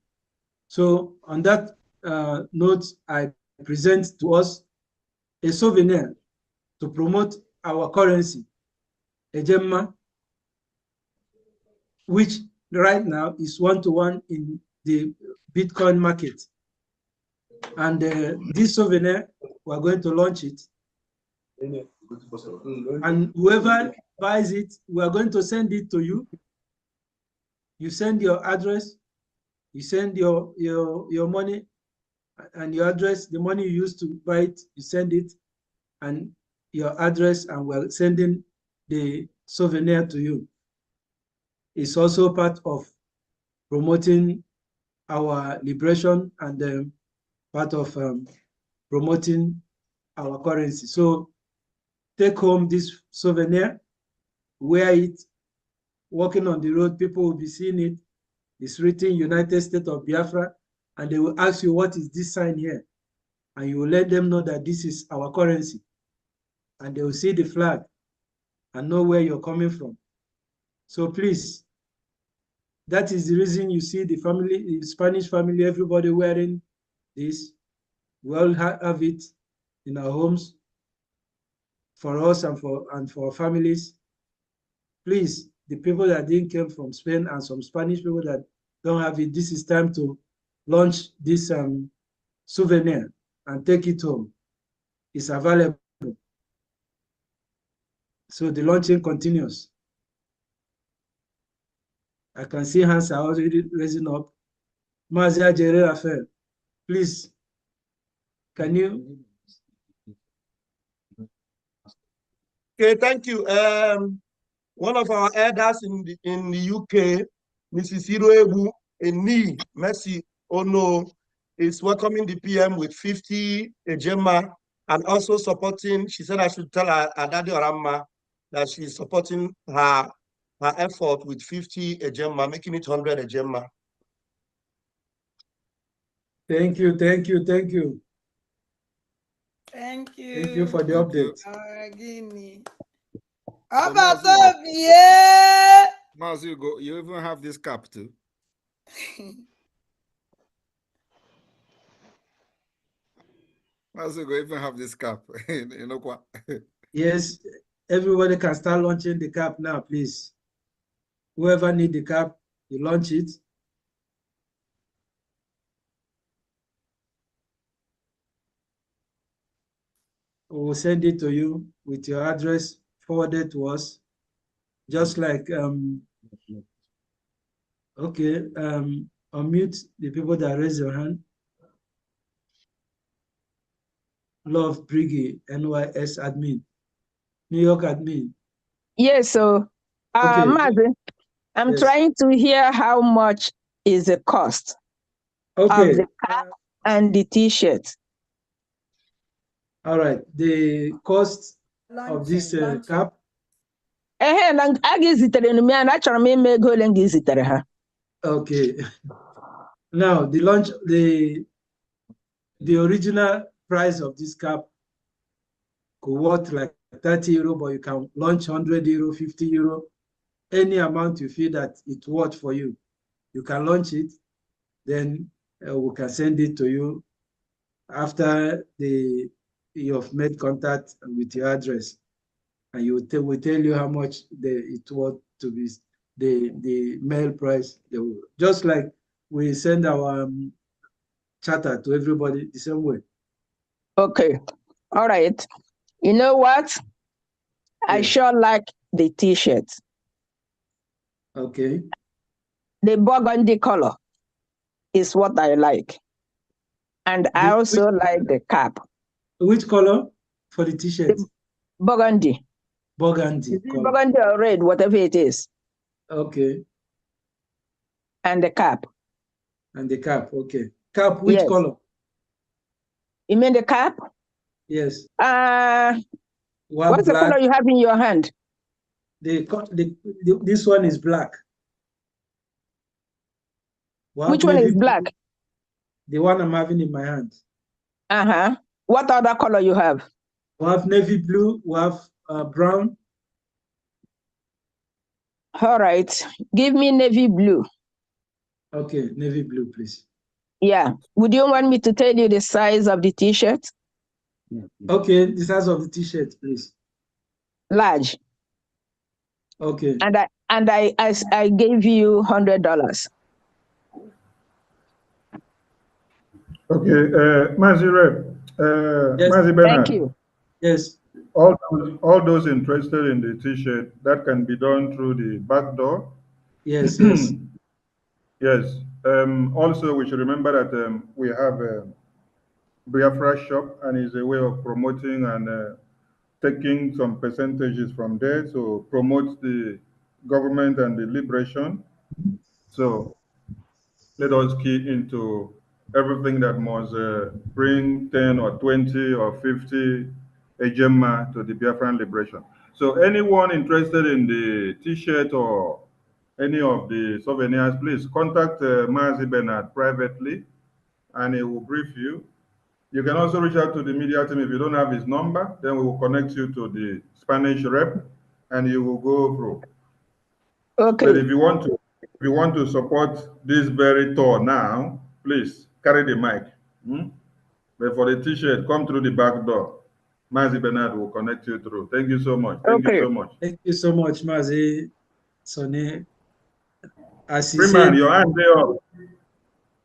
So on that note, I present to us a souvenir to promote our currency, a Gemma, which right now is 1-to-1 in the Bitcoin market. And this souvenir, we're going to launch it. And whoever buys it, we're going to send it to you. You send your address, you send your money and your address, the money you used to buy it, you send it, and your address, and we're sending the souvenir to you. It's also part of promoting our liberation and part of promoting our currency. So take home this souvenir, wear it, walking on the road, people will be seeing it. It's written United States of Biafra, and they will ask you, what is this sign here? And you will let them know that this is our currency. And they will see the flag and know where you're coming from. So please, that is the reason you see the family, the Spanish family, everybody wearing this. We all have it in our homes for us and for our families. Please, the people that didn't come from Spain and some Spanish people that don't have it, this is time to launch this souvenir and take it home. It's available. So the launching continues. I can see hands are already raising up. Mazia Jere Rafael, please, can you? Okay, thank you. One of our elders in the UK, Mrs. Iroebu Eni Mercy Ono, is welcoming the PM with 50 Ejema and also supporting. She said I should tell her Daddy Orama that she's supporting her effort with 50 Ejema, making it 100 Ejema. Thank you, thank you, thank you. Thank you. Thank you for the update. Maz, you even have this cap too. Maz, you even have this cap. You know what? Yes, everybody can start launching the cap now, please. Whoever need the cap, you launch it. We will send it to you with your address forwarded to us. Just like, okay, unmute the people that raise your hand. Love Briggy, NYS admin, New York admin. Yes, so, okay. Mazi, I'm trying to hear how much is the cost of the cap and the t-shirt. All right, the cost of this cap. Okay. Now the launch, the original price of this cap could worth like 30 euro, but you can launch 100 euro, 50 euro, any amount you feel that it's worth for you. You can launch it, then we can send it to you after you've made contact with your address, and we tell you how much it's worth to be the mail price. Just like we send our charter to everybody the same way. Okay, all right. You know what? I sure like the t-shirt. Okay. The burgundy color is what I like. And I also like the cap. Which color for the t-shirt? Burgundy. Burgundy. Burgundy or red, whatever it is. Okay. And the cap. And the cap, okay. Cap, which color? You mean the cap? Yes. What's the color you have in your hand? This one is black. Which one is black? The one I'm having in my hand. Uh-huh. What other color you have? We have navy blue, we have brown. All right. Give me navy blue. Okay, navy blue, please. Yeah. Would you want me to tell you the size of the t-shirt? Okay, the size of the t-shirt, please. Large. Okay. And I gave you $100. Okay, Mazi Rep, yes. Mazi Bernard. Thank you. Yes. All those interested in the t-shirt, that can be done through the back door. Yes, yes. Yes. Also, we should remember that we have a Biafra shop, and it's a way of promoting and taking some percentages from there to promote the government and the liberation. So let us key into everything that must bring 10 or 20 or 50 Ejema to the Biafran liberation. So anyone interested in the t-shirt or any of the souvenirs, please contact Mazi Bernard privately, and he will brief you. You can also reach out to the media team. If you don't have his number, then we will connect you to the Spanish rep, and you will go through. Okay. But if you want to support this very tour now, please carry the mic. But for the t-shirt, come through the back door. Mazi Bernard will connect you through. Thank you so much. Thank you so much. Thank you so much, Mazi. Sonny. Freeman, your hand there up.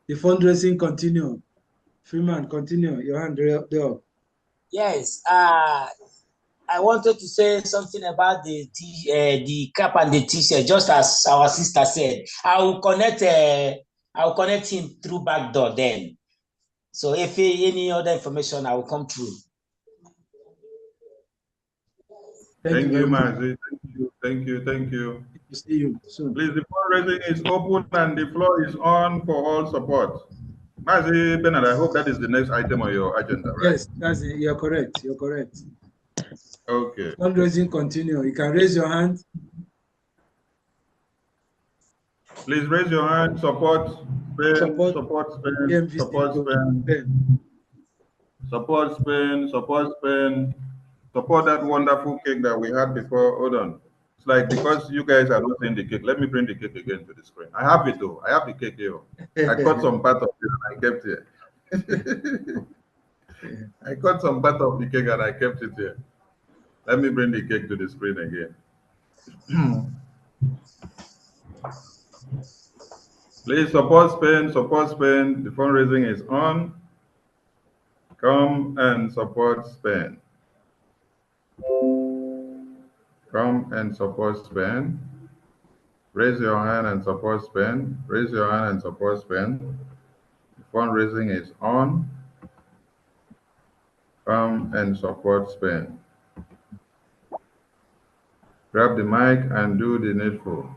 the fundraising continue. Freeman, continue. Your hand there. Yes. I wanted to say something about the cap and the t-shirt, just as our sister said. I will connect him through back door then. So if any other information, I will come through. Thank you, Mazi. Thank you. See you soon. Please, the fundraising is open and the floor is on for all support. Mazi Bernard, I hope that is the next item on your agenda, right? Yes, that's it. You're correct. You're correct. Okay. Fundraising continue. You can raise your hand. Please raise your hand. Support Spain. Support Spain. Support Spain. Support that wonderful cake that we had before. Hold on. It's like, because you guys are not seeing the cake, let me bring the cake again to the screen. I have it though. I have the cake here. I cut some part of it and I kept it. I cut some part of the cake and I kept it here. Let me bring the cake to the screen again. Please support Spain. Support Spain. The fundraising is on. Come and support Spain. Come and support Spain. Raise your hand and support Spain. Raise your hand and support Spain. The fundraising is on. Come and support Spain. Grab the mic and do the needful.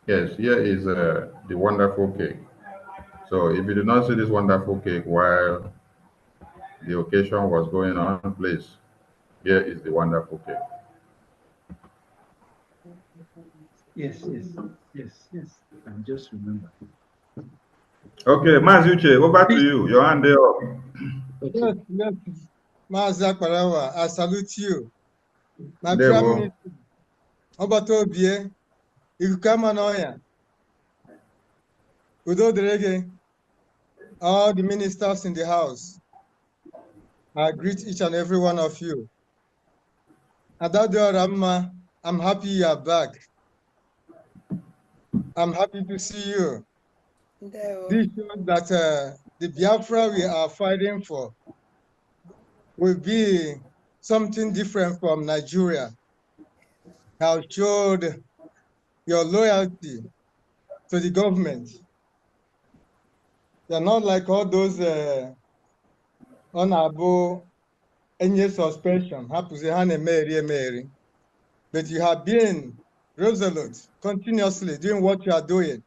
Yes, here is the wonderful cake. So if you did not see this wonderful cake while the occasion was going on, please, here is the wonderful cake. Yes. I'm just remember. Okay, Mazuche, over to you. Your hand there up. Yes. Mazakarawa, I salute you. My There Prime we go. Minister, Obatobie, if you come on here, Udo Derege, all the ministers in the house, I greet each and every one of you. Adado Ramma, I'm happy you are back. I'm happy to see you. This shows that the Biafra we are fighting for will be something different from Nigeria. Have showed your loyalty to the government. You're not like all those honorable any suspension, but you have been resolute, continuously doing what you are doing.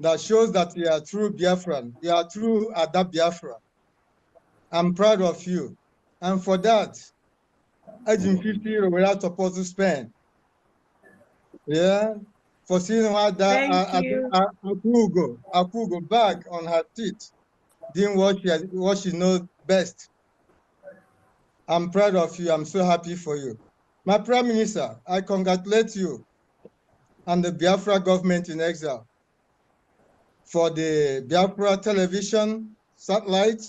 That shows that you are true Biafran. You are true Ada Biafra. I'm proud of you. And for that, Agent 50 we're not supposed to spend. Yeah. For seeing how that Akugo back on her teeth, doing what she knows best. I'm proud of you. I'm so happy for you. My Prime Minister, I congratulate you and the Biafra government in exile for the Biafra television satellite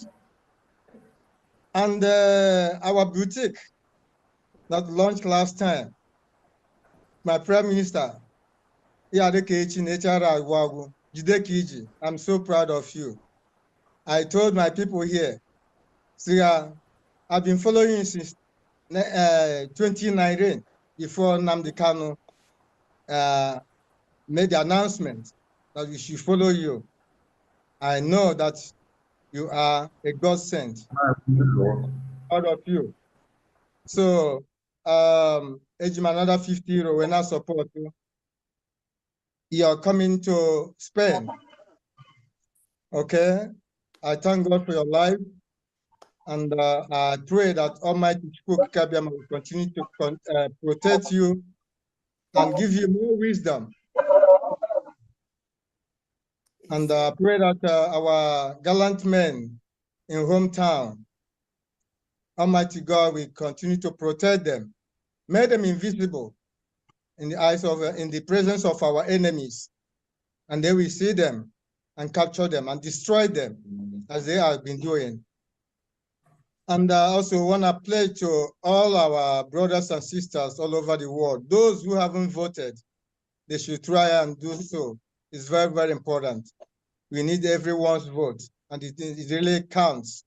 and our boutique that launched last time. My Prime Minister, I'm so proud of you. I told my people here, see, I've been following you since 2019, before Nnamdi Kanu made the announcement that we should follow you. I know that you are a God sent. Proud of you. So, Ejima, another 50 euro, when I support you. You are coming to Spain. Okay? I thank God for your life. And I pray that Almighty Chukwu Kabiama will continue to protect you and give you more wisdom. And I pray that our gallant men in hometown, Almighty God will continue to protect them, make them invisible in the eyes of, in the presence of our enemies, and they will see them and capture them and destroy them as they have been doing. And I also want to play to all our brothers and sisters all over the world. Those who haven't voted, they should try and do so. is very, very important. We need everyone's vote, and it really counts.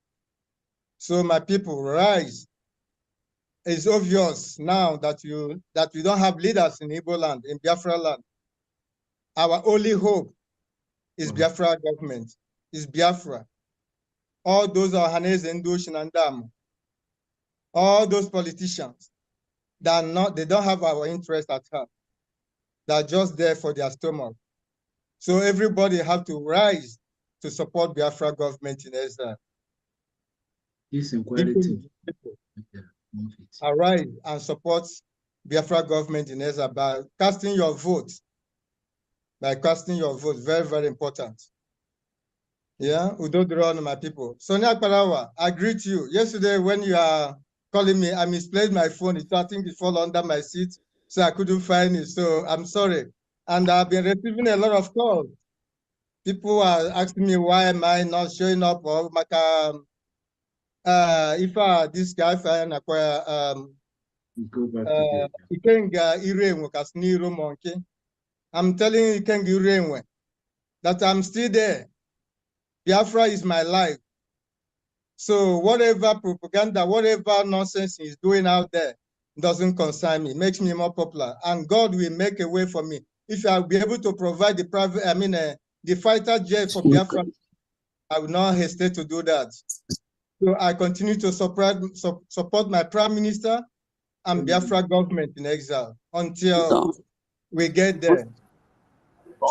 So my people, rise. It's obvious now that we don't have leaders in Igbo land, in Biafra land. Our only hope is Biafra government, is Biafra. All those Ohanese and Dushin and Dam, all those politicians, they don't have our interest at heart. They're just there for their stomach. So everybody have to rise to support Biafra government in Israel. Arise and support Biafra government in Israel by casting your vote. By casting your vote, very, very important. Yeah, Udodron, my people. Sonia Parawa, I greet you. Yesterday when you are calling me, I misplaced my phone. I think it fell under my seat, so I couldn't find it. So I'm sorry. And I've been receiving a lot of calls. People are asking me why am I not showing up, or if this guy find monkey. I'm telling you, that I'm still there. Biafra is my life. So whatever propaganda, whatever nonsense he's doing out there doesn't concern me, makes me more popular. And God will make a way for me. If I'll be able to provide the fighter jet for Biafra, I will not hesitate to do that. So I continue to support my Prime Minister and Biafra government in exile until we get there.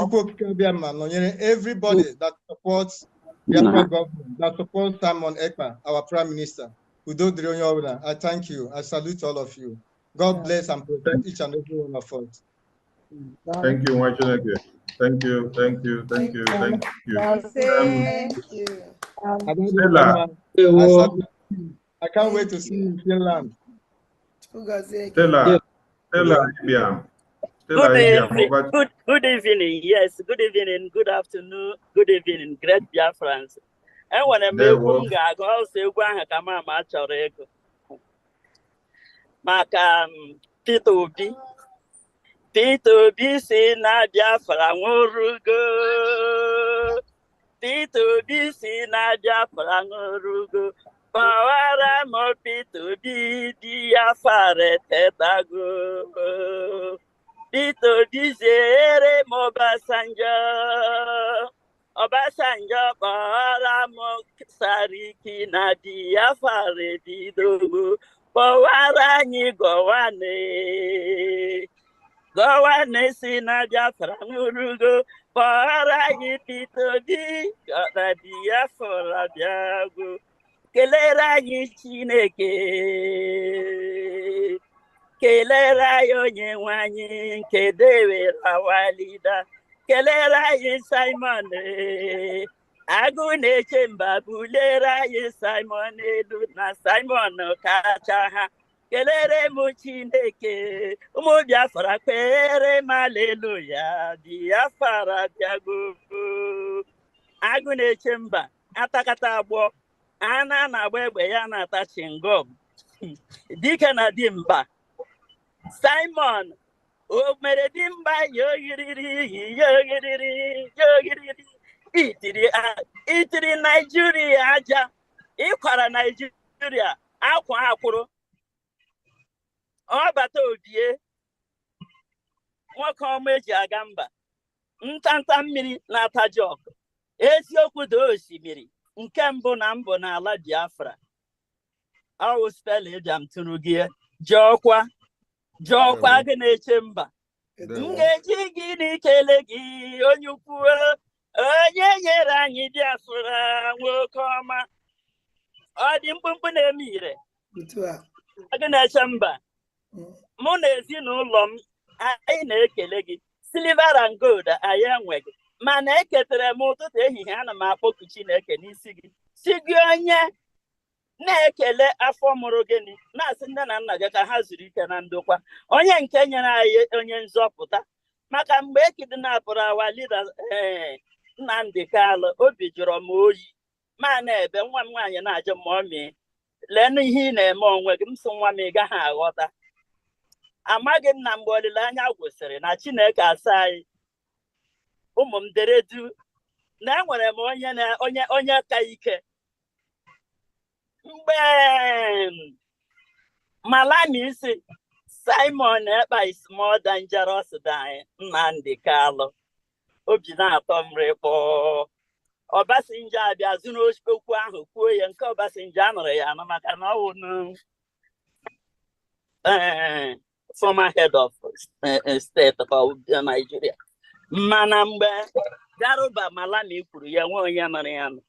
Everybody that supports Biafra government, that supports Simon Ekpa, our Prime Minister, I thank you. I salute all of you. God bless and protect each and every one of us. Thank you, Wachineke. Thank you, thank you, thank you, thank you. I can't wait to see you in Finland. Stella, Ibiam. Good evening. Good evening. Yes, good evening, good afternoon, good evening, great Biafrans. And when I'm Peter Obi si na Biafra nwụrụgo. Peter Obi si na Biafra nwụrụgo. Kpọwara m Peter Obi Biafra tetago. Peter Obi zere m Obasanjo kpọwara m Sariki na Biafra bidogo. Kpọwara anyị Gọwane si na Biafra nwụrụgo. Kpọrọ anyị Peter Obi na Biafra bịago. Kelere anyị Chineke, kelere anyị onye nwe anyị nke dewere walida. Kelere anyị Simon agụ na-eche mba, bulere anyị Simon elu na Simon kacha ha. Kelere m Chineke, ụmụ Biafra kpere m aleluya, Biafra bịago. Agụ na-eche mba, atakata agbọ, ana na-agba egbe ya na-ata chingom. Dike na dimba. Simon, o mere dimba yoghiriri. Itiri Nigeria aja. Ịkwara Nigeria akwa akwụrụ. Ọ bata obie. Nwoke ọma eji aga mba. Ntanta mmiri na-ata jọkụ. Eziokwu dị osimiri. Nke mbụ na mbụ n'ala Biafra. Awụ spell ebiam tụrụ gị. Jọkwa gị na-eche mba. M ga-eji gị n'ikele gị onye ukwu. Onye nyere anyị Biafra nwoke ọma. Ọ dị mkpụmkpụ na-eme ire. Gị na-eche mba. Mụ na ezinụlọ m anyị na-ekele gị. Silver and gold anyị enweghị. Mana eketere m ụtụtụ ehihie ana m akpọku Chineke n'isi gị. Si gị onye na-ekele afọ mụrụ gịnị, na-asị nne na nna gị ka ha zuru ike na ndokwa. Onye nke nyere anyị onye nzọpụta. Maka mgbe ekidnapụrụ awa leader Nnamdi Kanu, obi jụrụ m oyi. Ma na-ebe nwa m nwaanyị na-ajụ m ọmị. Lee ihe ị na-eme onwe gị, m sị nwa m ị gaghị aghọta. Amaghị m na mgbe olileanya gwụsịrị na Chineke asa anyị ụmụ m deredu na enwere m onye ka ike mgbe Malami si Simon Ekpa is more dangerous than Nnamdi Kalu. Obi na-atọ m rịkpọ. Obasanjo abịa zụrụ okwu ahụ kwuo ya nke Obasanjo anụrụ ya anụ maka na ọ wụ former head of state of Nigeria. Mana mgbe Garuba Malami kwuru ya nwe onye nụrụ ya anụ.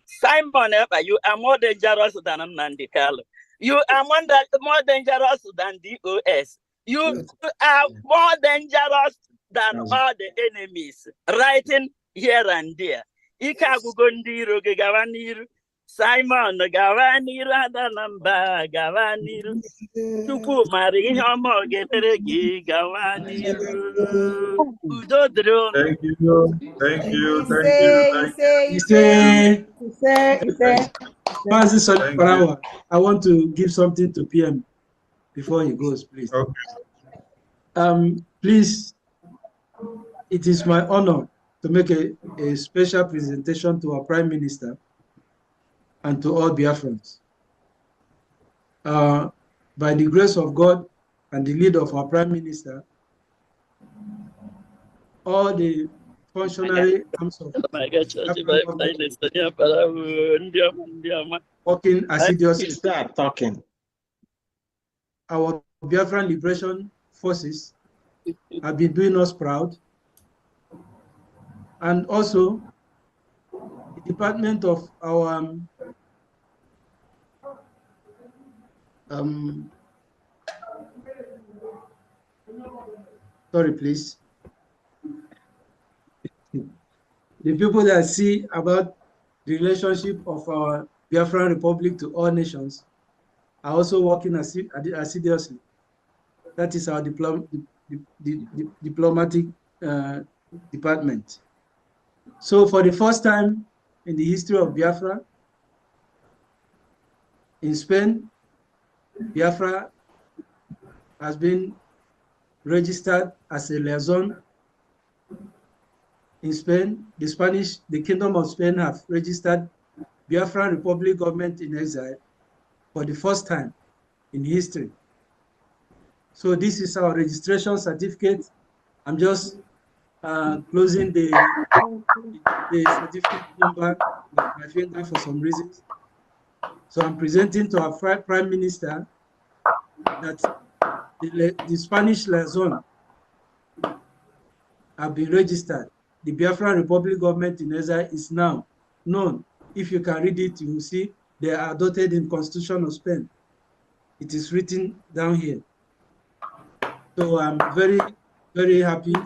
Simon Ekpa, you are more dangerous than Nnamdi Kalu. You are more dangerous than DOS. You are more dangerous than all the enemies, writing here and there. Ike agwụgo ndị iro gị gawa n'iru. Simon gawa n'iru, Adanamba gawa n'iru. Chukwu mara ihe ọma ọ ga-etere gị gawa n'iru. Udo dịrị unu. Thank you. Thank you. I want to give something to PM before he goes, please. Okay. Please, it is my honor to make a special presentation to our Prime Minister and to all Biafrans. By the grace of God and the lead of our Prime Minister, all the functionary arms of working assiduously. Start talking. Our Biafran Liberation Forces have been doing us proud. And also, the department of our sorry, please. The people that see about the relationship of our Biafran Republic to all nations are also working assiduously. That is our diplomatic department. So for the first time in the history of Biafra, in Spain, Biafra has been registered as a liaison. In Spain, the Kingdom of Spain have registered Biafran Republic government in exile for the first time in history. So this is our registration certificate. I'm just closing the certificate number with my finger for some reasons. So I'm presenting to our Prime Minister that the Spanish liaison have been registered. The Biafran Republic government in exile is now known. If you can read it, you will see they are adopted in Constitution of Spain. It is written down here. So I'm very, very happy.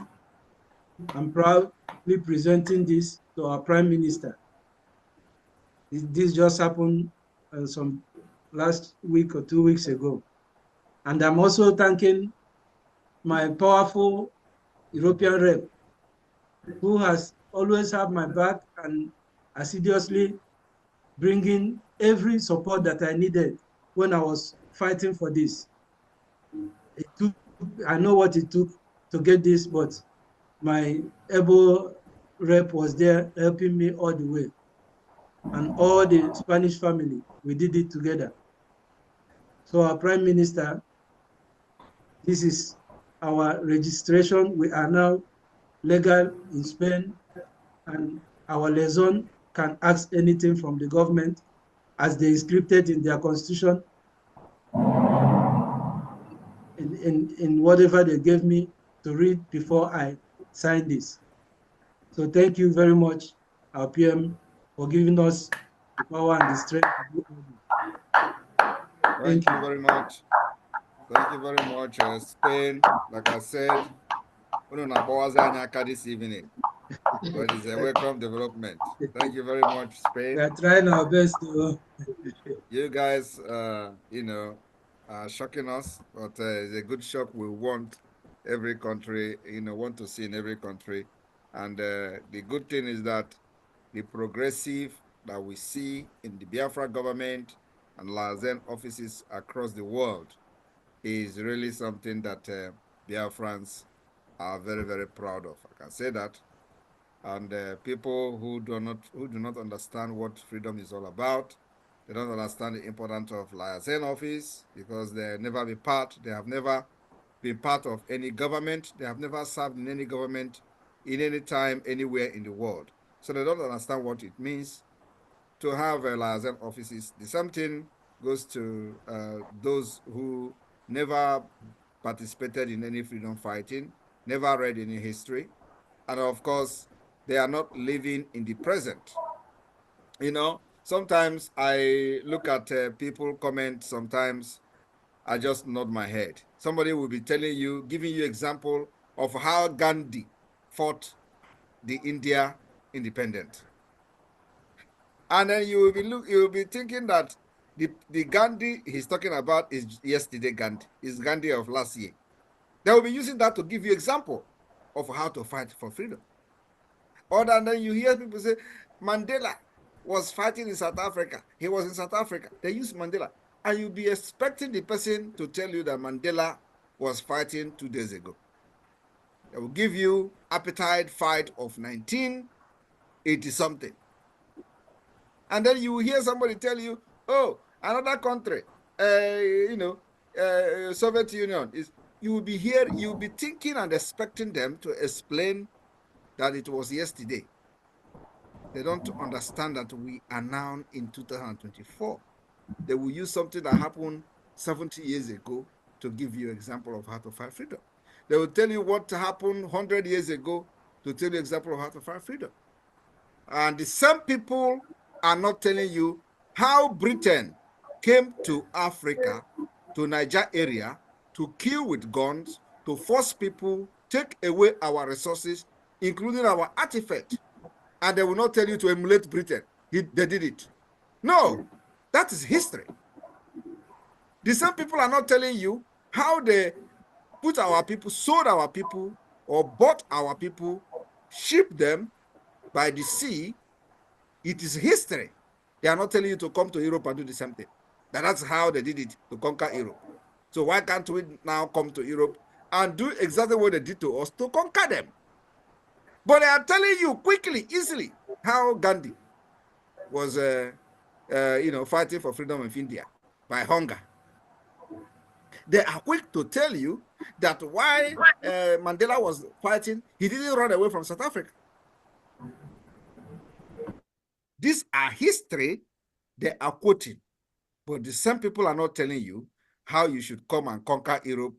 I'm proudly presenting this to our Prime Minister. This just happened some last week or 2 weeks ago. And I'm also thanking my powerful European rep, who has always had my back and assiduously bringing every support that I needed when I was fighting for this. I know what it took to get this, but my able rep was there helping me all the way. And all the Spanish family, we did it together. So our Prime Minister, this is our registration. We are now legal in Spain, and our liaison can ask anything from the government as they scripted in their constitution, in whatever they gave me to read before I signed this. So thank you very much, our PM, for giving us the power and the strength to do all this. Thank you very much. Thank you very much, Spain. Like I said, we don't know this evening, but it's a welcome development. Thank you very much, Spain. We are trying our best to. You guys, you know, are shocking us, but it's a good shock we want every country, you know, want to see in every country. And the good thing is that the progressive that we see in the Biafra government and Lazen offices across the world is really something that Biafrans are very, very proud of. I can say that. And people who do not understand what freedom is all about, they don't understand the importance of liaison office because they have never been part of any government. They have never served in any government in any time, anywhere in the world. So they don't understand what it means to have liaison offices. The same thing goes to those who never participated in any freedom fighting, never read any history, and of course, they are not living in the present. You know, sometimes I look at people comment, sometimes I just nod my head. Somebody will be telling you, giving you example of how Gandhi fought the India independent. And then you will be thinking that the Gandhi he's talking about is yesterday Gandhi, is Gandhi of last year. They will be using that to give you example of how to fight for freedom. Or then you hear people say, Mandela was fighting in South Africa. He was in South Africa. They use Mandela. And you'll be expecting the person to tell you that Mandela was fighting 2 days ago. They will give you appetite fight of 1980 something. And then you will hear somebody tell you, oh, another country, Soviet Union is. You will be thinking and expecting them to explain that it was yesterday. They don't understand that we are now in 2024. They will use something that happened 70 years ago to give you an example of how to fight freedom. They will tell you what happened 100 years ago to tell you an example of how to fight freedom. And the same people are not telling you how Britain came to Africa, to Niger area, to kill with guns, to force people, take away our resources, including our artifacts. And they will not tell you to emulate Britain. They did it. No, that is history. The same people are not telling you how they put our people, sold our people, or bought our people, shipped them by the sea. It is history. They are not telling you to come to Europe and do the same thing. That's how they did it, to conquer Europe. So why can't we now come to Europe and do exactly what they did to us to conquer them? But they are telling you quickly, easily, how Gandhi was, fighting for freedom of India by hunger. They are quick to tell you that why Mandela was fighting, he didn't run away from South Africa. These are history they are quoting, but the same people are not telling you how you should come and conquer Europe,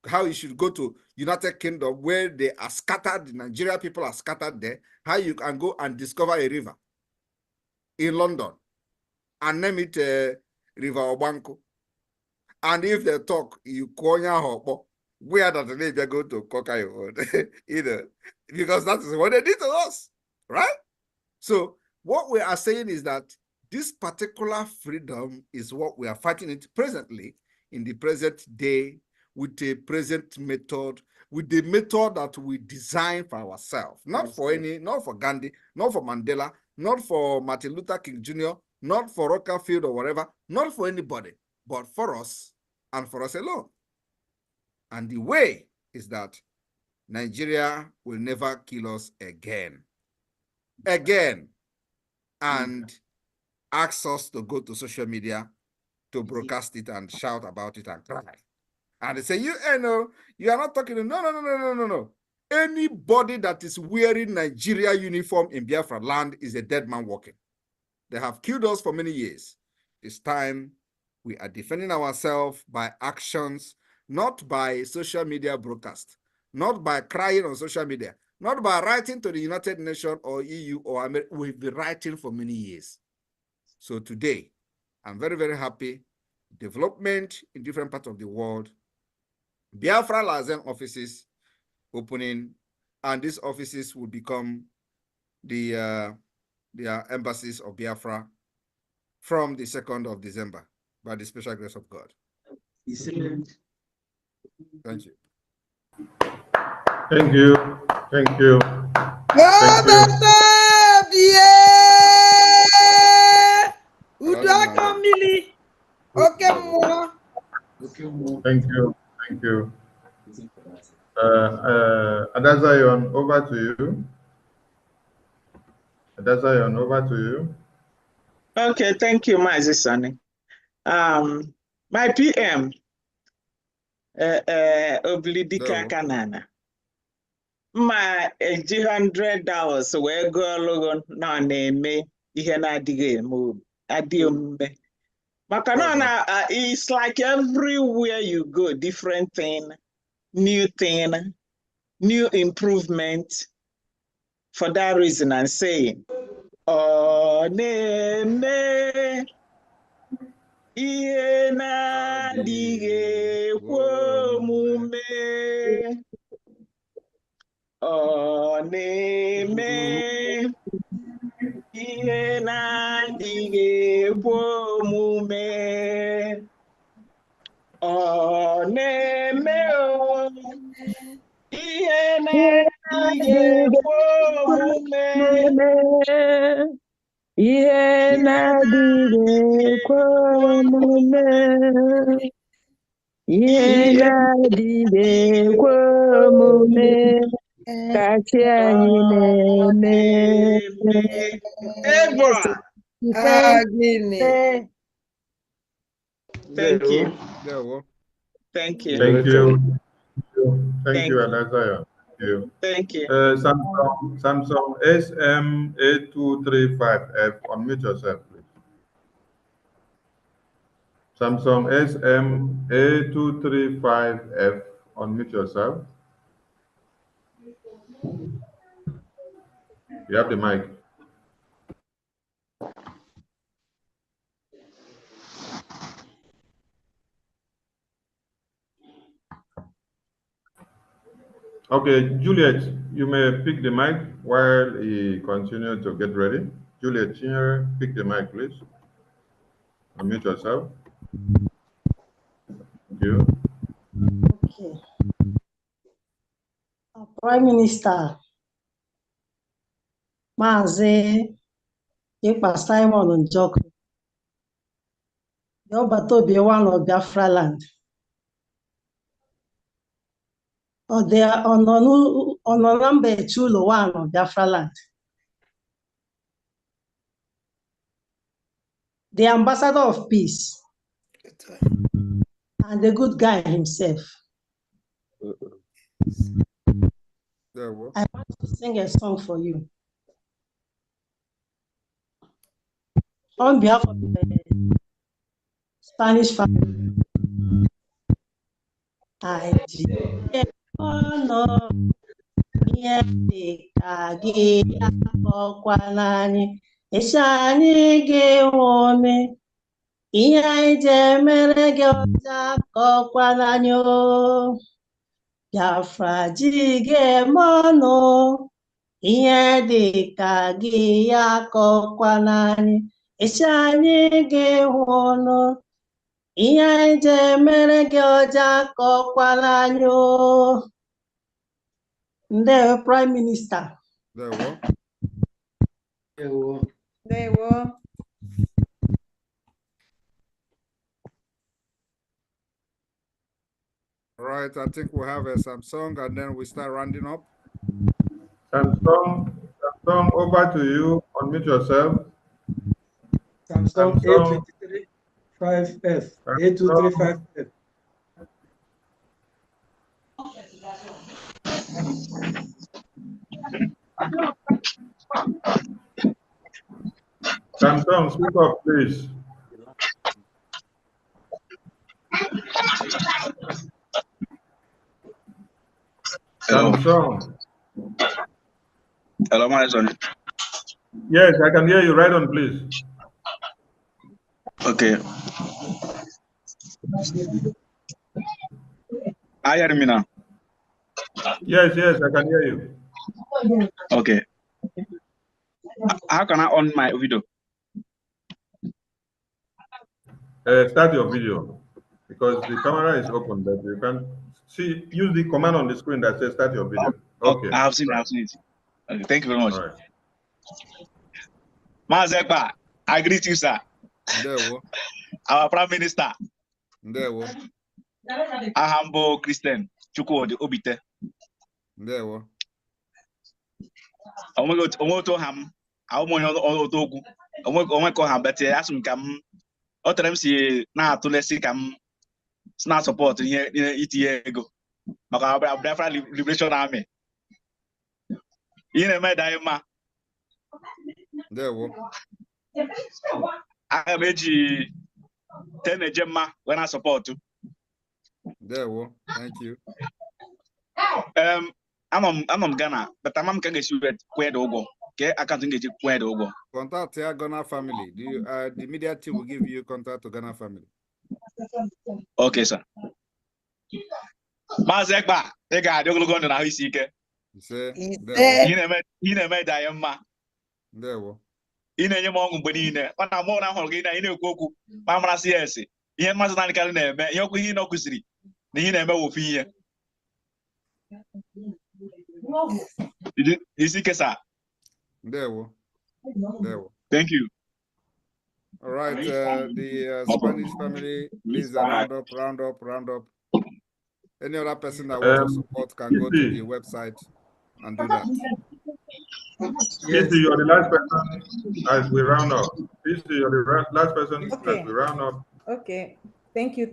how you should go to United Kingdom where they are scattered, the Nigerian people are scattered there, how you can go and discover a river in London and name it River Obanko. And if they talk, you konya hopo, where that they go to conquer your own, because that is what they did to us, right? So what we are saying is that this particular freedom is what we are fighting it presently in the present day with a present method, with the method that we design for ourselves, not for Gandhi, not for Mandela, not for Martin Luther King Jr., not for Rockefeller or whatever, not for anybody, but for us and for us alone. And the way is that Nigeria will never kill us again, and ask us to go to social media to broadcast it and shout about it and cry. And they say, you are not talking. No. Anybody that is wearing Nigeria uniform in Biafra land is a dead man walking. They have killed us for many years. It's time we are defending ourselves by actions, not by social media broadcast, not by crying on social media, not by writing to the United Nations or EU or America. We've been writing for many years. So today, I'm very, very happy. Development in different parts of the world. Biafra liaison offices opening, and these offices will become the embassies of Biafra from the 2nd of December by the special grace of God. Thank you. Thank you. Thank you. Thank you. Thank you. Thank you. Adazayon, over to you. Dazayon, over to you. Okay, thank you, Mazi Sani. My PM, Oblidika Kanana. My $100 wee gụọ lụgo na na-eme ihe na-adịghị eme adịghị omume maka na it's like everywhere you go, different thing, new improvement. For that reason, I'm saying, ọ na-eme ihe na-adịghị ekwe omume. Ọ na-eme ihe na-adịghị ekwe omume. Ọ na-eme ihe na-adịghị ekwe omume. Ihe na-adịghị ekwe omume. Ihe na-adịghị ekwe omume. Kachi anyị na-eme. Thank you. Thank you. Thank you, Dazayon. Thank you. Samsung SM8235F, unmute yourself, please. Samsung SM8235F, unmute yourself. You have the mic. Okay, Juliet, you may pick the mic while he continues to get ready. Juliet, pick the mic, please. Unmute yourself. Thank you. Okay. Prime Minister, Mazi Ekpa Simon Njoko, Yobato be one of Biafra land. Or they are on number 2 one of Biafra land. The ambassador of peace and the good guy himself. I want to sing a song for you. On behalf of the Spanish family, I honor Biafra jige mono ihe dị ka gị ya kọkwana anyị echi anyị ga-ehụ ọnụ ihe anyị ji emere gị ọja kọkwana anyị o. Ndewo Prime Minister. Ndewo. Right, I think we'll have some song and then we start rounding up. Samsung, over to you. Unmute yourself. Samsung A235F. A235F. Samsung, speak up, please. Samsung. Hello, my son. Yes, I can hear you. Right on, please. Okay. I hear me now. Yes, I can hear you. Okay. How can I on my video? Start your video because the camera is open, but you can see. Use the command on the screen that says "Start your video." Okay. I have seen it. Okay, thank you very much. All right. Ekpa, I greet you, sir. Ndewo. Our Prime Minister. Ndewo. A humble Christian, Chukwudi Obite. Ndewo. Omoto ham. onye otu okwu onwe ka ọha bete asị m ka m ọ tere m si na-atụlesi ka m na-asọpọtụ ihe itinye ego maka Biafra Liberation Army. Ihe na-eme dị mma. Aga m eji 10 eje mma wee na-asọpọtụ. Thank you. Anọ m Ghana, but ama m ka m ga-esi kwụọ dị ụgwọ. Ke akaụntụ m ga-eji kwụọ dị ụgwọ. Contact your Ghana family. The media team will give you contact to Ghana family. Okay, sir. Maazị Ekpa, ị ga-adị ogologo ndụ na ahụ isi ike. Ihe na-eme dị anyị mma. Ị na-enye m ọṅụ mgbe niile. Ọ na-amụ na ahụrụ gị na ị na-ekwu okwu ma amarasị ya esi. Ihe mmasị naanị karị na-eme, ihe okwu ihe ị na-akụziri na ihe na-eme wofu ihe. Isi ike, sir. Thank you. All right, the Spanish family, please round up. Any other person that wants to support can go to the website and do that. Yes, you're the last person as we round up. Please, you're the last person as we round up. Okay, thank you.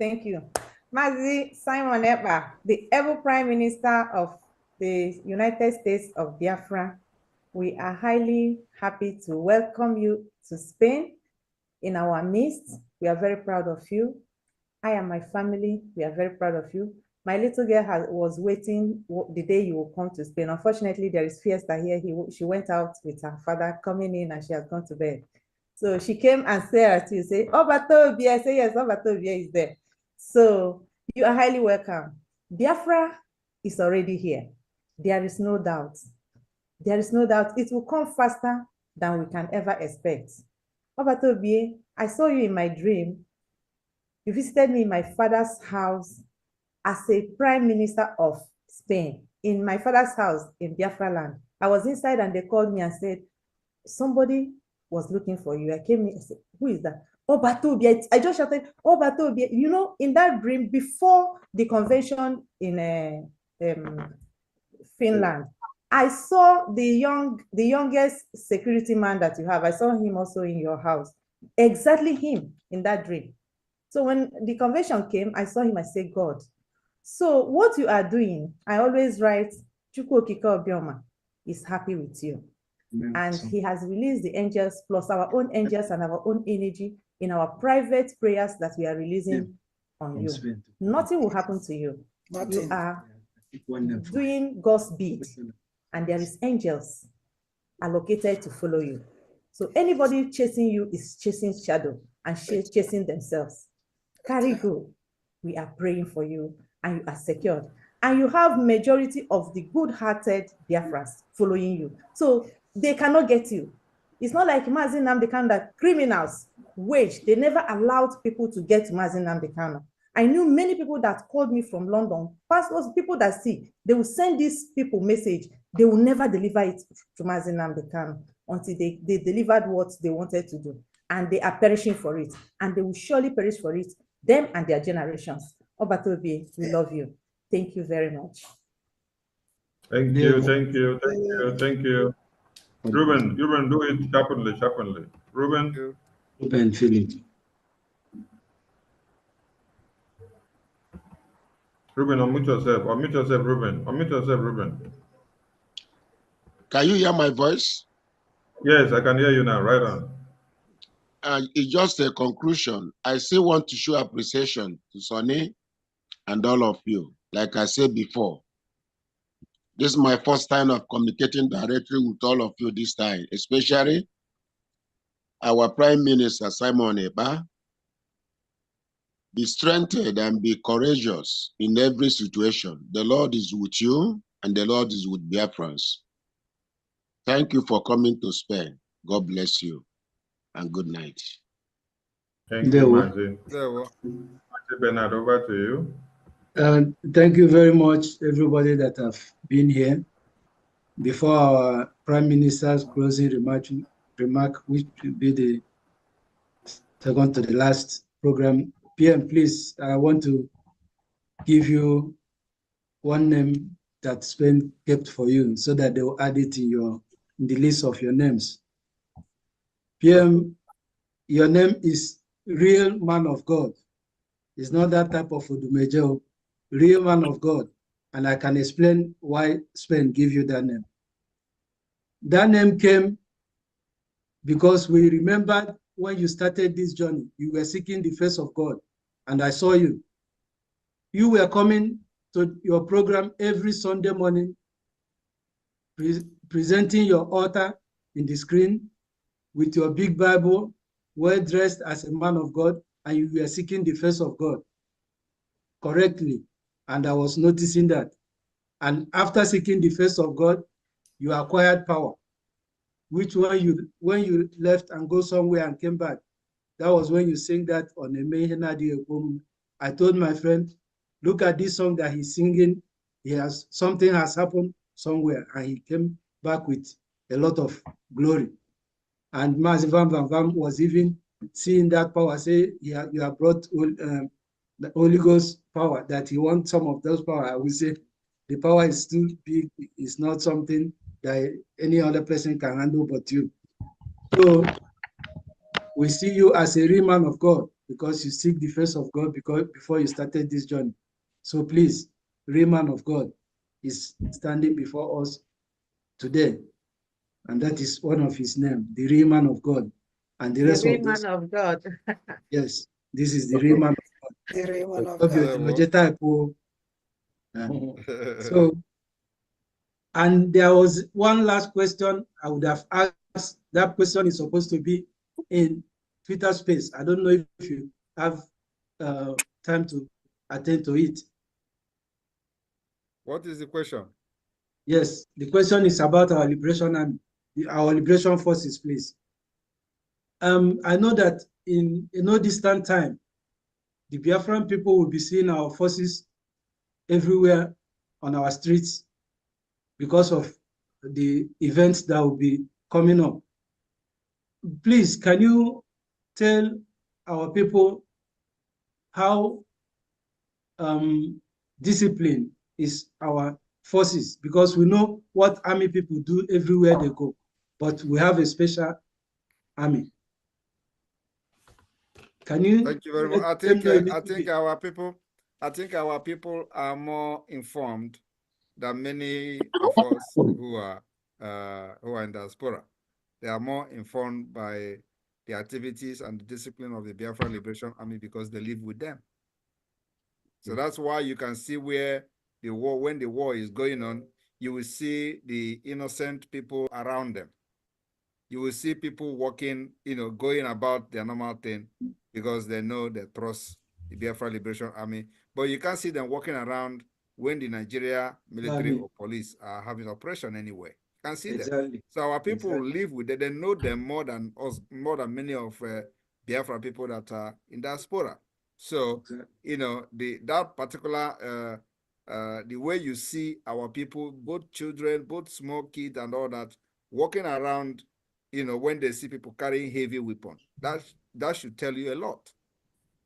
Mazi Simon Ekpa, the ever Prime Minister of the United States of Biafra, we are highly happy to welcome you to Spain in our midst. We are very proud of you. I and my family, we are very proud of you. My little girl was waiting the day you will come to Spain. Unfortunately, there is fiesta here. She went out with her father coming in and she has gone to bed. So she came and said to you, say, Obatobia. I say, yes, Obatobia is there. So you are highly welcome. Biafra is already here. There is no doubt. There is no doubt it will come faster than we can ever expect. Obatobia, I saw you in my dream. You visited me in my father's house as a Prime Minister of Spain, in my father's house in Biafra land. I was inside and they called me and said, somebody was looking for you. I came in and said, who is that? Obatobia. I just shouted, Obatobia. You know, in that dream, before the convention in Finland, I saw the youngest security man that you have. I saw him also in your house. Exactly him in that dream. So when the convention came, I saw him, I said, God. So what you are doing, I always write, Chukwu Okike Obioma is happy with you. Yes. And he has released the angels plus our own angels and our own energy in our private prayers that we are releasing on you. Nothing will happen to you. You are doing God's bid, and there is angels allocated to follow you. So anybody chasing you is chasing shadow and chasing themselves. Carry go. We are praying for you and you are secured. And you have majority of the good-hearted Biafrans following you. So they cannot get you. It's not like Mazi Nnamdi Kanu that criminals wage. They never allowed people to get Mazi Nnamdi Kanu. I knew many people that called me from London, pastors, people that see, they will send these people message. They will never deliver it to Mazi Nnamdi Kanu until they delivered what they wanted to do. And they are perishing for it. And they will surely perish for it, them and their generations. Obatobi, we love you. Thank you very much. Thank you. Ruben, do it sharply. Ruben, Philip. Ruben, unmute yourself, Ruben. Can you hear my voice? Yes, I can hear you now, right on. It's just a conclusion. I still want to show appreciation to Sonny and all of you. Like I said before, this is my first time of communicating directly with all of you this time, especially our Prime Minister, Simon Ekpa. Be strengthened and be courageous in every situation. The Lord is with you and the Lord is with Biafrans. Thank you for coming to Spain. God bless you and good night. Thank you, Mazi. Bernard, over to you. Thank you very much, everybody that have been here. Before our Prime Minister's closing remark, which will be the second to the last program, PM, please, I want to give you one name that Spain kept for you so that they will add it in the list of your names. PM, your name is Real Man of God. It's not that type of Odumejo, Real Man of God. And I can explain why Spain give you that name. That name came because we remembered when you started this journey, you were seeking the face of God, and I saw you. You were coming to your program every Sunday morning, presenting your altar in the screen with your big Bible, well dressed as a man of God, and you were seeking the face of God correctly. And I was noticing that. And after seeking the face of God, you acquired power, which when you left and go somewhere and came back, that was when you sing that on a Mehenadi. I told my friend, look at this song that he's singing. Something has happened somewhere, and he came back with a lot of glory. And Mazivan Van Vam was even seeing that power, say, you have brought the Holy Ghost power, that he wants some of those power. I will say the power is too big. It's not something that any other person can handle but you. So we see you as a real man of God because you seek the face of God before you started this journey. So please, real man of God is standing before us today. And that is one of his name, the real man of God. And the rest real of this. man of God. Yes, this is the real man of God. The real man of God. So, and there was one last question I would have asked. That question is supposed to be in Twitter space. I don't know if you have time to attend to it. What is the question? Yes, the question is about our liberation and our liberation forces, please. I know that in no distant time, the Biafran people will be seeing our forces everywhere on our streets because of the events that will be coming up. Please, can you tell our people how discipline is our forces? Because we know what army people do everywhere they go, but we have a special army. Can you? Thank you very much. I think our people are more informed than many of us who are in diaspora. They are more informed by the activities and the discipline of the Biafra Liberation Army because they live with them. So that's why you can see where when the war is going on, you will see the innocent people around them. You will see people walking, going about their normal thing because they know they trust the Biafra Liberation Army. But you can't see them walking around when the Nigeria military or police are having operation anyway. You can't see them. So our people live with them. They know them more than us, more than many of Biafra people that are in diaspora. So, that particular, the way you see our people, both children, both small kids and all that, walking around, when they see people carrying heavy weapons, that should tell you a lot.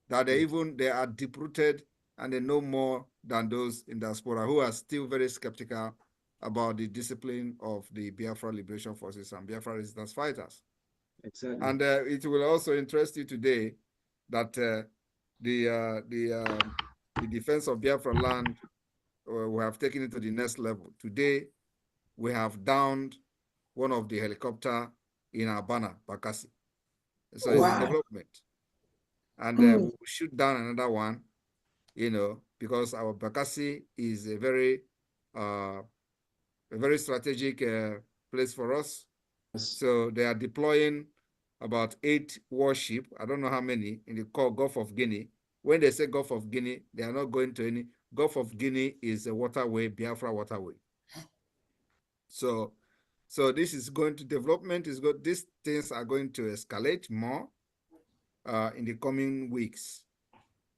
That they are deep-rooted and they know more than those in diaspora who are still very skeptical about the discipline of the Biafra Liberation Forces and Biafra resistance fighters. Exactly. And it will also interest you today that the defense of Biafra land, we have taken it to the next level. Today, we have downed one of the helicopter in Abana, Bakassi. So it's a development. And we will shoot down another one, because our Bakassi is a very strategic place for us. So they are deploying about 8 warships. I don't know how many in the Gulf of Guinea. When they say Gulf of Guinea, they are not going to any. Gulf of Guinea is a waterway, Biafra waterway. So this is going to development. These things are going to escalate more in the coming weeks.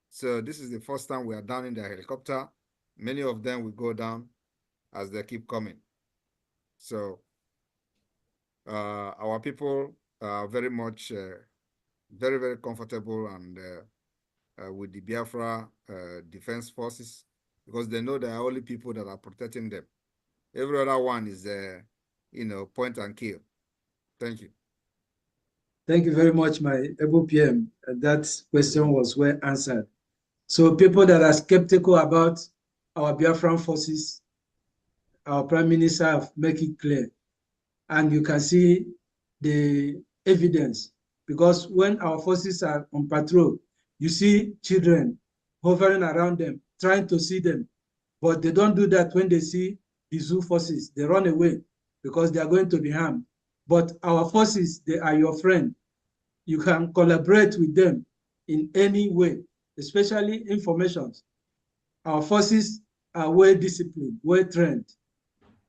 So this is the first time we are down in the helicopter. Many of them will go down as they keep coming. So our people are very much, very, very comfortable and with the Biafra defense forces because they know they are only people that are protecting them. Every other one is, point and kill. Thank you. Thank you very much, my able PM. That question was well answered. So people that are skeptical about our Biafran forces, our Prime Minister have made it clear. And you can see the evidence, because when our forces are on patrol, you see children hovering around them, trying to see them, but they don't do that when they see the zoo forces. They run away because they are going to be harmed. But our forces, they are your friend. You can collaborate with them in any way, especially information. Our forces are well disciplined, well trained.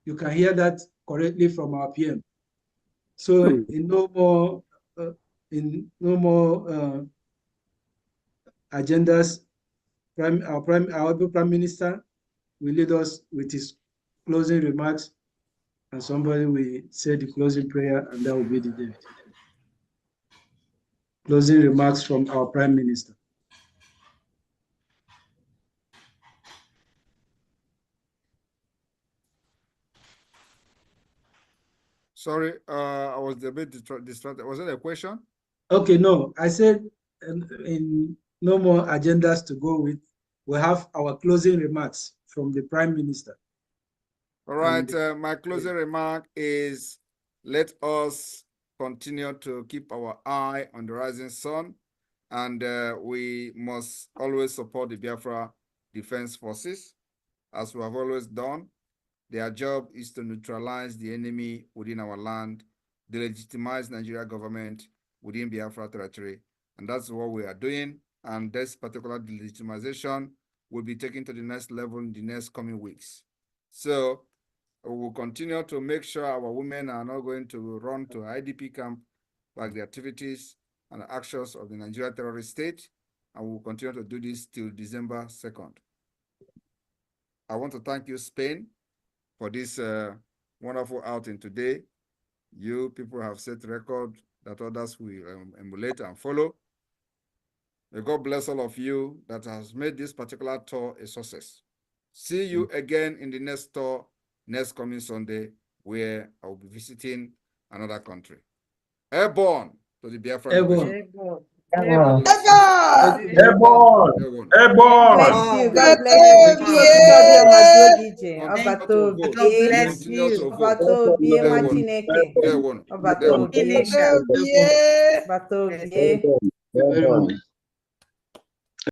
You can hear that correctly from our PM. So in no more agendas, our Prime Minister will lead us with his closing remarks, and somebody will say the closing prayer, and that will be the day. Closing remarks from our Prime Minister. Sorry, I was a bit distracted. Was it a question? Okay, no, I said in no more agendas to go with. We have our closing remarks from the Prime Minister. All right, my closing remark is, let us continue to keep our eye on the rising sun, and we must always support the Biafra Defense Forces, as we have always done. Their job is to neutralize the enemy within our land, delegitimize Nigeria government within Biafra territory, and that's what we are doing. And this particular delegitimization will be taken to the next level in the next coming weeks. So we will continue to make sure our women are not going to run to IDP camp like the activities and actions of the Nigeria terrorist state, and we will continue to do this till December 2nd. I want to thank you, Spain, for this wonderful outing today. You people have set record that others will emulate and follow. May God bless all of you that has made this particular tour a success. See you again in the next tour next coming Sunday, where I will be visiting another country. Airborne to the Biafran. Airborne. Airborne. Airborne. God bless you. God bless you. God bless you. Obatobie Machineke. Obatobie.